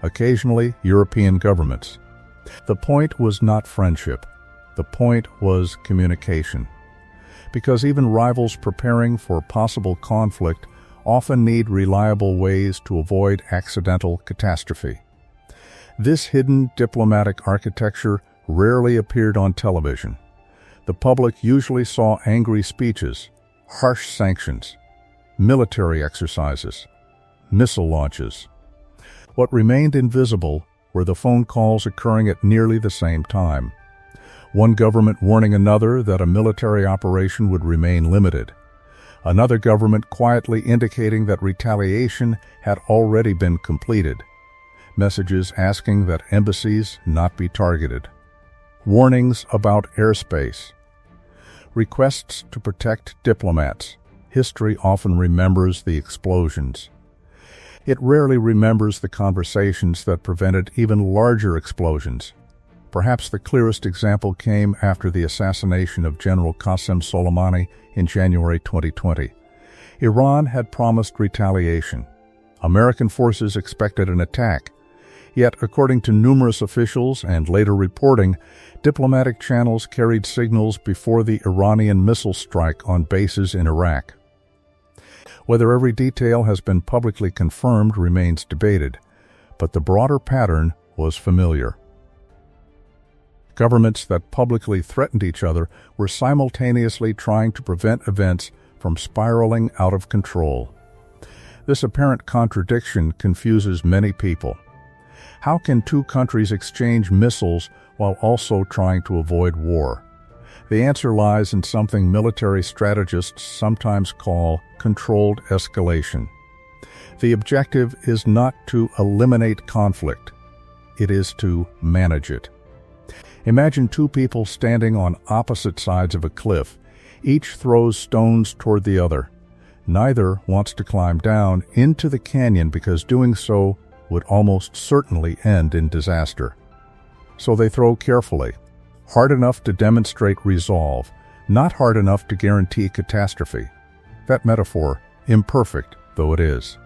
[SPEAKER 6] occasionally European governments. The point was not friendship. The point was communication. Because even rivals preparing for possible conflict often need reliable ways to avoid accidental catastrophe. This hidden diplomatic architecture rarely appeared on television. The public usually saw angry speeches, harsh sanctions, military exercises, missile launches. What remained invisible were the phone calls occurring at nearly the same time. One government warning another that a military operation would remain limited. Another government quietly indicating that retaliation had already been completed. Messages asking that embassies not be targeted. Warnings about airspace. Requests to protect diplomats. History often remembers the explosions. It rarely remembers the conversations that prevented even larger explosions. Perhaps the clearest example came after the assassination of General Qasem Soleimani in January 2020. Iran had promised retaliation. American forces expected an attack. Yet, according to numerous officials and later reporting, diplomatic channels carried signals before the Iranian missile strike on bases in Iraq. Whether every detail has been publicly confirmed remains debated, but the broader pattern was familiar. Governments that publicly threatened each other were simultaneously trying to prevent events from spiraling out of control. This apparent contradiction confuses many people. How can two countries exchange missiles while also trying to avoid war? The answer lies in something military strategists sometimes call controlled escalation. The objective is not to eliminate conflict. It is to manage it. Imagine two people standing on opposite sides of a cliff. Each throws stones toward the other. Neither wants to climb down into the canyon because doing so would almost certainly end in disaster. So they throw carefully, hard enough to demonstrate resolve, not hard enough to guarantee catastrophe. That metaphor, imperfect though it is,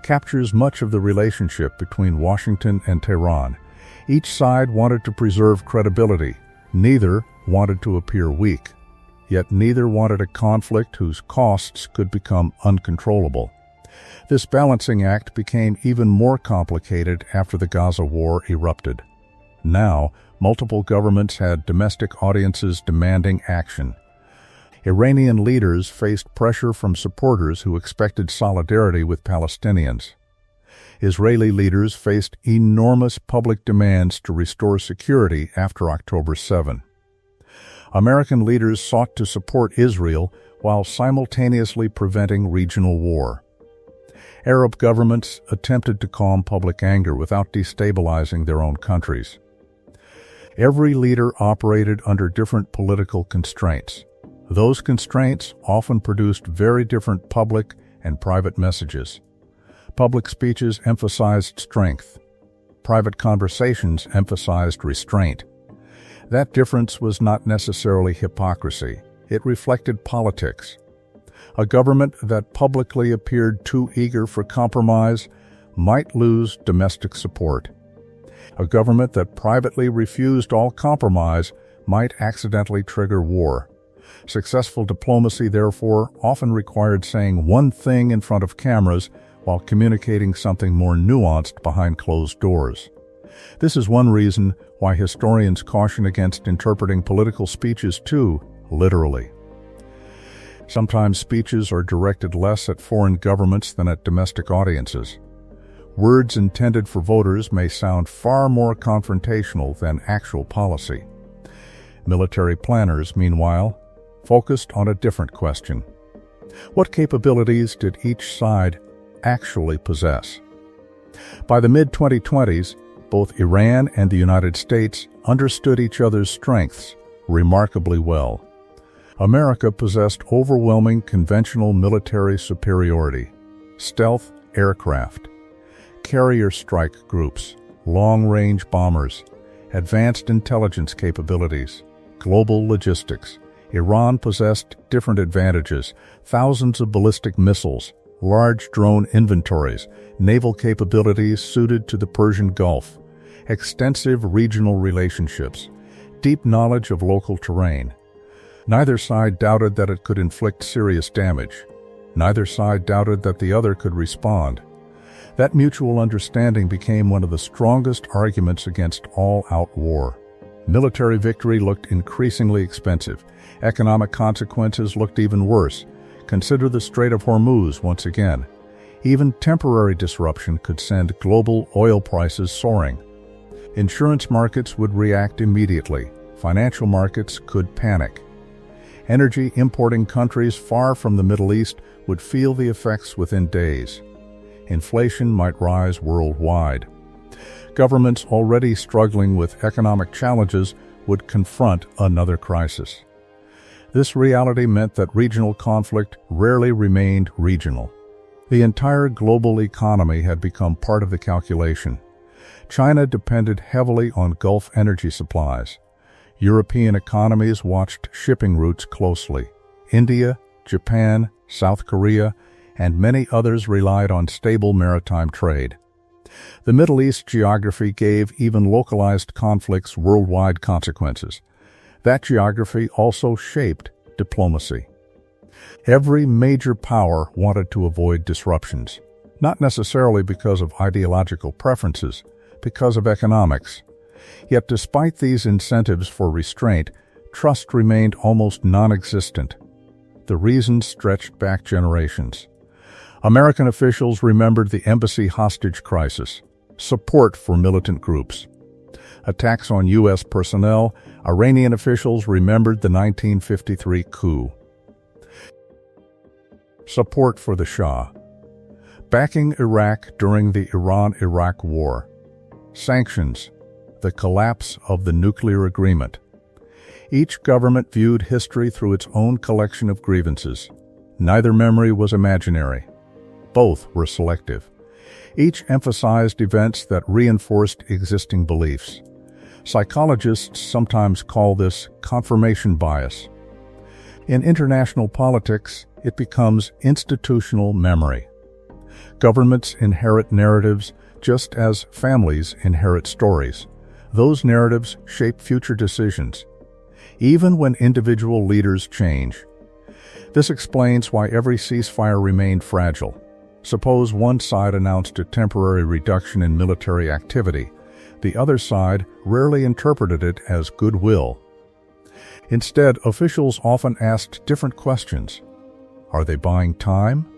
[SPEAKER 6] captures much of the relationship between Washington and Tehran. Each side wanted to preserve credibility. Neither wanted to appear weak. Yet neither wanted a conflict whose costs could become uncontrollable. This balancing act became even more complicated after the Gaza War erupted. Now, multiple governments had domestic audiences demanding action. Iranian leaders faced pressure from supporters who expected solidarity with Palestinians. Israeli leaders faced enormous public demands to restore security after October 7. American leaders sought to support Israel while simultaneously preventing regional war. Arab governments attempted to calm public anger without destabilizing their own countries. Every leader operated under different political constraints. Those constraints often produced very different public and private messages. Public speeches emphasized strength. Private conversations emphasized restraint. That difference was not necessarily hypocrisy. It reflected politics. A government that publicly appeared too eager for compromise might lose domestic support. A government that privately refused all compromise might accidentally trigger war. Successful diplomacy, therefore, often required saying one thing in front of cameras while communicating something more nuanced behind closed doors. This is one reason why historians caution against interpreting political speeches too literally. Sometimes speeches are directed less at foreign governments than at domestic audiences. Words intended for voters may sound far more confrontational than actual policy. Military planners, meanwhile, focused on a different question. What capabilities did each side actually possess? By the mid-2020s, both Iran and the United States understood each other's strengths remarkably well. America possessed overwhelming conventional military superiority, stealth aircraft, carrier strike groups, long-range bombers, advanced intelligence capabilities, global logistics. Iran possessed different advantages: thousands of ballistic missiles, large drone inventories, naval capabilities suited to the Persian Gulf, extensive regional relationships, deep knowledge of local terrain. Neither side doubted that it could inflict serious damage. Neither side doubted that the other could respond. That mutual understanding became one of the strongest arguments against all-out war. Military victory looked increasingly expensive. Economic consequences looked even worse. Consider the Strait of Hormuz once again. Even temporary disruption could send global oil prices soaring. Insurance markets would react immediately. Financial markets could panic. Energy importing countries far from the Middle East would feel the effects within days. Inflation might rise worldwide. Governments already struggling with economic challenges would confront another crisis. This reality meant that regional conflict rarely remained regional. The entire global economy had become part of the calculation. China depended heavily on Gulf energy supplies. European economies watched shipping routes closely. India, Japan, South Korea, and many others relied on stable maritime trade. The Middle East geography gave even localized conflicts worldwide consequences. That geography also shaped diplomacy. Every major power wanted to avoid disruptions, not necessarily because of ideological preferences, because of economics. Yet despite these incentives for restraint, trust remained almost non-existent. The reasons stretched back generations. American officials remembered the embassy hostage crisis, support for militant groups. Attacks on U.S. personnel. Iranian officials remembered the 1953 coup. Support for the Shah. Backing Iraq during the Iran-Iraq War. Sanctions. The collapse of the nuclear agreement. Each government viewed history through its own collection of grievances. Neither memory was imaginary. Both were selective. Each emphasized events that reinforced existing beliefs. Psychologists sometimes call this confirmation bias. In international politics, it becomes institutional memory. Governments inherit narratives just as families inherit stories. Those narratives shape future decisions, even when individual leaders change. This explains why every ceasefire remained fragile. Suppose one side announced a temporary reduction in military activity. The other side rarely interpreted it as goodwill. Instead, officials often asked different questions. Are they buying time?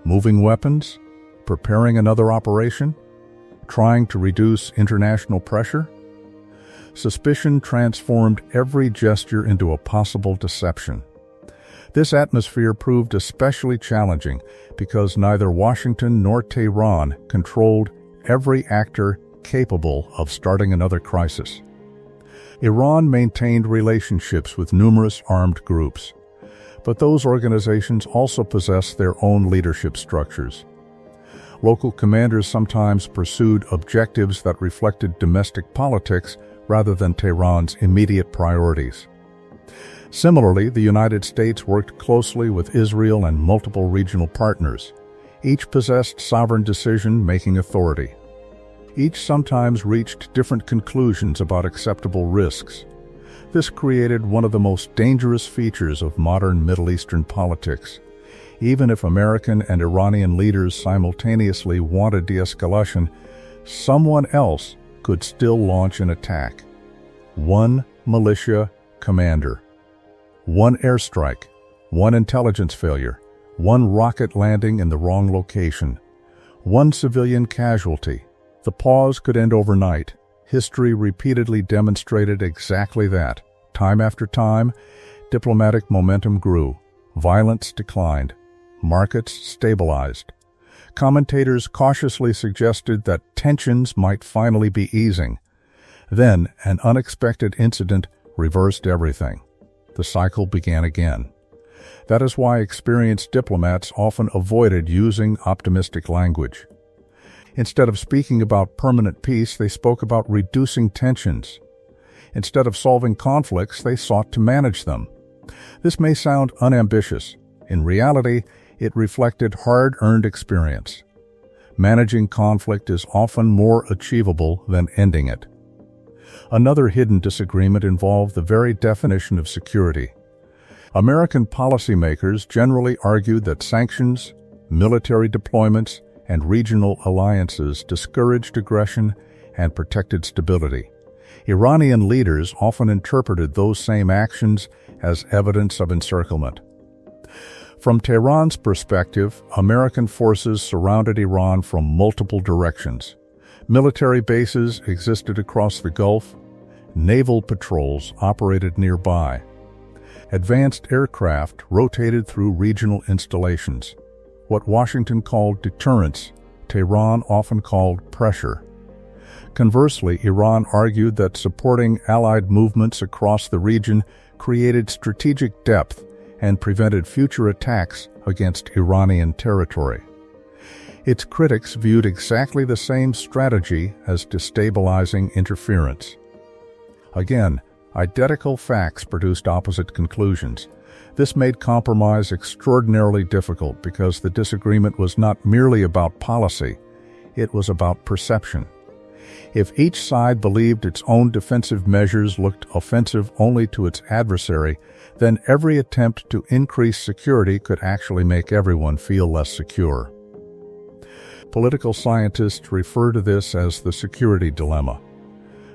[SPEAKER 6] Moving weapons? Preparing another operation? Trying to reduce international pressure? Suspicion transformed every gesture into a possible deception. This atmosphere proved especially challenging because neither Washington nor Tehran controlled every actor capable of starting another crisis. Iran maintained relationships with numerous armed groups, but those organizations also possess their own leadership structures. Local commanders sometimes pursued objectives that reflected domestic politics rather than Tehran's immediate priorities. Similarly, the United States worked closely with Israel and multiple regional partners. Each possessed sovereign decision-making authority. Each sometimes reached different conclusions about acceptable risks. This created one of the most dangerous features of modern Middle Eastern politics. Even if American and Iranian leaders simultaneously wanted de-escalation, someone else could still launch an attack. One militia commander. One airstrike. One intelligence failure. One rocket landing in the wrong location. One civilian casualty. The pause could end overnight. History repeatedly demonstrated exactly that. Time after time, diplomatic momentum grew. Violence declined. Markets stabilized. Commentators cautiously suggested that tensions might finally be easing. Then, an unexpected incident reversed everything. The cycle began again. That is why experienced diplomats often avoided using optimistic language. Instead of speaking about permanent peace, they spoke about reducing tensions. Instead of solving conflicts, they sought to manage them. This may sound unambitious. In reality, it reflected hard-earned experience. Managing conflict is often more achievable than ending it. Another hidden disagreement involved the very definition of security. American policymakers generally argued that sanctions, military deployments, and regional alliances discouraged aggression and protected stability. Iranian leaders often interpreted those same actions as evidence of encirclement. From Tehran's perspective, American forces surrounded Iran from multiple directions. Military bases existed across the Gulf. Naval patrols operated nearby. Advanced aircraft rotated through regional installations. What Washington called deterrence, Tehran often called pressure. Conversely, Iran argued that supporting Allied movements across the region created strategic depth and prevented future attacks against Iranian territory. Its critics viewed exactly the same strategy as destabilizing interference. Again, identical facts produced opposite conclusions. This made compromise extraordinarily difficult because the disagreement was not merely about policy, it was about perception. If each side believed its own defensive measures looked offensive only to its adversary, then every attempt to increase security could actually make everyone feel less secure. Political scientists refer to this as the security dilemma.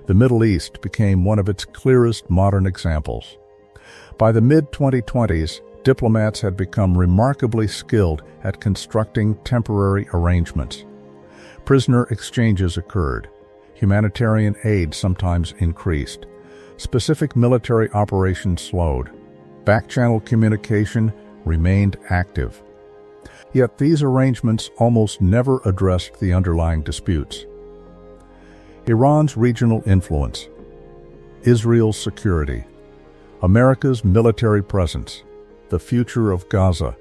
[SPEAKER 6] The Middle East became one of its clearest modern examples. By the mid-2020s, diplomats had become remarkably skilled at constructing temporary arrangements. Prisoner exchanges occurred. Humanitarian aid sometimes increased. Specific military operations slowed. Back-channel communication remained active. Yet these arrangements almost never addressed the underlying disputes. Iran's regional influence, Israel's security, America's military presence, the future of Gaza,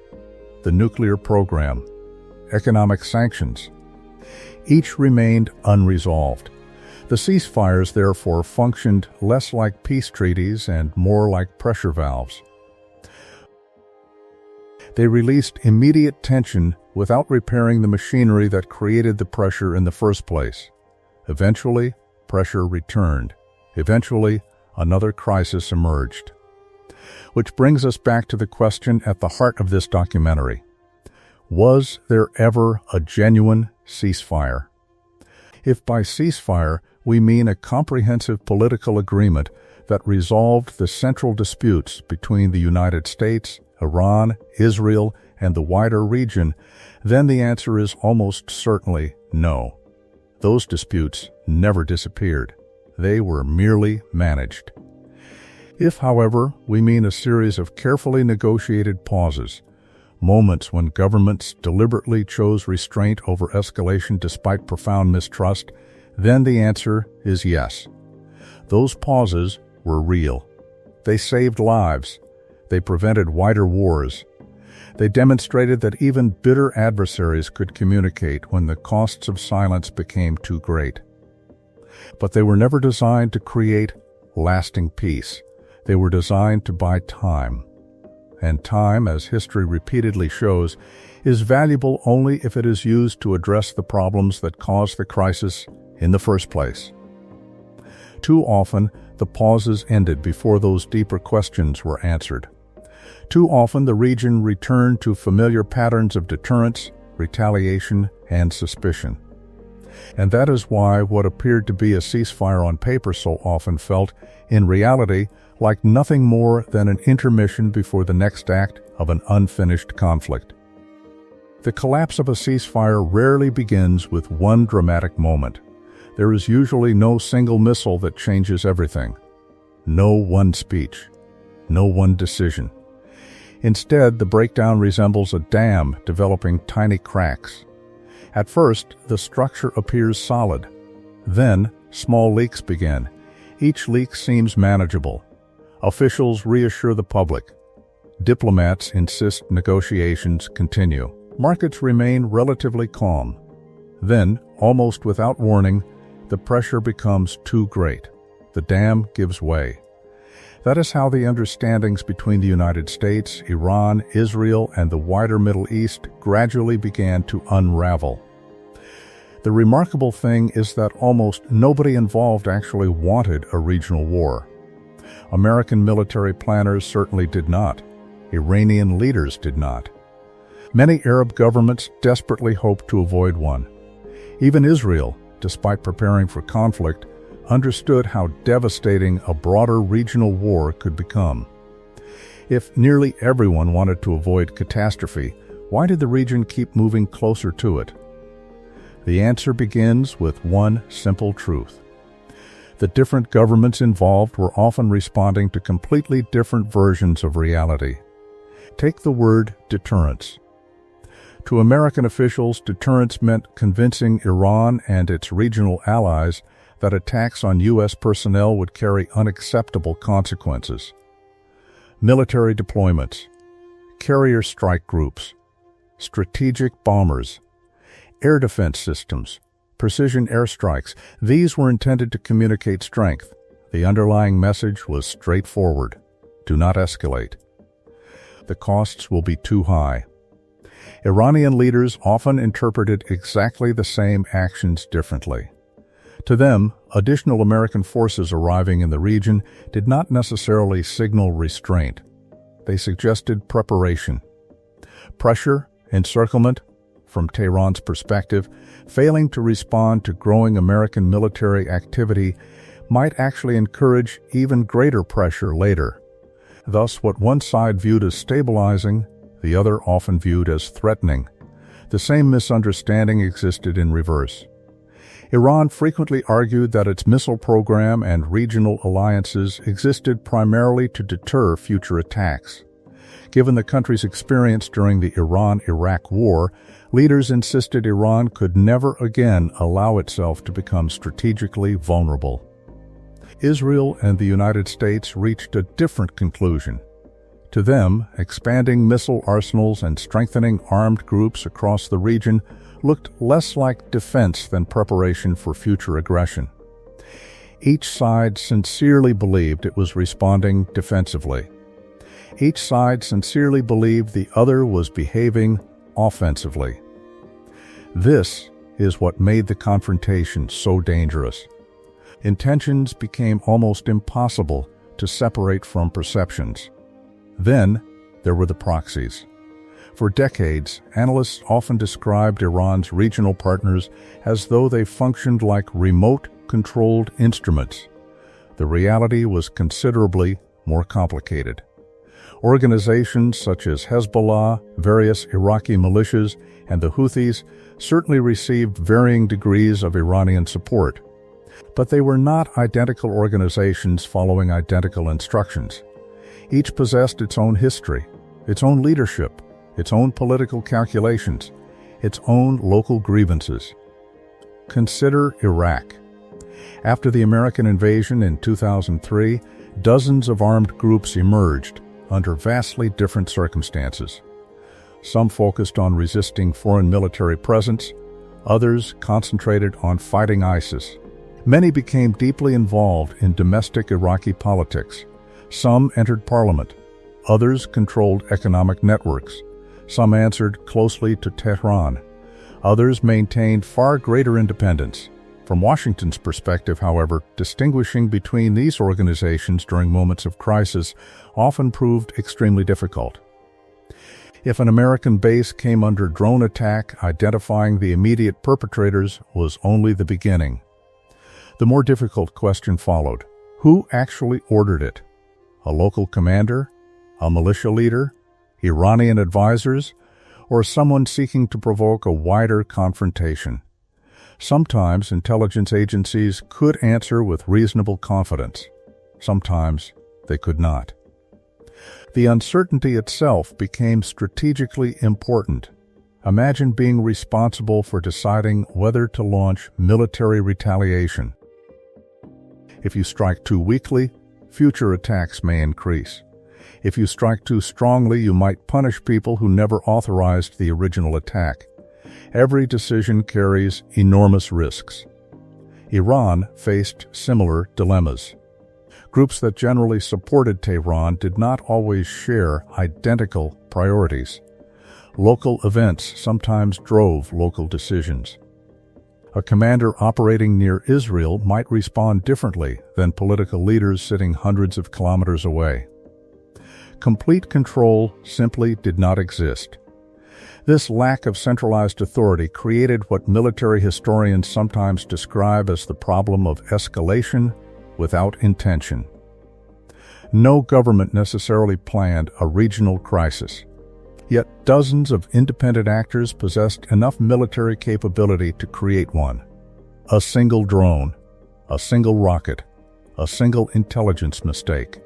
[SPEAKER 6] the nuclear program, economic sanctions, each remained unresolved. The ceasefires, therefore, functioned less like peace treaties and more like pressure valves. They released immediate tension without repairing the machinery that created the pressure in the first place. Eventually, pressure returned. Eventually, another crisis emerged. Which brings us back to the question at the heart of this documentary. Was there ever a genuine ceasefire? If by ceasefire we mean a comprehensive political agreement that resolved the central disputes between the United States, Iran, Israel, and the wider region, then the answer is almost certainly no. Those disputes never disappeared. They were merely managed. If, however, we mean a series of carefully negotiated pauses, moments when governments deliberately chose restraint over escalation despite profound mistrust, then the answer is yes. Those pauses were real. They saved lives. They prevented wider wars. They demonstrated that even bitter adversaries could communicate when the costs of silence became too great. But they were never designed to create lasting peace. They were designed to buy time. And time, as history repeatedly shows, is valuable only if it is used to address the problems that caused the crisis in the first place. Too often, the pauses ended before those deeper questions were answered. Too often, the region returned to familiar patterns of deterrence, retaliation, and suspicion. And that is why what appeared to be a ceasefire on paper so often felt, in reality, like nothing more than an intermission before the next act of an unfinished conflict. The collapse of a ceasefire rarely begins with one dramatic moment. There is usually no single missile that changes everything. No one speech. No one decision. Instead, the breakdown resembles a dam developing tiny cracks. At first, the structure appears solid. Then, small leaks begin. Each leak seems manageable. Officials reassure the public. Diplomats insist negotiations continue. Markets remain relatively calm. Then, almost without warning, the pressure becomes too great. The dam gives way. That is how the understandings between the United States, Iran, Israel, and the wider Middle East gradually began to unravel. The remarkable thing is that almost nobody involved actually wanted a regional war. American military planners certainly did not. Iranian leaders did not. Many Arab governments desperately hoped to avoid one. Even Israel, despite preparing for conflict, understood how devastating a broader regional war could become. If nearly everyone wanted to avoid catastrophe, why did the region keep moving closer to it? The answer begins with one simple truth. The different governments involved were often responding to completely different versions of reality. Take the word deterrence. To American officials, deterrence meant convincing Iran and its regional allies that attacks on U.S. personnel would carry unacceptable consequences. Military deployments, carrier strike groups, strategic bombers, air defense systems, precision airstrikes, these were intended to communicate strength. The underlying message was straightforward. Do not escalate. The costs will be too high. Iranian leaders often interpreted exactly the same actions differently. To them, additional American forces arriving in the region did not necessarily signal restraint. They suggested preparation. Pressure, encirclement, from Tehran's perspective, failing to respond to growing American military activity might actually encourage even greater pressure later. Thus, what one side viewed as stabilizing, the other often viewed as threatening. The same misunderstanding existed in reverse. Iran frequently argued that its missile program and regional alliances existed primarily to deter future attacks. Given the country's experience during the Iran-Iraq War, leaders insisted Iran could never again allow itself to become strategically vulnerable. Israel and the United States reached a different conclusion. To them, expanding missile arsenals and strengthening armed groups across the region looked less like defense than preparation for future aggression. Each side sincerely believed it was responding defensively. Each side sincerely believed the other was behaving offensively. This is what made the confrontation so dangerous. Intentions became almost impossible to separate from perceptions. Then, there were the proxies. For decades, analysts often described Iran's regional partners as though they functioned like remote-controlled instruments. The reality was considerably more complicated. Organizations such as Hezbollah, various Iraqi militias, and the Houthis certainly received varying degrees of Iranian support. But they were not identical organizations following identical instructions. Each possessed its own history, its own leadership, its own political calculations, its own local grievances. Consider Iraq. After the American invasion in 2003, dozens of armed groups emerged under vastly different circumstances. Some focused on resisting foreign military presence, others concentrated on fighting ISIS. Many became deeply involved in domestic Iraqi politics. Some entered parliament. Others controlled economic networks. Some answered closely to Tehran. Others maintained far greater independence. From Washington's perspective, however, distinguishing between these organizations during moments of crisis often proved extremely difficult. If an American base came under drone attack, identifying the immediate perpetrators was only the beginning. The more difficult question followed. Who actually ordered it? A local commander? A militia leader? Iranian advisors? Or someone seeking to provoke a wider confrontation? Sometimes intelligence agencies could answer with reasonable confidence. Sometimes they could not. The uncertainty itself became strategically important. Imagine being responsible for deciding whether to launch military retaliation. If you strike too weakly, future attacks may increase. If you strike too strongly, you might punish people who never authorized the original attack. Every decision carries enormous risks. Iran faced similar dilemmas. Groups that generally supported Tehran did not always share identical priorities. Local events sometimes drove local decisions. A commander operating near Israel might respond differently than political leaders sitting hundreds of kilometers away. Complete control simply did not exist. This lack of centralized authority created what military historians sometimes describe as the problem of escalation without intention. No government necessarily planned a regional crisis. Yet dozens of independent actors possessed enough military capability to create one. A single drone, a single rocket, a single intelligence mistake.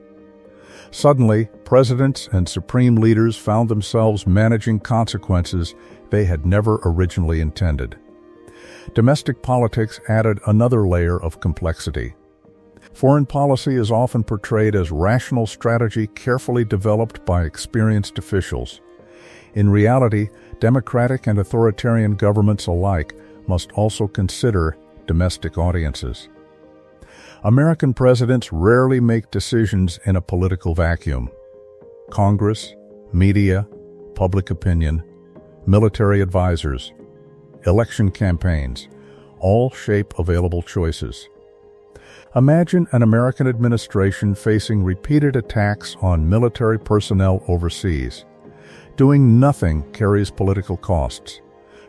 [SPEAKER 6] Suddenly, presidents and supreme leaders found themselves managing consequences they had never originally intended. Domestic politics added another layer of complexity. Foreign policy is often portrayed as rational strategy carefully developed by experienced officials. In reality, democratic and authoritarian governments alike must also consider domestic audiences. American presidents rarely make decisions in a political vacuum. Congress, media, public opinion, military advisors, election campaigns, all shape available choices. Imagine an American administration facing repeated attacks on military personnel overseas. Doing nothing carries political costs.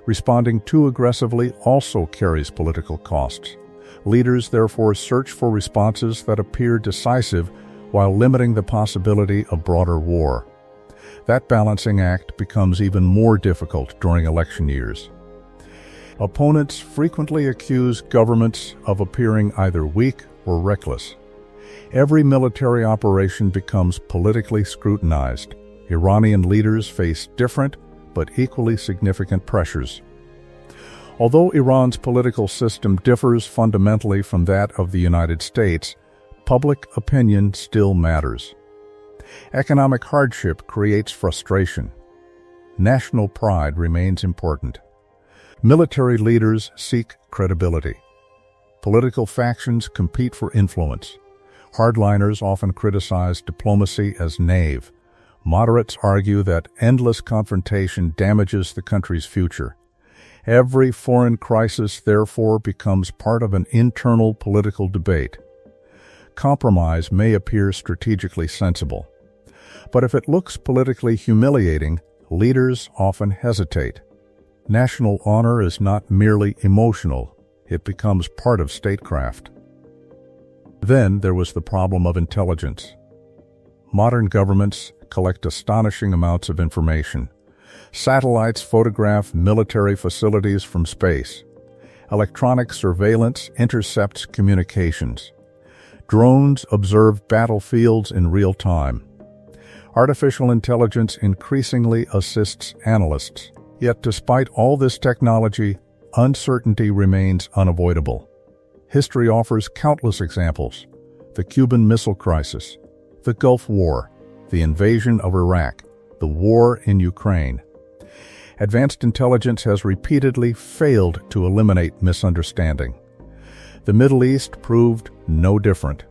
[SPEAKER 6] Responding too aggressively also carries political costs. Leaders therefore search for responses that appear decisive while limiting the possibility of broader war. That balancing act becomes even more difficult during election years. Opponents frequently accuse governments of appearing either weak or reckless. Every military operation becomes politically scrutinized. Iranian leaders face different but equally significant pressures. Although Iran's political system differs fundamentally from that of the United States, public opinion still matters. Economic hardship creates frustration. National pride remains important. Military leaders seek credibility. Political factions compete for influence. Hardliners often criticize diplomacy as naive. Moderates argue that endless confrontation damages the country's future. Every foreign crisis, therefore, becomes part of an internal political debate. Compromise may appear strategically sensible, but if it looks politically humiliating, leaders often hesitate. National honor is not merely emotional, it becomes part of statecraft. Then there was the problem of intelligence. Modern governments collect astonishing amounts of information. Satellites photograph military facilities from space. Electronic surveillance intercepts communications. Drones observe battlefields in real time. Artificial intelligence increasingly assists analysts. Yet despite all this technology, uncertainty remains unavoidable. History offers countless examples: the Cuban Missile Crisis, the Gulf War, the invasion of Iraq, the war in Ukraine. Advanced intelligence has repeatedly failed to eliminate misunderstanding. The Middle East proved no different.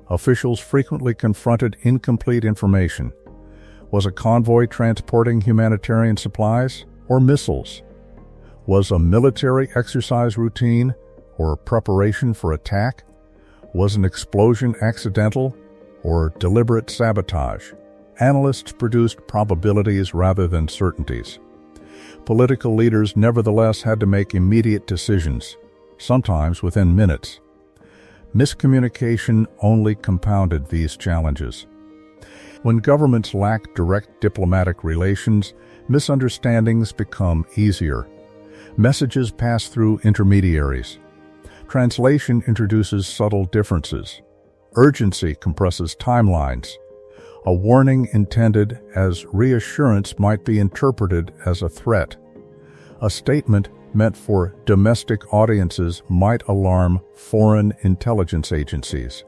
[SPEAKER 6] Officials frequently confronted incomplete information. Was a convoy transporting humanitarian supplies or missiles? Was a military exercise routine or preparation for attack? Was an explosion accidental or deliberate sabotage? Analysts produced probabilities rather than certainties. Political leaders nevertheless had to make immediate decisions, sometimes within minutes. Miscommunication only compounded these challenges. When governments lack direct diplomatic relations, misunderstandings become easier. Messages pass through intermediaries. Translation introduces subtle differences. Urgency compresses timelines. A warning intended as reassurance might be interpreted as a threat. A statement meant for domestic audiences might alarm foreign intelligence agencies.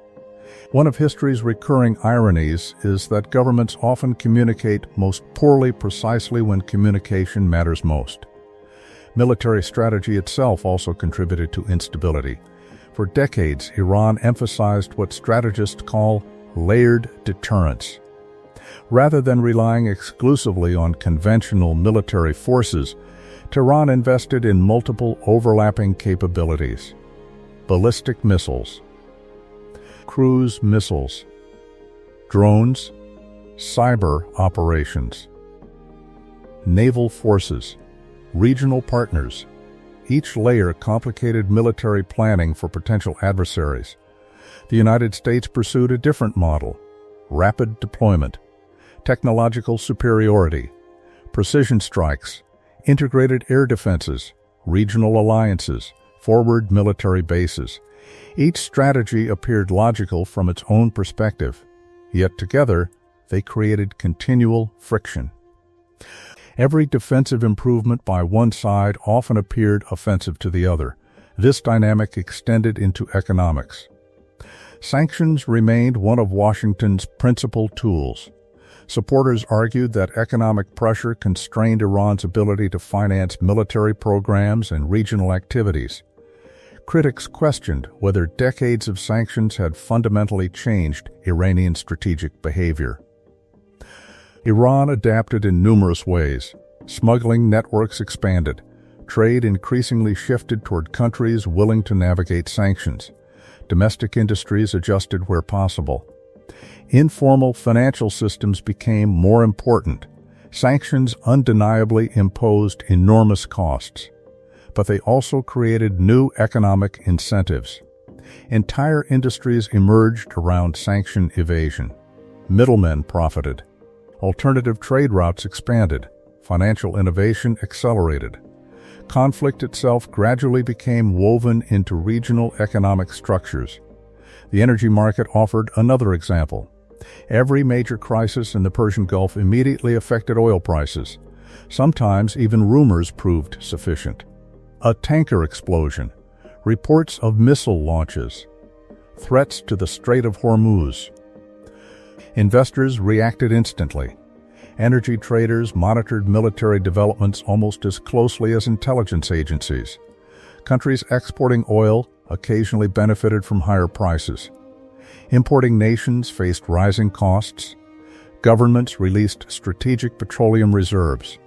[SPEAKER 6] One of history's recurring ironies is that governments often communicate most poorly precisely when communication matters most. Military strategy itself also contributed to instability. For decades, Iran emphasized what strategists call layered deterrence. Rather than relying exclusively on conventional military forces, Tehran invested in multiple overlapping capabilities: ballistic missiles, cruise missiles, drones, cyber operations, naval forces, regional partners. Each layer complicated military planning for potential adversaries. The United States pursued a different model: rapid deployment, technological superiority, precision strikes, integrated air defenses, regional alliances, forward military bases. Each strategy appeared logical from its own perspective, yet together they created continual friction. Every defensive improvement by one side often appeared offensive to the other. This dynamic extended into economics. Sanctions remained one of Washington's principal tools. Supporters argued that economic pressure constrained Iran's ability to finance military programs and regional activities. Critics questioned whether decades of sanctions had fundamentally changed Iranian strategic behavior. Iran adapted in numerous ways. Smuggling networks expanded. Trade increasingly shifted toward countries willing to navigate sanctions. Domestic industries adjusted where possible. Informal financial systems became more important. Sanctions undeniably imposed enormous costs, but they also created new economic incentives. Entire industries emerged around sanction evasion. Middlemen profited. Alternative trade routes expanded. Financial innovation accelerated. Conflict itself gradually became woven into regional economic structures. The energy market offered another example. Every major crisis in the Persian Gulf immediately affected oil prices. Sometimes even rumors proved sufficient. A tanker explosion, reports of missile launches, threats to the Strait of Hormuz. Investors reacted instantly. Energy traders monitored military developments almost as closely as intelligence agencies. Countries exporting oil occasionally benefited from higher prices. Importing nations faced rising costs. Governments released strategic petroleum reserves.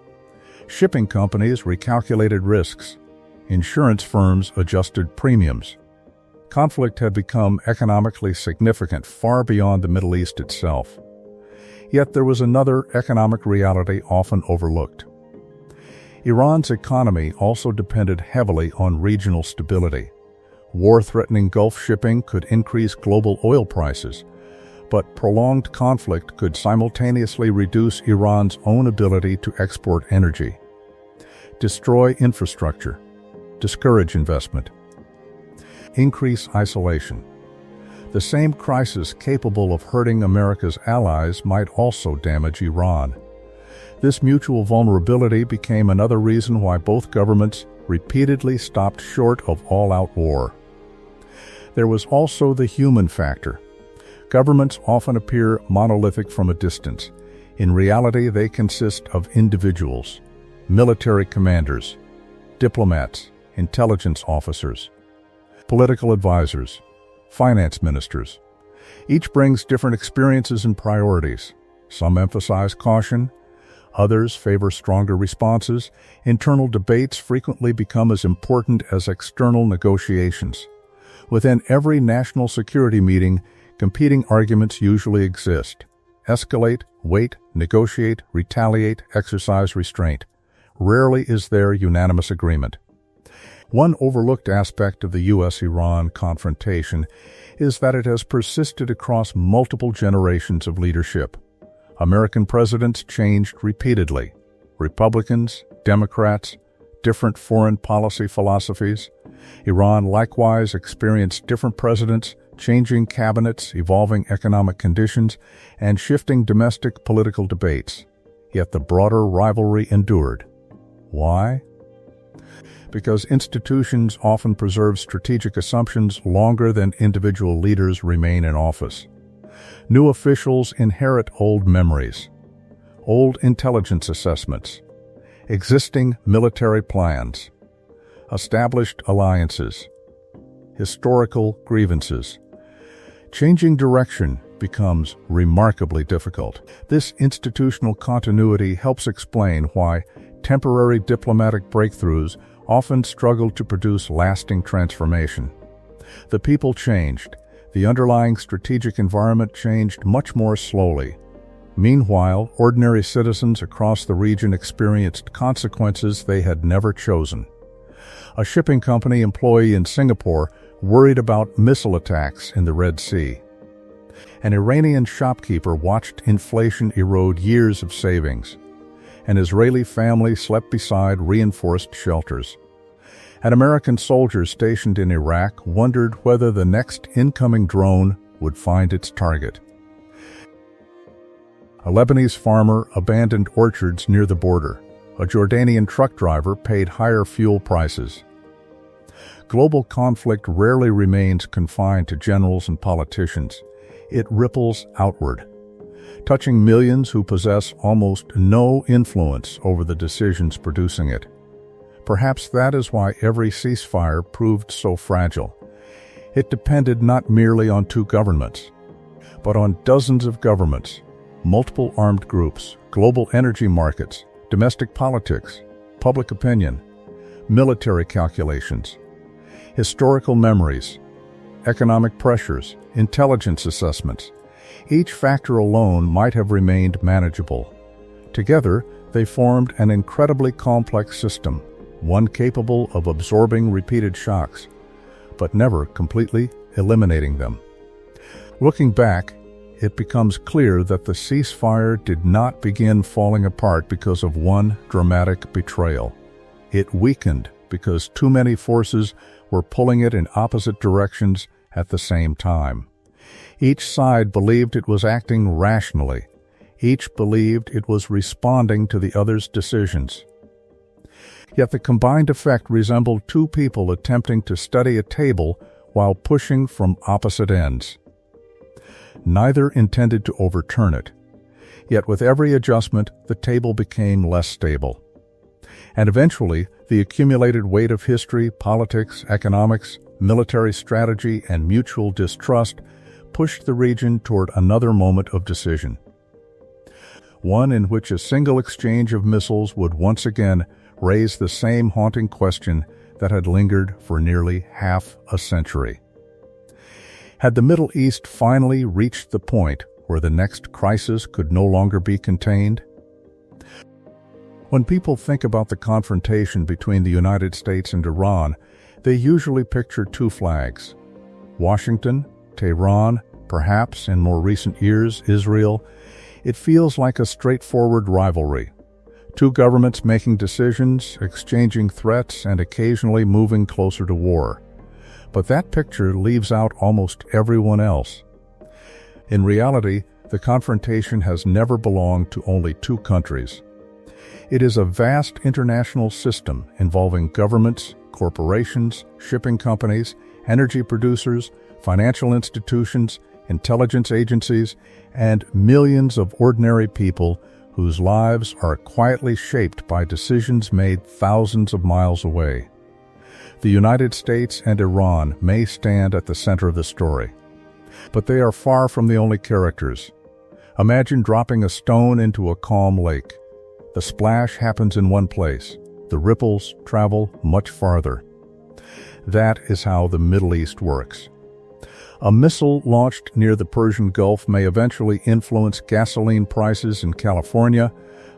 [SPEAKER 6] Shipping companies recalculated risks. Insurance firms adjusted premiums. Conflict had become economically significant far beyond the Middle East itself. Yet there was another economic reality often overlooked. Iran's economy also depended heavily on regional stability. War-threatening Gulf shipping could increase global oil prices, but prolonged conflict could simultaneously reduce Iran's own ability to export energy, destroy infrastructure, discourage investment, increase isolation. The same crisis capable of hurting America's allies might also damage Iran. This mutual vulnerability became another reason why both governments repeatedly stopped short of all-out war. There was also the human factor. Governments often appear monolithic from a distance. In reality, they consist of individuals, military commanders, diplomats, intelligence officers, political advisors, finance ministers. Each brings different experiences and priorities. Some emphasize caution, others favor stronger responses. Internal debates frequently become as important as external negotiations. Within every national security meeting, competing arguments usually exist. Escalate, wait, negotiate, retaliate, exercise restraint. Rarely is there unanimous agreement. One overlooked aspect of the U.S.-Iran confrontation is that it has persisted across multiple generations of leadership. American presidents changed repeatedly. Republicans, Democrats, different foreign policy philosophies. Iran likewise experienced different presidents, changing cabinets, evolving economic conditions, and shifting domestic political debates. Yet the broader rivalry endured. Why? Because institutions often preserve strategic assumptions longer than individual leaders remain in office. New officials inherit old memories, old intelligence assessments, existing military plans, established alliances, historical grievances. Changing direction becomes remarkably difficult. This institutional continuity helps explain why temporary diplomatic breakthroughs often struggle to produce lasting transformation. The people changed. The underlying strategic environment changed much more slowly. Meanwhile, ordinary citizens across the region experienced consequences they had never chosen. A shipping company employee in Singapore worried about missile attacks in the Red Sea. An Iranian shopkeeper watched inflation erode years of savings. An Israeli family slept beside reinforced shelters. An American soldier stationed in Iraq wondered whether the next incoming drone would find its target. A Lebanese farmer abandoned orchards near the border. A Jordanian truck driver paid higher fuel prices. Global conflict rarely remains confined to generals and politicians. It ripples outward, touching millions who possess almost no influence over the decisions producing it. Perhaps that is why every ceasefire proved so fragile. It depended not merely on two governments, but on dozens of governments, multiple armed groups, global energy markets, domestic politics, public opinion, military calculations, historical memories, economic pressures, intelligence assessments. Each factor alone might have remained manageable. Together, they formed an incredibly complex system, one capable of absorbing repeated shocks, but never completely eliminating them. Looking back, it becomes clear that the ceasefire did not begin falling apart because of one dramatic betrayal. It weakened because too many forces were pulling it in opposite directions at the same time. Each side believed it was acting rationally. Each believed it was responding to the other's decisions. Yet the combined effect resembled two people attempting to study a table while pushing from opposite ends. Neither intended to overturn it. Yet with every adjustment, the table became less stable. And eventually, the accumulated weight of history, politics, economics, military strategy, and mutual distrust pushed the region toward another moment of decision. One in which a single exchange of missiles would once again raise the same haunting question that had lingered for nearly half a century. Had the Middle East finally reached the point where the next crisis could no longer be contained? When people think about the confrontation between the United States and Iran, they usually picture two flags: Washington, Tehran, perhaps in more recent years, Israel. It feels like a straightforward rivalry. Two governments making decisions, exchanging threats, and occasionally moving closer to war. But that picture leaves out almost everyone else. In reality, the confrontation has never belonged to only two countries. It is a vast international system involving governments, corporations, shipping companies, energy producers, financial institutions, intelligence agencies, and millions of ordinary people whose lives are quietly shaped by decisions made thousands of miles away. The United States and Iran may stand at the center of the story, but they are far from the only characters. Imagine dropping a stone into a calm lake. The splash happens in one place. The ripples travel much farther. That is how the Middle East works. A missile launched near the Persian Gulf may eventually influence gasoline prices in California,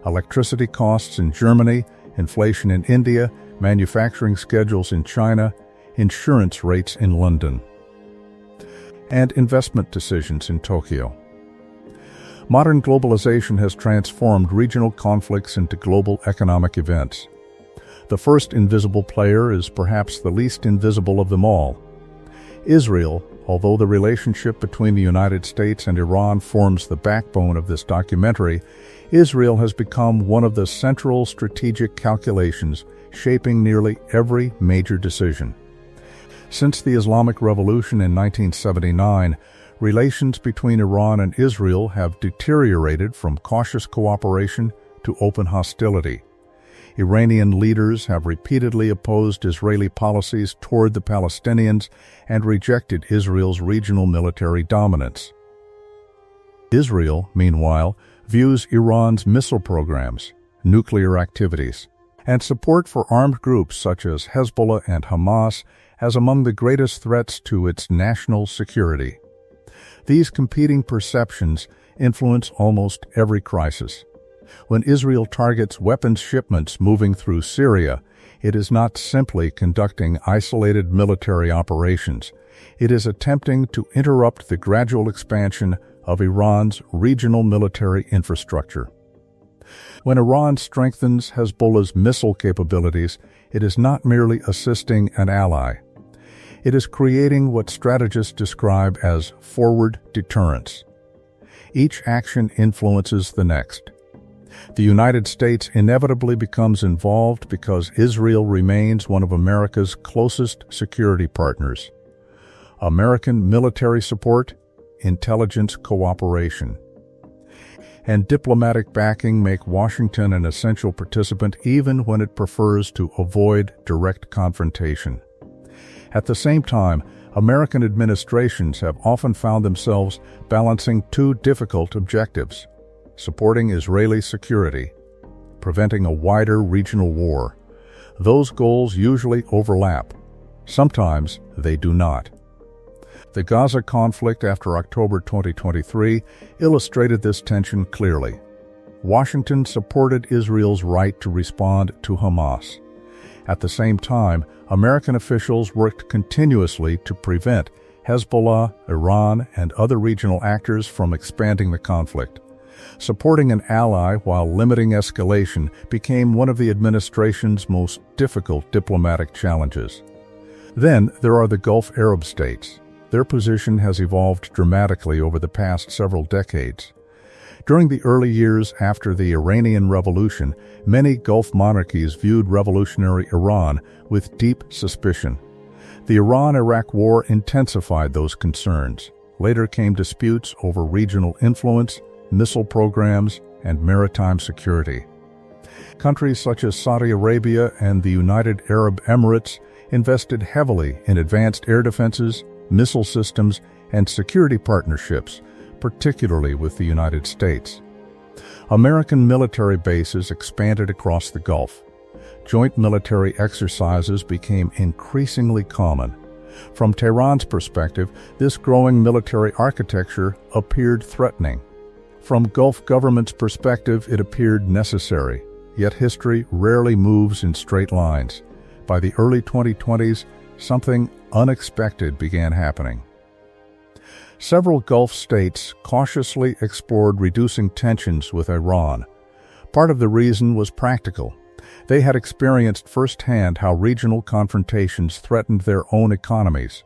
[SPEAKER 6] electricity costs in Germany, inflation in India, manufacturing schedules in China, insurance rates in London, and investment decisions in Tokyo. Modern globalization has transformed regional conflicts into global economic events. The first invisible player is perhaps the least invisible of them all. Israel, although the relationship between the United States and Iran forms the backbone of this documentary, Israel has become one of the central strategic calculations shaping nearly every major decision. Since the Islamic Revolution in 1979, relations between Iran and Israel have deteriorated from cautious cooperation to open hostility. Iranian leaders have repeatedly opposed Israeli policies toward the Palestinians and rejected Israel's regional military dominance. Israel, meanwhile, views Iran's missile programs, nuclear activities, and support for armed groups such as Hezbollah and Hamas as among the greatest threats to its national security. These competing perceptions influence almost every crisis. When Israel targets weapons shipments moving through Syria, it is not simply conducting isolated military operations. It is attempting to interrupt the gradual expansion of Iran's regional military infrastructure. When Iran strengthens Hezbollah's missile capabilities, it is not merely assisting an ally. It is creating what strategists describe as forward deterrence. Each action influences the next. The United States inevitably becomes involved because Israel remains one of America's closest security partners. American military support, intelligence cooperation, and diplomatic backing make Washington an essential participant even when it prefers to avoid direct confrontation. At the same time, American administrations have often found themselves balancing two difficult objectives: supporting Israeli security, preventing a wider regional war. Those goals usually overlap. Sometimes they do not. The Gaza conflict after October 2023 illustrated this tension clearly. Washington supported Israel's right to respond to Hamas. At the same time, American officials worked continuously to prevent Hezbollah, Iran, and other regional actors from expanding the conflict. Supporting an ally while limiting escalation became one of the administration's most difficult diplomatic challenges. Then there are the Gulf Arab states. Their position has evolved dramatically over the past several decades. During the early years after the Iranian Revolution, many Gulf monarchies viewed revolutionary Iran with deep suspicion. The Iran-Iraq War intensified those concerns. Later came disputes over regional influence, missile programs, and maritime security. Countries such as Saudi Arabia and the United Arab Emirates invested heavily in advanced air defenses, missile systems, and security partnerships, particularly with the United States. American military bases expanded across the Gulf. joint military exercises became increasingly common. From Tehran's perspective, this growing military architecture appeared threatening. From Gulf governments' perspective, it appeared necessary. Yet history rarely moves in straight lines. By the early 2020s, something unexpected began happening. Several Gulf states cautiously explored reducing tensions with Iran. Part of the reason was practical. They had experienced firsthand how regional confrontations threatened their own economies.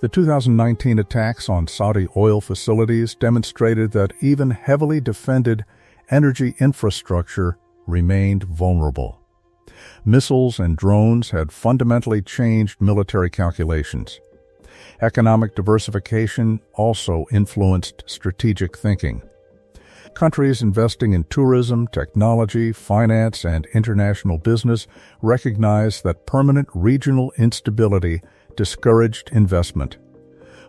[SPEAKER 6] The 2019 attacks on Saudi oil facilities demonstrated that even heavily defended energy infrastructure remained vulnerable. Missiles and drones had fundamentally changed military calculations. Economic diversification also influenced strategic thinking. Countries investing in tourism, technology, finance, and international business recognized that permanent regional instability discouraged investment.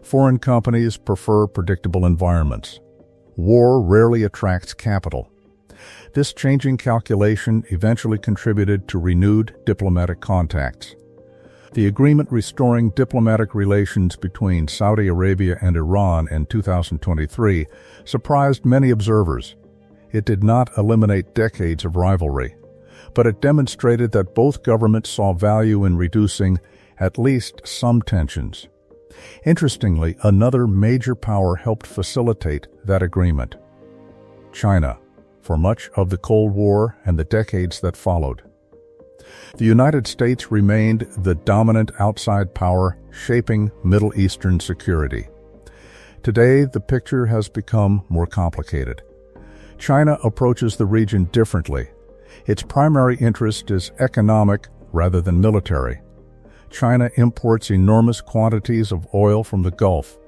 [SPEAKER 6] Foreign companies prefer predictable environments. War rarely attracts capital. This changing calculation eventually contributed to renewed diplomatic contacts. The agreement restoring diplomatic relations between Saudi Arabia and Iran in 2023 surprised many observers. It did not eliminate decades of rivalry, but it demonstrated that both governments saw value in reducing at least some tensions. Interestingly, another major power helped facilitate that agreement: China, for much of the Cold War and the decades that followed. The United States remained the dominant outside power shaping Middle Eastern security. Today, the picture has become more complicated. China approaches the region differently. Its primary interest is economic rather than military. China imports enormous quantities of oil from the Gulf.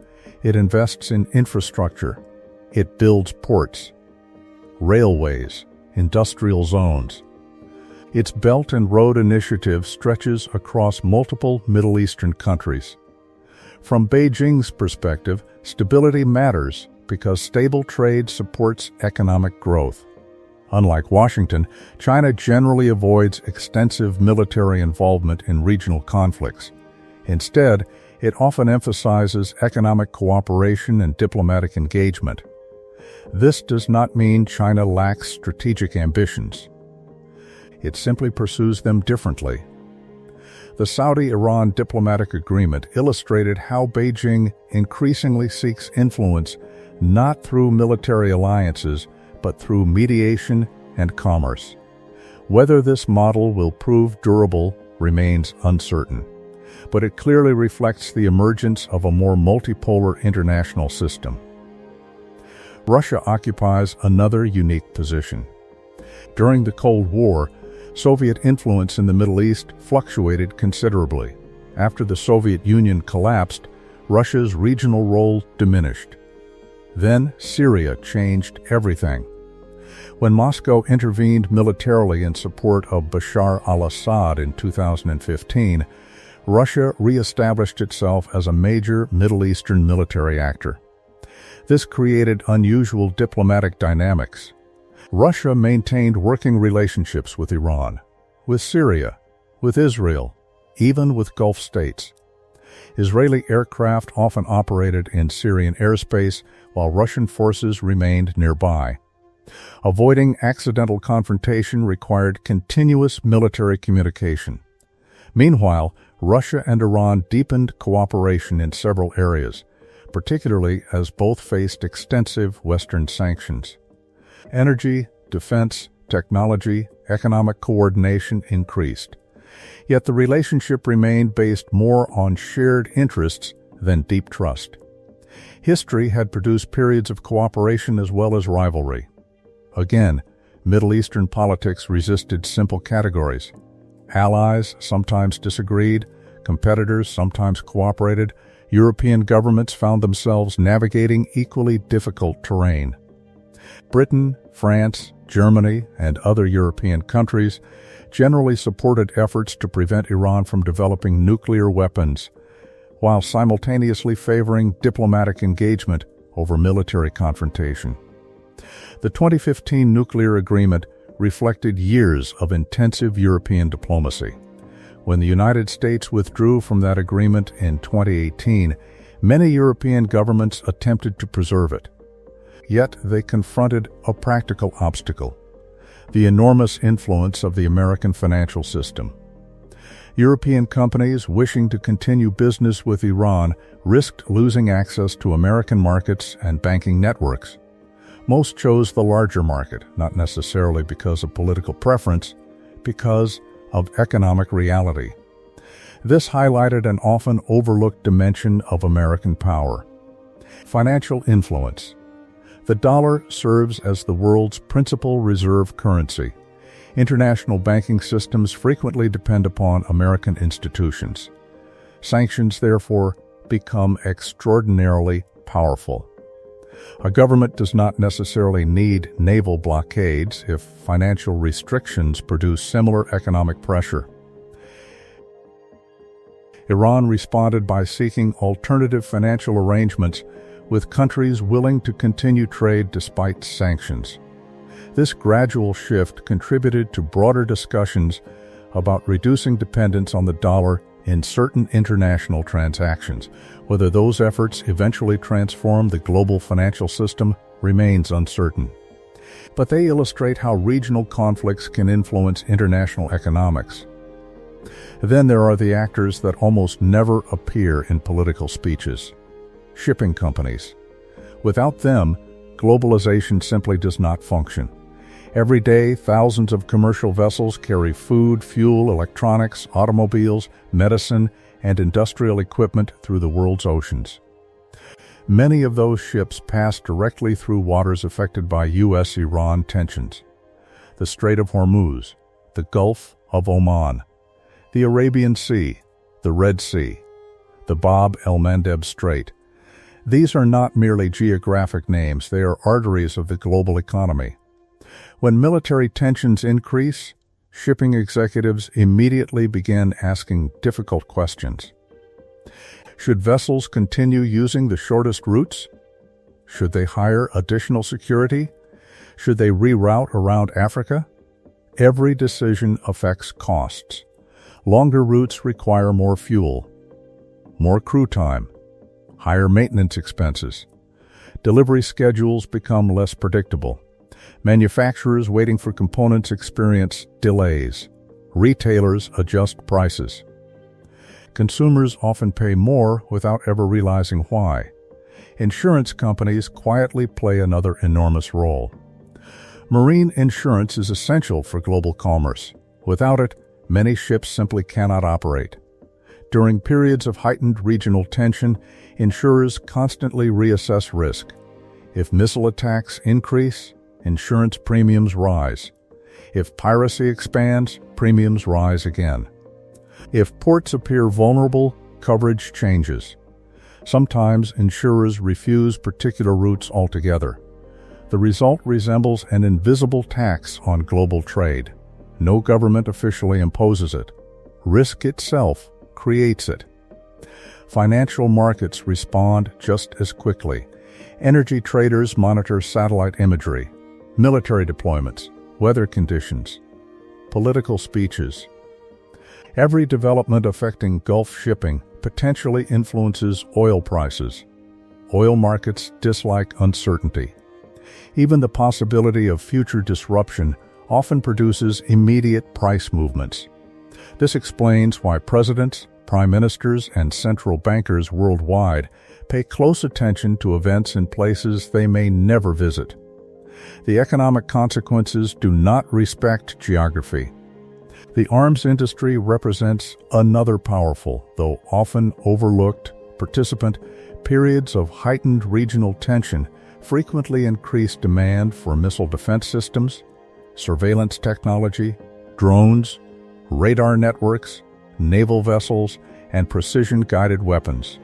[SPEAKER 6] It invests in infrastructure. It builds ports, railways, industrial zones. Its Belt and Road Initiative stretches across multiple Middle Eastern countries. From Beijing's perspective, stability matters because stable trade supports economic growth. Unlike Washington, China generally avoids extensive military involvement in regional conflicts. Instead, it often emphasizes economic cooperation and diplomatic engagement. This does not mean China lacks strategic ambitions. It simply pursues them differently. The Saudi-Iran diplomatic agreement illustrated how Beijing increasingly seeks influence not through military alliances, but through mediation and commerce. Whether this model will prove durable remains uncertain, but it clearly reflects the emergence of a more multipolar international system. Russia occupies another unique position. During the Cold War, Soviet influence in the Middle East fluctuated considerably. After the Soviet Union collapsed, Russia's regional role diminished. Then Syria changed everything. When Moscow intervened militarily in support of Bashar al-Assad in 2015, Russia re-established itself as a major Middle Eastern military actor. This created unusual diplomatic dynamics. Russia maintained working relationships with Iran, with Syria, with Israel, even with Gulf states. Israeli aircraft often operated in Syrian airspace while Russian forces remained nearby. Avoiding accidental confrontation required continuous military communication. Meanwhile, Russia and Iran deepened cooperation in several areas, particularly as both faced extensive Western sanctions. Energy, defense, technology, economic coordination increased. Yet the relationship remained based more on shared interests than deep trust. History had produced periods of cooperation as well as rivalry. Again, Middle Eastern politics resisted simple categories. Allies sometimes disagreed, competitors sometimes cooperated. European governments found themselves navigating equally difficult terrain. Britain, France, Germany, and other European countries generally supported efforts to prevent Iran from developing nuclear weapons, while simultaneously favoring diplomatic engagement over military confrontation. The 2015 nuclear agreement reflected years of intensive European diplomacy. When the United States withdrew from that agreement in 2018, many European governments attempted to preserve it. Yet they confronted a practical obstacle: the enormous influence of the American financial system. European companies wishing to continue business with Iran risked losing access to American markets and banking networks. Most chose the larger market, not necessarily because of political preference, because of economic reality. This highlighted an often overlooked dimension of American power: financial influence. The dollar serves as the world's principal reserve currency. International banking systems frequently depend upon American institutions. Sanctions, therefore, become extraordinarily powerful. A government does not necessarily need naval blockades if financial restrictions produce similar economic pressure. Iran responded by seeking alternative financial arrangements with countries willing to continue trade despite sanctions. This gradual shift contributed to broader discussions about reducing dependence on the dollar in certain international transactions. Whether those efforts eventually transform the global financial system remains uncertain. But they illustrate how regional conflicts can influence international economics. Then there are the actors that almost never appear in political speeches: shipping companies. Without them, globalization simply does not function. Every day, thousands of commercial vessels carry food, fuel, electronics, automobiles, medicine, and industrial equipment through the world's oceans. Many of those ships pass directly through waters affected by U.S.-Iran tensions: the Strait of Hormuz, the Gulf of Oman, the Arabian Sea, the Red Sea, the Bab el-Mandeb Strait. These are not merely geographic names, they are arteries of the global economy. When military tensions increase, shipping executives immediately begin asking difficult questions. Should vessels continue using the shortest routes? Should they hire additional security? Should they reroute around Africa? Every decision affects costs. Longer routes require more fuel, more crew time, higher maintenance expenses. Delivery schedules become less predictable. Manufacturers waiting for components experience delays. Retailers adjust prices. Consumers often pay more without ever realizing why. Insurance companies quietly play another enormous role. Marine insurance is essential for global commerce. Without it, many ships simply cannot operate. During periods of heightened regional tension, insurers constantly reassess risk. If missile attacks increase, insurance premiums rise. If piracy expands, premiums rise again. If ports appear vulnerable, coverage changes. Sometimes insurers refuse particular routes altogether. The result resembles an invisible tax on global trade. No government officially imposes it. Risk itself creates it. Financial markets respond just as quickly. Energy traders monitor satellite imagery, military deployments, weather conditions, political speeches. Every development affecting Gulf shipping potentially influences oil prices. Oil markets dislike uncertainty. Even the possibility of future disruption often produces immediate price movements. This explains why presidents, prime ministers, and central bankers worldwide pay close attention to events in places they may never visit. The economic consequences do not respect geography. The arms industry represents another powerful, though often overlooked, participant. Periods of heightened regional tension frequently increase demand for missile defense systems, surveillance technology, drones, radar networks, naval vessels, and precision-guided weapons.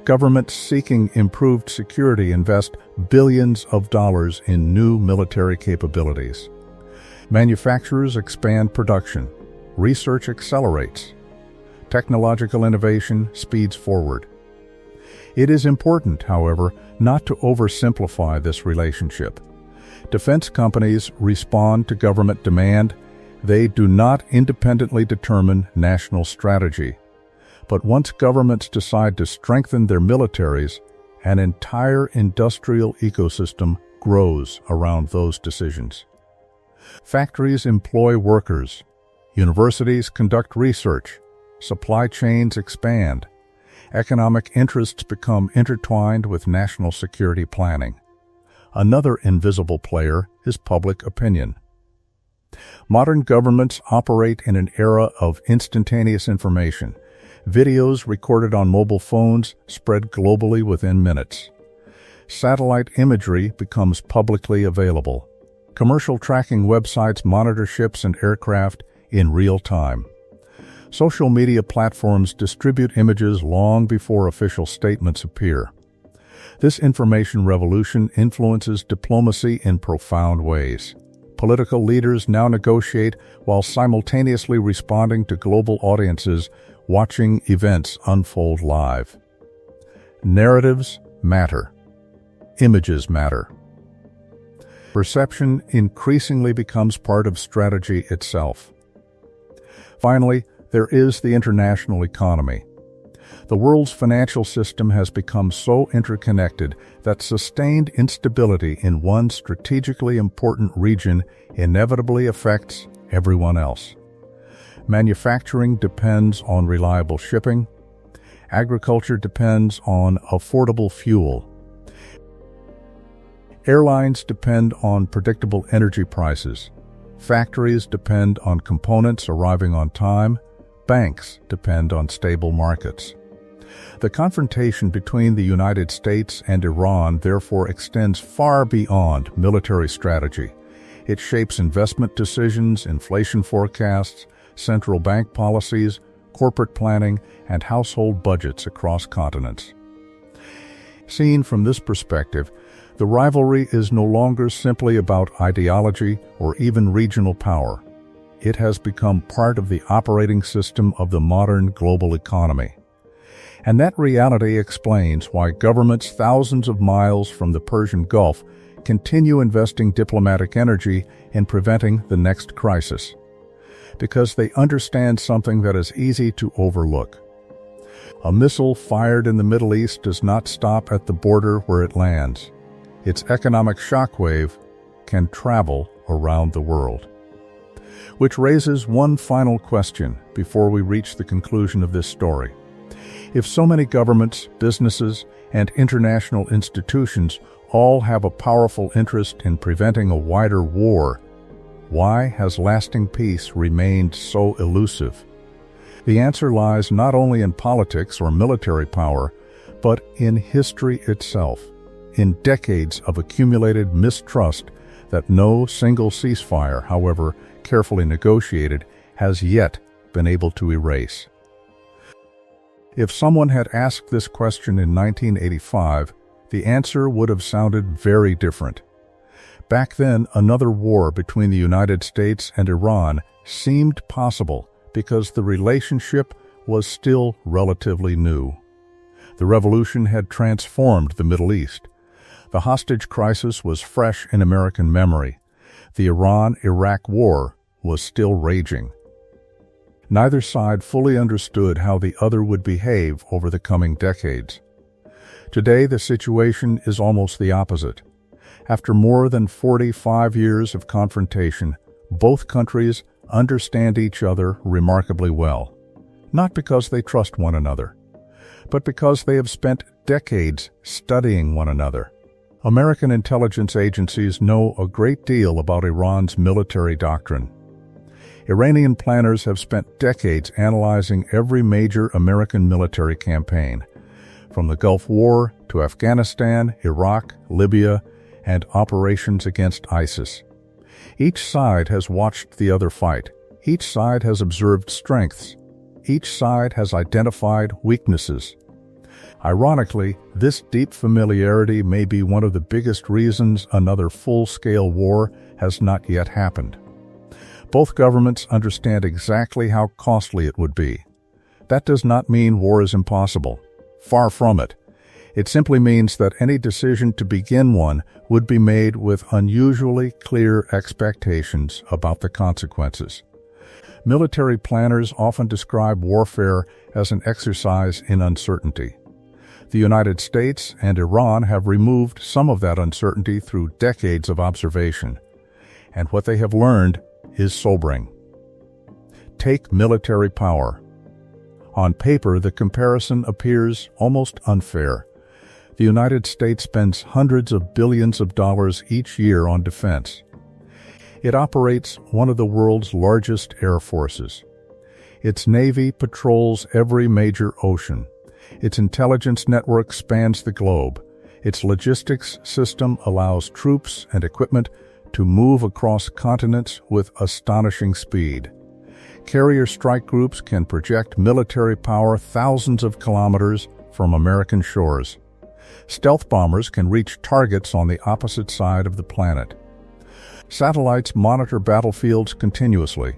[SPEAKER 6] Governments seeking improved security invest billions of dollars in new military capabilities. Manufacturers expand production. Research accelerates. Technological innovation speeds forward. It is important, however, not to oversimplify this relationship. Defense companies respond to government demand. They do not independently determine national strategy. But once governments decide to strengthen their militaries, an entire industrial ecosystem grows around those decisions. Factories employ workers. Universities conduct research. Supply chains expand. Economic interests become intertwined with national security planning. Another invisible player is public opinion. Modern governments operate in an era of instantaneous information. Videos recorded on mobile phones spread globally within minutes. Satellite imagery becomes publicly available. Commercial tracking websites monitor ships and aircraft in real time. Social media platforms distribute images long before official statements appear. This information revolution influences diplomacy in profound ways. Political leaders now negotiate while simultaneously responding to global audiences watching events unfold live. Narratives matter. Images matter. Perception increasingly becomes part of strategy itself. Finally, there is the international economy. The world's financial system has become so interconnected that sustained instability in one strategically important region inevitably affects everyone else. Manufacturing depends on reliable shipping. Agriculture depends on affordable fuel. Airlines depend on predictable energy prices. Factories depend on components arriving on time. Banks depend on stable markets. The confrontation between the United States and Iran therefore extends far beyond military strategy. It shapes investment decisions, inflation forecasts, central bank policies, corporate planning, and household budgets across continents. Seen from this perspective, the rivalry is no longer simply about ideology or even regional power. It has become part of the operating system of the modern global economy. And that reality explains why governments thousands of miles from the Persian Gulf continue investing diplomatic energy in preventing the next crisis. Because they understand something that is easy to overlook. A missile fired in the Middle East does not stop at the border where it lands. Its economic shockwave can travel around the world. Which raises one final question before we reach the conclusion of this story. If so many governments, businesses, and international institutions all have a powerful interest in preventing a wider war, why has lasting peace remained so elusive? The answer lies not only in politics or military power, but in history itself, in decades of accumulated mistrust that no single ceasefire, however carefully negotiated, has yet been able to erase. If someone had asked this question in 1985, the answer would have sounded very different. Back then, another war between the United States and Iran seemed possible because the relationship was still relatively new. The revolution had transformed the Middle East. The hostage crisis was fresh in American memory. The Iran-Iraq War was still raging. Neither side fully understood how the other would behave over the coming decades. Today, the situation is almost the opposite. After more than 45 years of confrontation, both countries understand each other remarkably well, not because they trust one another, but because they have spent decades studying one another. American intelligence agencies know a great deal about Iran's military doctrine. Iranian planners have spent decades analyzing every major American military campaign, from the Gulf War to Afghanistan, Iraq, Libya, and operations against ISIS. Each side has watched the other fight. Each side has observed strengths. Each side has identified weaknesses. Ironically, this deep familiarity may be one of the biggest reasons another full-scale war has not yet happened. Both governments understand exactly how costly it would be. That does not mean war is impossible. Far from it. It simply means that any decision to begin one would be made with unusually clear expectations about the consequences. Military planners often describe warfare as an exercise in uncertainty. The United States and Iran have removed some of that uncertainty through decades of observation, and what they have learned is sobering. Take military power. On paper, the comparison appears almost unfair. The United States spends hundreds of billions of dollars each year on defense. It operates one of the world's largest air forces. Its Navy patrols every major ocean. Its intelligence network spans the globe. Its logistics system allows troops and equipment to move across continents with astonishing speed. Carrier strike groups can project military power thousands of kilometers from American shores. Stealth bombers can reach targets on the opposite side of the planet. Satellites monitor battlefields continuously.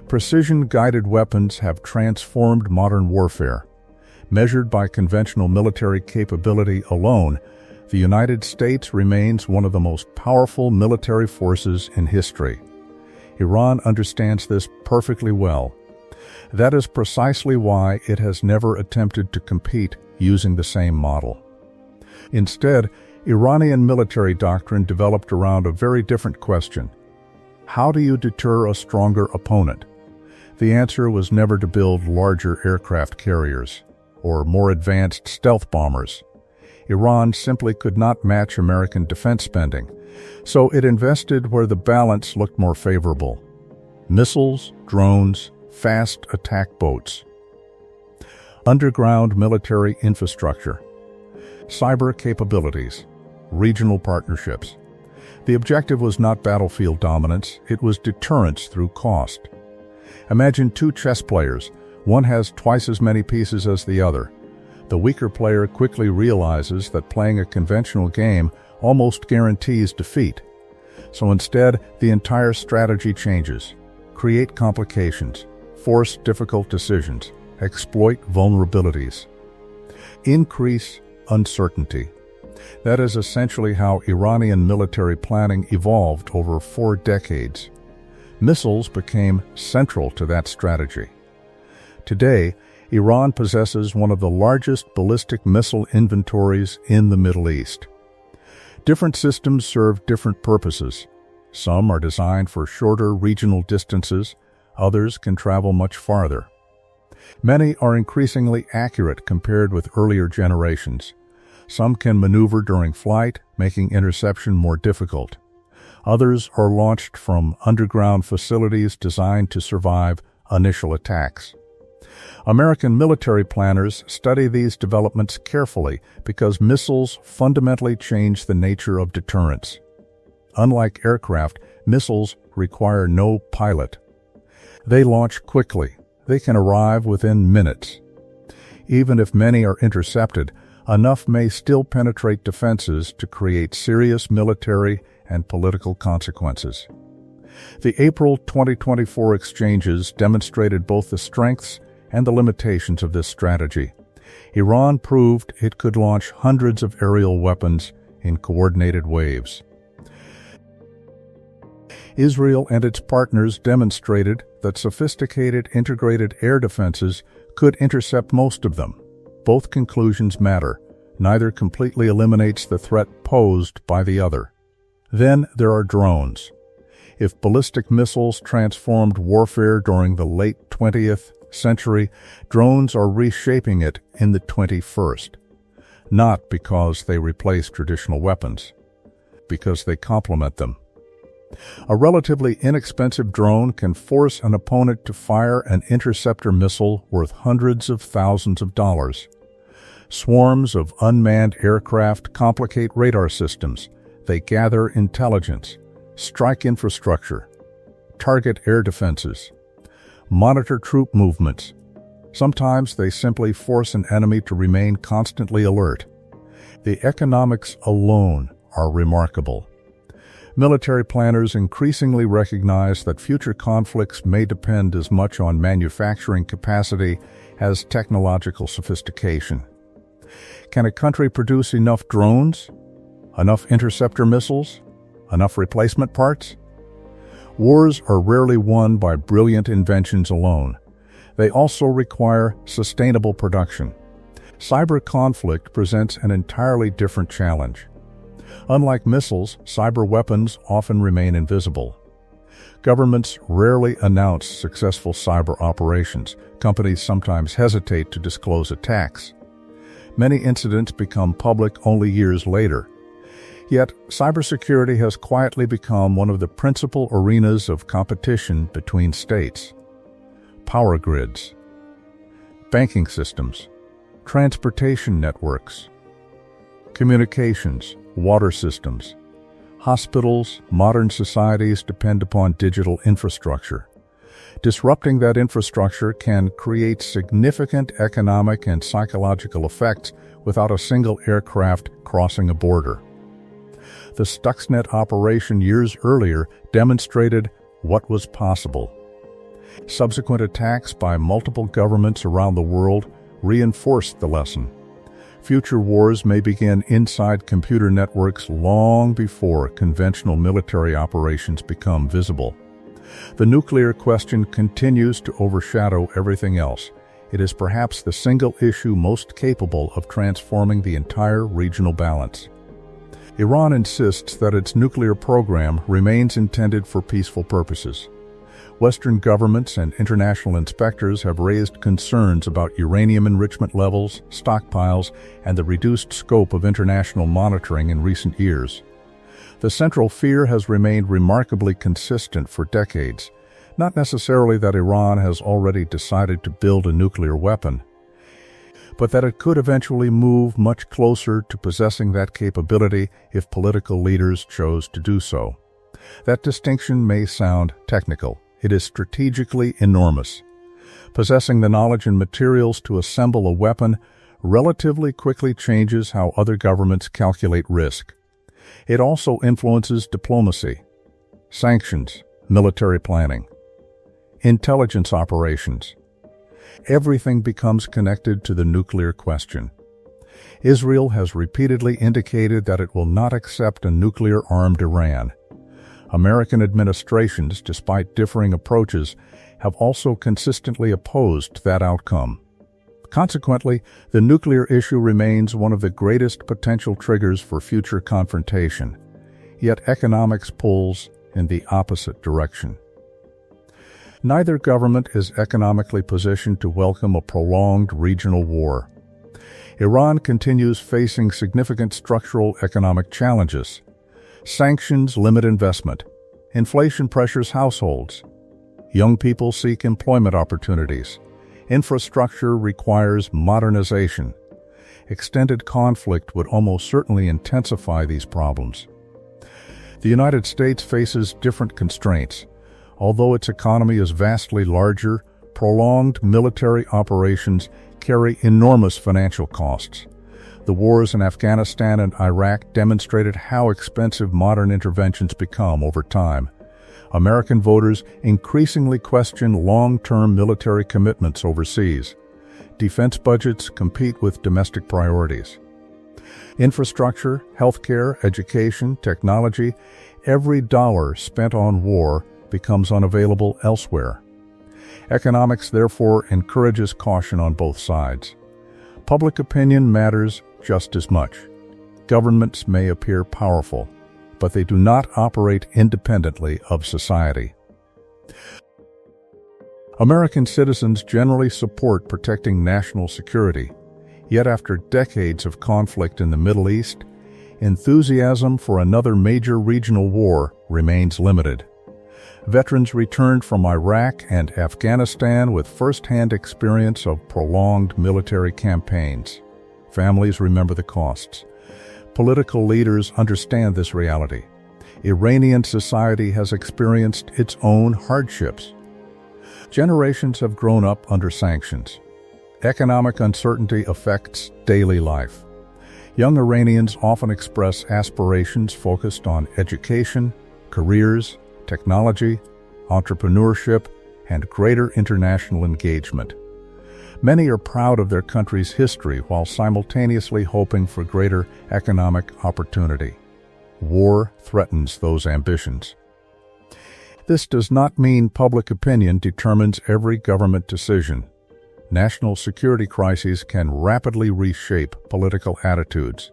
[SPEAKER 6] Precision-guided weapons have transformed modern warfare. Measured by conventional military capability alone, the United States remains one of the most powerful military forces in history. Iran understands this perfectly well. That is precisely why it has never attempted to compete using the same model. Instead, Iranian military doctrine developed around a very different question. How do you deter a stronger opponent? The answer was never to build larger aircraft carriers or more advanced stealth bombers. Iran simply could not match American defense spending, so it invested where the balance looked more favorable: missiles, drones, fast attack boats. Underground military infrastructure, cyber capabilities, regional partnerships. The objective was not battlefield dominance, it was deterrence through cost. Imagine two chess players. One has twice as many pieces as the other. The weaker player quickly realizes that playing a conventional game almost guarantees defeat. So instead, the entire strategy changes. Create complications, force difficult decisions, exploit vulnerabilities. Increase uncertainty. That is essentially how Iranian military planning evolved over 4 decades. Missiles became central to that strategy. Today, Iran possesses one of the largest ballistic missile inventories in the Middle East. Different systems serve different purposes. Some are designed for shorter regional distances, others can travel much farther. Many are increasingly accurate compared with earlier generations. Some can maneuver during flight, making interception more difficult. Others are launched from underground facilities designed to survive initial attacks. American military planners study these developments carefully because missiles fundamentally change the nature of deterrence. Unlike aircraft, missiles require no pilot. They launch quickly. They can arrive within minutes. Even if many are intercepted, enough may still penetrate defenses to create serious military and political consequences. The April 2024 exchanges demonstrated both the strengths and the limitations of this strategy. Iran proved it could launch hundreds of aerial weapons in coordinated waves. Israel and its partners demonstrated that sophisticated integrated air defenses could intercept most of them. Both conclusions matter. Neither completely eliminates the threat posed by the other. Then there are drones. If ballistic missiles transformed warfare during the late 20th century, drones are reshaping it in the 21st. Not because they replace traditional weapons, because they complement them. A relatively inexpensive drone can force an opponent to fire an interceptor missile worth hundreds of thousands of dollars. Swarms of unmanned aircraft complicate radar systems. They gather intelligence, strike infrastructure, target air defenses, monitor troop movements. Sometimes they simply force an enemy to remain constantly alert. The economics alone are remarkable. Military planners increasingly recognize that future conflicts may depend as much on manufacturing capacity as technological sophistication. Can a country produce enough drones? Enough interceptor missiles? Enough replacement parts? Wars are rarely won by brilliant inventions alone. They also require sustainable production. Cyber conflict presents an entirely different challenge. Unlike missiles, cyber weapons often remain invisible. Governments rarely announce successful cyber operations. Companies sometimes hesitate to disclose attacks. Many incidents become public only years later. Yet, cybersecurity has quietly become one of the principal arenas of competition between states. Power grids, banking systems, transportation networks, communications, water systems, hospitals, modern societies depend upon digital infrastructure. Disrupting that infrastructure can create significant economic and psychological effects without a single aircraft crossing a border. The Stuxnet operation years earlier demonstrated what was possible. Subsequent attacks by multiple governments around the world reinforced the lesson. Future wars may begin inside computer networks long before conventional military operations become visible. The nuclear question continues to overshadow everything else. It is perhaps the single issue most capable of transforming the entire regional balance. Iran insists that its nuclear program remains intended for peaceful purposes. Western governments and international inspectors have raised concerns about uranium enrichment levels, stockpiles, and the reduced scope of international monitoring in recent years. The central fear has remained remarkably consistent for decades, not necessarily that Iran has already decided to build a nuclear weapon, but that it could eventually move much closer to possessing that capability if political leaders chose to do so. That distinction may sound technical. It is strategically enormous. Possessing the knowledge and materials to assemble a weapon relatively quickly changes how other governments calculate risk. It also influences diplomacy, sanctions, military planning, intelligence operations. Everything becomes connected to the nuclear question. Israel has repeatedly indicated that it will not accept a nuclear-armed Iran. American administrations, despite differing approaches, have also consistently opposed that outcome. Consequently, the nuclear issue remains one of the greatest potential triggers for future confrontation, yet economics pulls in the opposite direction. Neither government is economically positioned to welcome a prolonged regional war. Iran continues facing significant structural economic challenges. Sanctions limit investment. Inflation pressures households. Young people seek employment opportunities. Infrastructure requires modernization. Extended conflict would almost certainly intensify these problems. The United States faces different constraints. Although its economy is vastly larger, prolonged military operations carry enormous financial costs. The wars in Afghanistan and Iraq demonstrated how expensive modern interventions become over time. American voters increasingly question long-term military commitments overseas. Defense budgets compete with domestic priorities. Infrastructure, healthcare, education, technology, every dollar spent on war becomes unavailable elsewhere. Economics, therefore, encourages caution on both sides. Public opinion matters just as much. Governments may appear powerful, but they do not operate independently of society. American citizens generally support protecting national security, yet after decades of conflict in the Middle East, enthusiasm for another major regional war remains limited. Veterans returned from Iraq and Afghanistan with first-hand experience of prolonged military campaigns. Families remember the costs. Political leaders understand this reality. Iranian society has experienced its own hardships. Generations have grown up under sanctions. Economic uncertainty affects daily life. Young Iranians often express aspirations focused on education, careers, technology, entrepreneurship, and greater international engagement. Many are proud of their country's history while simultaneously hoping for greater economic opportunity. War threatens those ambitions. This does not mean public opinion determines every government decision. National security crises can rapidly reshape political attitudes,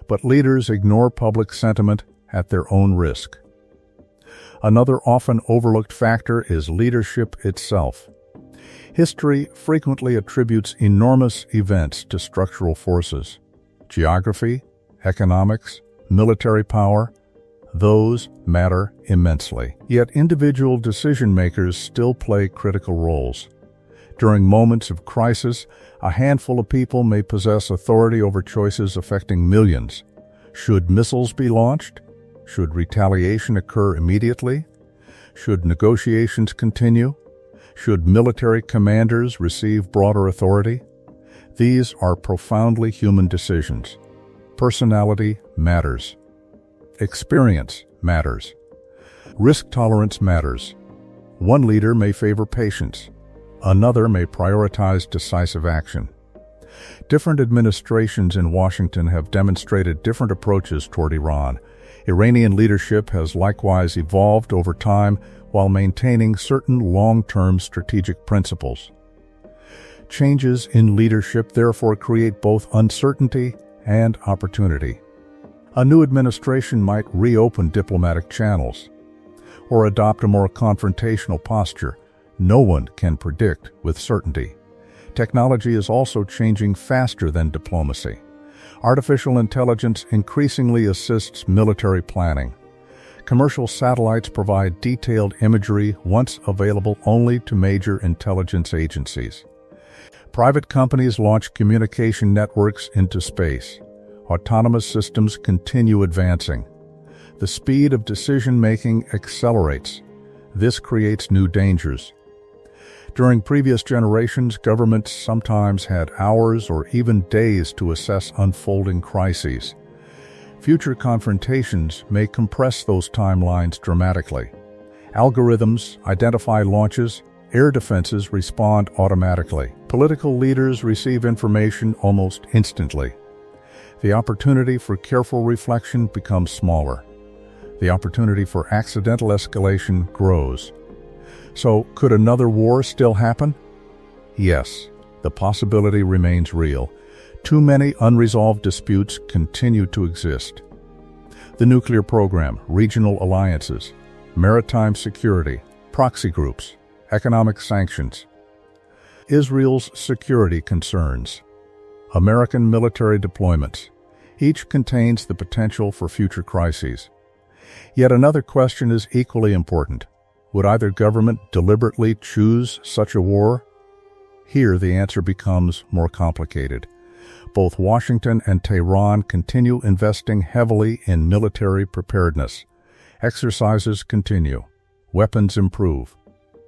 [SPEAKER 6] but leaders ignore public sentiment at their own risk. Another often overlooked factor is leadership itself. History frequently attributes enormous events to structural forces. Geography, economics, military power, those matter immensely. Yet individual decision-makers still play critical roles. During moments of crisis, a handful of people may possess authority over choices affecting millions. Should missiles be launched? Should retaliation occur immediately? Should negotiations continue? Should military commanders receive broader authority? These are profoundly human decisions. Personality matters. Experience matters. Risk tolerance matters. One leader may favor patience. Another may prioritize decisive action. Different administrations in Washington have demonstrated different approaches toward Iran. Iranian leadership has likewise evolved over time while maintaining certain long-term strategic principles. Changes in leadership therefore create both uncertainty and opportunity. A new administration might reopen diplomatic channels or adopt a more confrontational posture. No one can predict with certainty. Technology is also changing faster than diplomacy. Artificial intelligence increasingly assists military planning. Commercial satellites provide detailed imagery once available only to major intelligence agencies. Private companies launch communication networks into space. Autonomous systems continue advancing. The speed of decision-making accelerates. This creates new dangers. During previous generations, governments sometimes had hours or even days to assess unfolding crises. Future confrontations may compress those timelines dramatically. Algorithms identify launches, air defenses respond automatically. Political leaders receive information almost instantly. The opportunity for careful reflection becomes smaller. The opportunity for accidental escalation grows. So, could another war still happen? Yes, the possibility remains real. Too many unresolved disputes continue to exist. The nuclear program, regional alliances, maritime security, proxy groups, economic sanctions. Israel's security concerns. American military deployments. Each contains the potential for future crises. Yet another question is equally important. Would either government deliberately choose such a war? Here the answer becomes more complicated. Both Washington and Tehran continue investing heavily in military preparedness. Exercises continue. Weapons improve.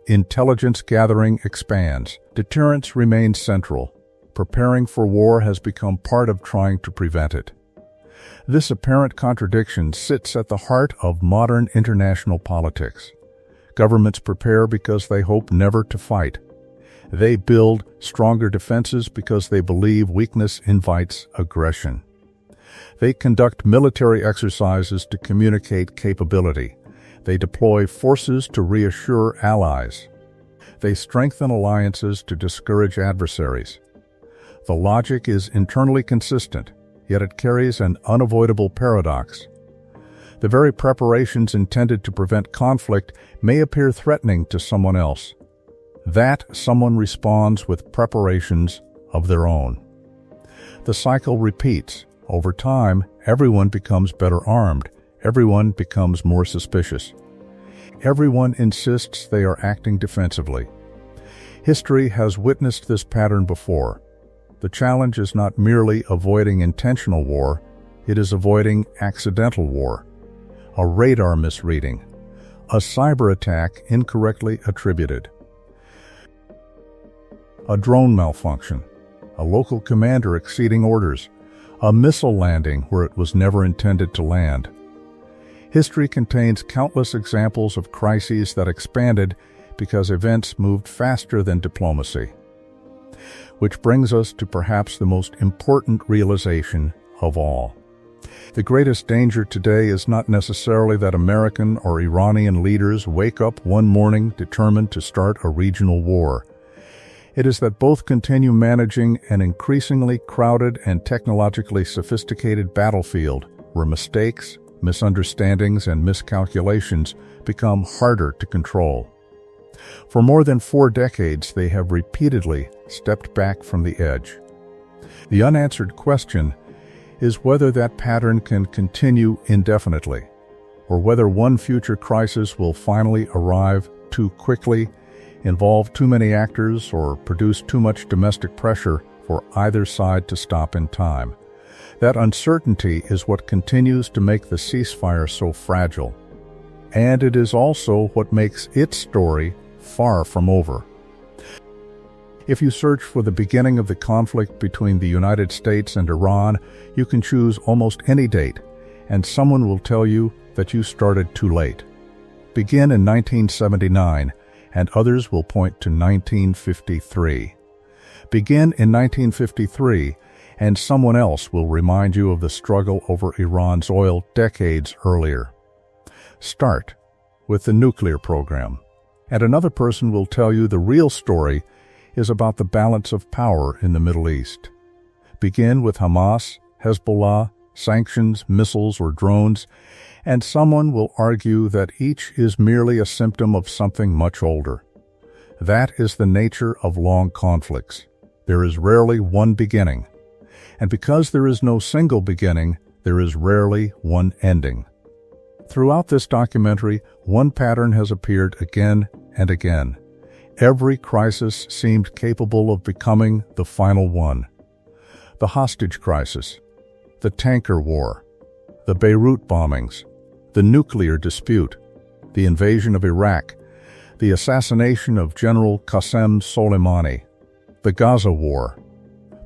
[SPEAKER 6] Intelligence gathering expands. Deterrence remains central. Preparing for war has become part of trying to prevent it. This apparent contradiction sits at the heart of modern international politics. Governments prepare because they hope never to fight. They build stronger defenses because they believe weakness invites aggression. They conduct military exercises to communicate capability. They deploy forces to reassure allies. They strengthen alliances to discourage adversaries. The logic is internally consistent, yet it carries an unavoidable paradox. The very preparations intended to prevent conflict may appear threatening to someone else. That someone responds with preparations of their own. The cycle repeats. Over time, everyone becomes better armed. Everyone becomes more suspicious. Everyone insists they are acting defensively. History has witnessed this pattern before. The challenge is not merely avoiding intentional war, it is avoiding accidental war. A radar misreading, a cyber attack incorrectly attributed, a drone malfunction, a local commander exceeding orders, a missile landing where it was never intended to land. History contains countless examples of crises that expanded because events moved faster than diplomacy. Which brings us to perhaps the most important realization of all. The greatest danger today is not necessarily that American or Iranian leaders wake up one morning determined to start a regional war. It is that both continue managing an increasingly crowded and technologically sophisticated battlefield where mistakes, misunderstandings, and miscalculations become harder to control. For more than 4 decades, they have repeatedly stepped back from the edge. The unanswered question is whether that pattern can continue indefinitely, or whether one future crisis will finally arrive too quickly, involve too many actors, or produce too much domestic pressure for either side to stop in time. That uncertainty is what continues to make the ceasefire so fragile. And it is also what makes its story far from over. If you search for the beginning of the conflict between the United States and Iran, you can choose almost any date, and someone will tell you that you started too late. Begin in 1979, and others will point to 1953. Begin in 1953, and someone else will remind you of the struggle over Iran's oil decades earlier. Start with the nuclear program, and another person will tell you the real story is about the balance of power in the Middle East. Begin with Hamas, Hezbollah, sanctions, missiles, or drones, and someone will argue that each is merely a symptom of something much older. That is the nature of long conflicts. There is rarely one beginning. And because there is no single beginning, there is rarely one ending. Throughout this documentary, one pattern has appeared again and again. Every crisis seemed capable of becoming the final one. The hostage crisis, the tanker war, the Beirut bombings, the nuclear dispute, the invasion of Iraq, the assassination of General Qasem Soleimani, the Gaza War,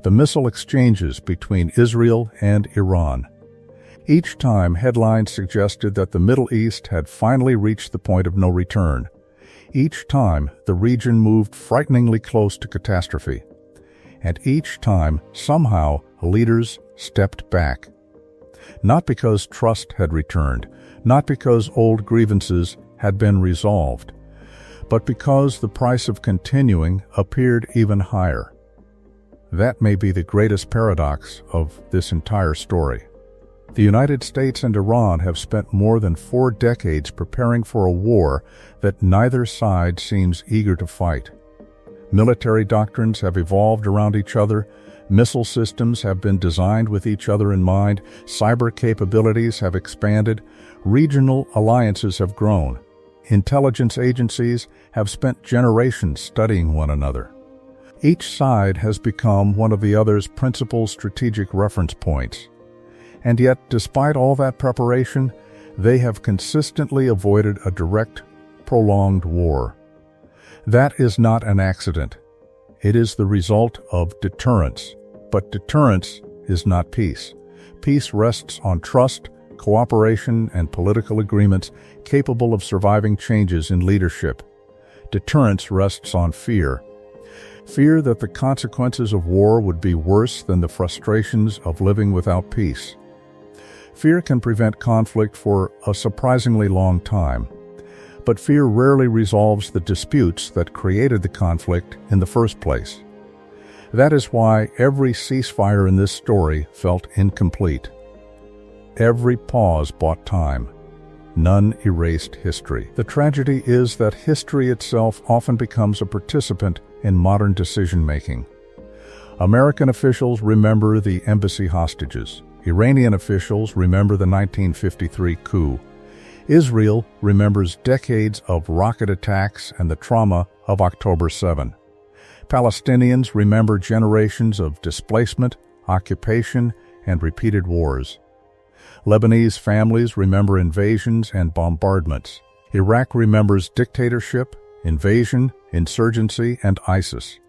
[SPEAKER 6] the missile exchanges between Israel and Iran. Each time, headlines suggested that the Middle East had finally reached the point of no return. Each time, the region moved frighteningly close to catastrophe. And each time, somehow, leaders stepped back. Not because trust had returned, not because old grievances had been resolved, but because the price of continuing appeared even higher. That may be the greatest paradox of this entire story. The United States and Iran have spent more than 4 decades preparing for a war that neither side seems eager to fight. Military doctrines have evolved around each other, missile systems have been designed with each other in mind, cyber capabilities have expanded, regional alliances have grown. Intelligence agencies have spent generations studying one another. Each side has become one of the other's principal strategic reference points. And yet, despite all that preparation, they have consistently avoided a direct, prolonged war. That is not an accident. It is the result of deterrence. But deterrence is not peace. Peace rests on trust, cooperation, and political agreements capable of surviving changes in leadership. Deterrence rests on fear. Fear that the consequences of war would be worse than the frustrations of living without peace. Fear can prevent conflict for a surprisingly long time, but fear rarely resolves the disputes that created the conflict in the first place. That is why every ceasefire in this story felt incomplete. Every pause bought time. None erased history. The tragedy is that history itself often becomes a participant in modern decision-making. American officials remember the embassy hostages. Iranian officials remember the 1953 coup. Israel remembers decades of rocket attacks and the trauma of October 7. Palestinians remember generations of displacement, occupation, and repeated wars. Lebanese families remember invasions and bombardments. Iraq remembers dictatorship, invasion, insurgency, and ISIS.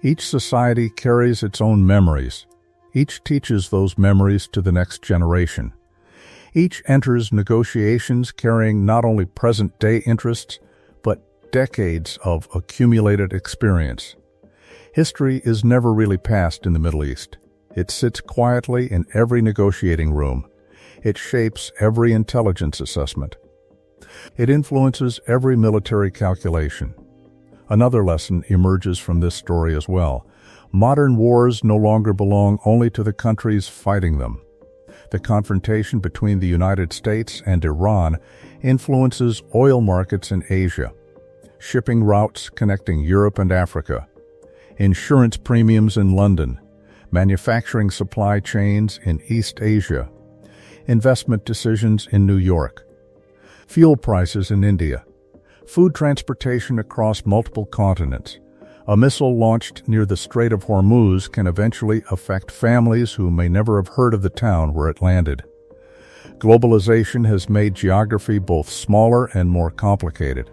[SPEAKER 6] Each society carries its own memories. Each teaches those memories to the next generation. Each enters negotiations carrying not only present-day interests, but decades of accumulated experience. History is never really passed in the Middle East. It sits quietly in every negotiating room. It shapes every intelligence assessment. It influences every military calculation. Another lesson emerges from this story as well. Modern wars no longer belong only to the countries fighting them. The confrontation between the United States and Iran influences oil markets in Asia, shipping routes connecting Europe and Africa, insurance premiums in London, manufacturing supply chains in East Asia, investment decisions in New York, fuel prices in India, food transportation across multiple continents. A missile launched near the Strait of Hormuz can eventually affect families who may never have heard of the town where it landed. Globalization has made geography both smaller and more complicated.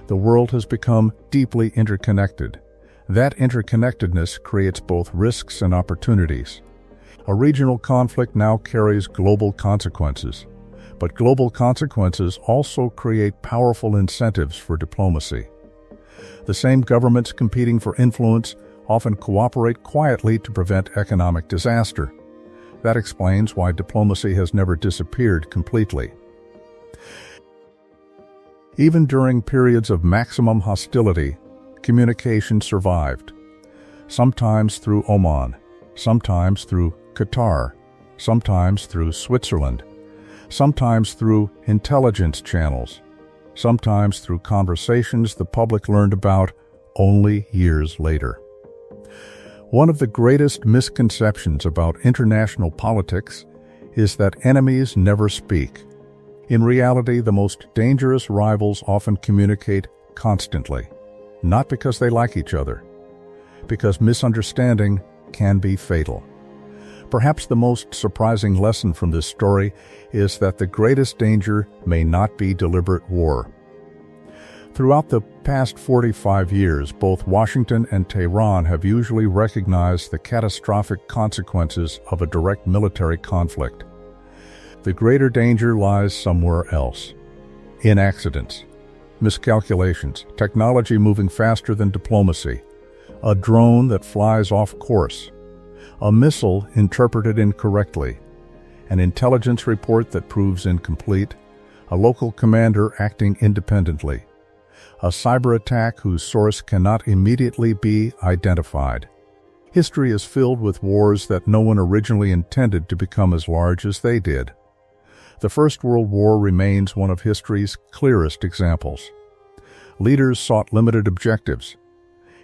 [SPEAKER 6] The world has become deeply interconnected. That interconnectedness creates both risks and opportunities. A regional conflict now carries global consequences, but global consequences also create powerful incentives for diplomacy. The same governments competing for influence often cooperate quietly to prevent economic disaster. That explains why diplomacy has never disappeared completely. Even during periods of maximum hostility, communication survived. Sometimes through Oman, sometimes through Qatar, sometimes through Switzerland, sometimes through intelligence channels, sometimes through conversations the public learned about only years later. One of the greatest misconceptions about international politics is that enemies never speak. In reality, the most dangerous rivals often communicate constantly, not because they like each other, because misunderstanding can be fatal. Perhaps the most surprising lesson from this story is that the greatest danger may not be deliberate war. Throughout the past 45 years, both Washington and Tehran have usually recognized the catastrophic consequences of a direct military conflict. The greater danger lies somewhere else. In accidents, miscalculations, technology moving faster than diplomacy, a drone that flies off course, a missile interpreted incorrectly, an intelligence report that proves incomplete, a local commander acting independently, a cyber attack whose source cannot immediately be identified. History is filled with wars that no one originally intended to become as large as they did. The First World War remains one of history's clearest examples. Leaders sought limited objectives.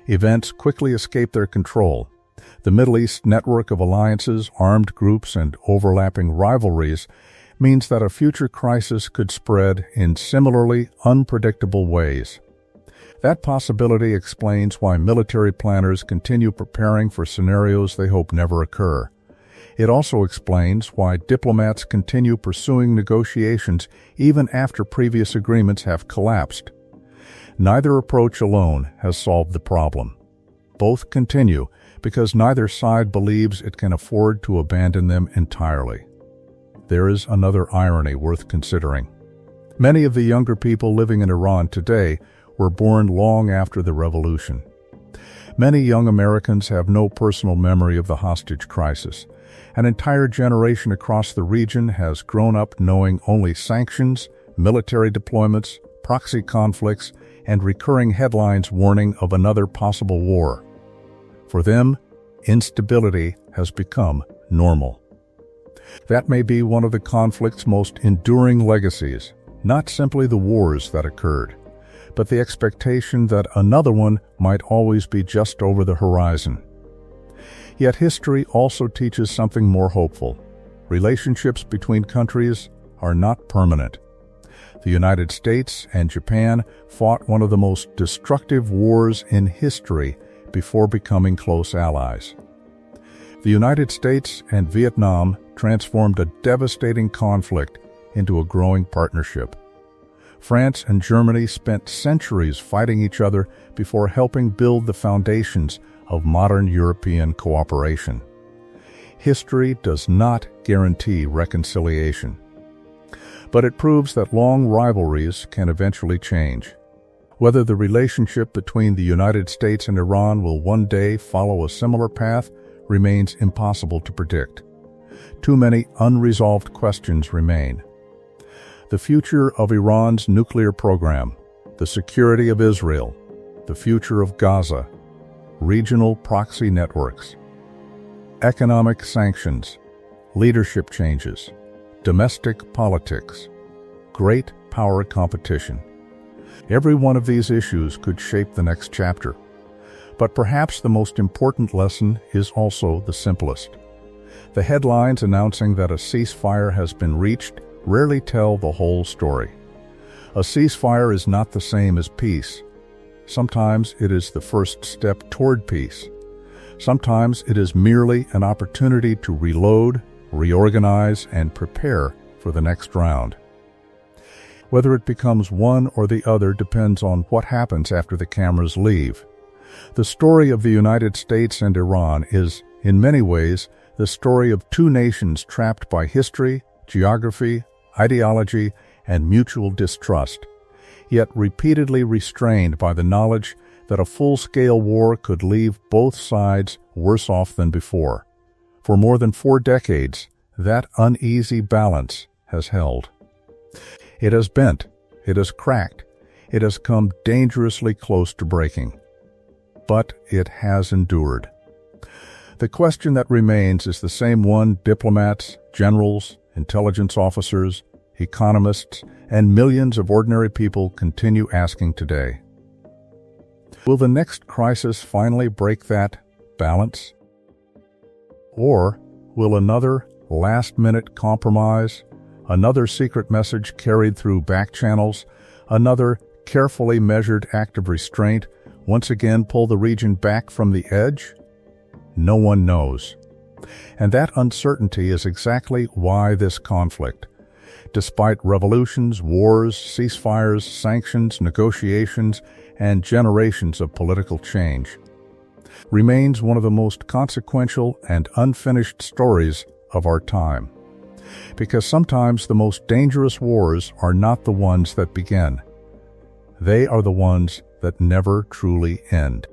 [SPEAKER 6] Events quickly escaped their control. The Middle East network of alliances, armed groups, and overlapping rivalries means that a future crisis could spread in similarly unpredictable ways. That possibility explains why military planners continue preparing for scenarios they hope never occur. It also explains why diplomats continue pursuing negotiations even after previous agreements have collapsed. Neither approach alone has solved the problem. Both continue because neither side believes it can afford to abandon them entirely. There is another irony worth considering. Many of the younger people living in Iran today were born long after the revolution. Many young Americans have no personal memory of the hostage crisis. An entire generation across the region has grown up knowing only sanctions, military deployments, proxy conflicts, and recurring headlines warning of another possible war. For them, instability has become normal. That may be one of the conflict's most enduring legacies, not simply the wars that occurred, but the expectation that another one might always be just over the horizon. Yet history also teaches something more hopeful. Relationships between countries are not permanent. The United States and Japan fought one of the most destructive wars in history before becoming close allies. The United States and Vietnam transformed a devastating conflict into a growing partnership. France and Germany spent centuries fighting each other before helping build the foundations of modern European cooperation. History does not guarantee reconciliation, but it proves that long rivalries can eventually change. Whether the relationship between the United States and Iran will one day follow a similar path remains impossible to predict. Too many unresolved questions remain. The future of Iran's nuclear program, the security of Israel, the future of Gaza, regional proxy networks, economic sanctions, leadership changes, domestic politics, great power competition. Every one of these issues could shape the next chapter. But perhaps the most important lesson is also the simplest. The headlines announcing that a ceasefire has been reached rarely tell the whole story. A ceasefire is not the same as peace. Sometimes it is the first step toward peace. Sometimes it is merely an opportunity to reload, reorganize, and prepare for the next round. Whether it becomes one or the other depends on what happens after the cameras leave. The story of the United States and Iran is, in many ways, the story of two nations trapped by history, geography, ideology, and mutual distrust, yet repeatedly restrained by the knowledge that a full-scale war could leave both sides worse off than before. For more than 4 decades, that uneasy balance has held. It has bent, it has cracked, it has come dangerously close to breaking. But it has endured. The question that remains is the same one diplomats, generals, intelligence officers, economists, and millions of ordinary people continue asking today. Will the next crisis finally break that balance? Or will another last-minute compromise, another secret message carried through back channels, another carefully measured act of restraint once again pull the region back from the edge? No one knows. And that uncertainty is exactly why this conflict, despite revolutions, wars, ceasefires, sanctions, negotiations, and generations of political change, remains one of the most consequential and unfinished stories of our time. Because sometimes the most dangerous wars are not the ones that begin. They are the ones that never truly end.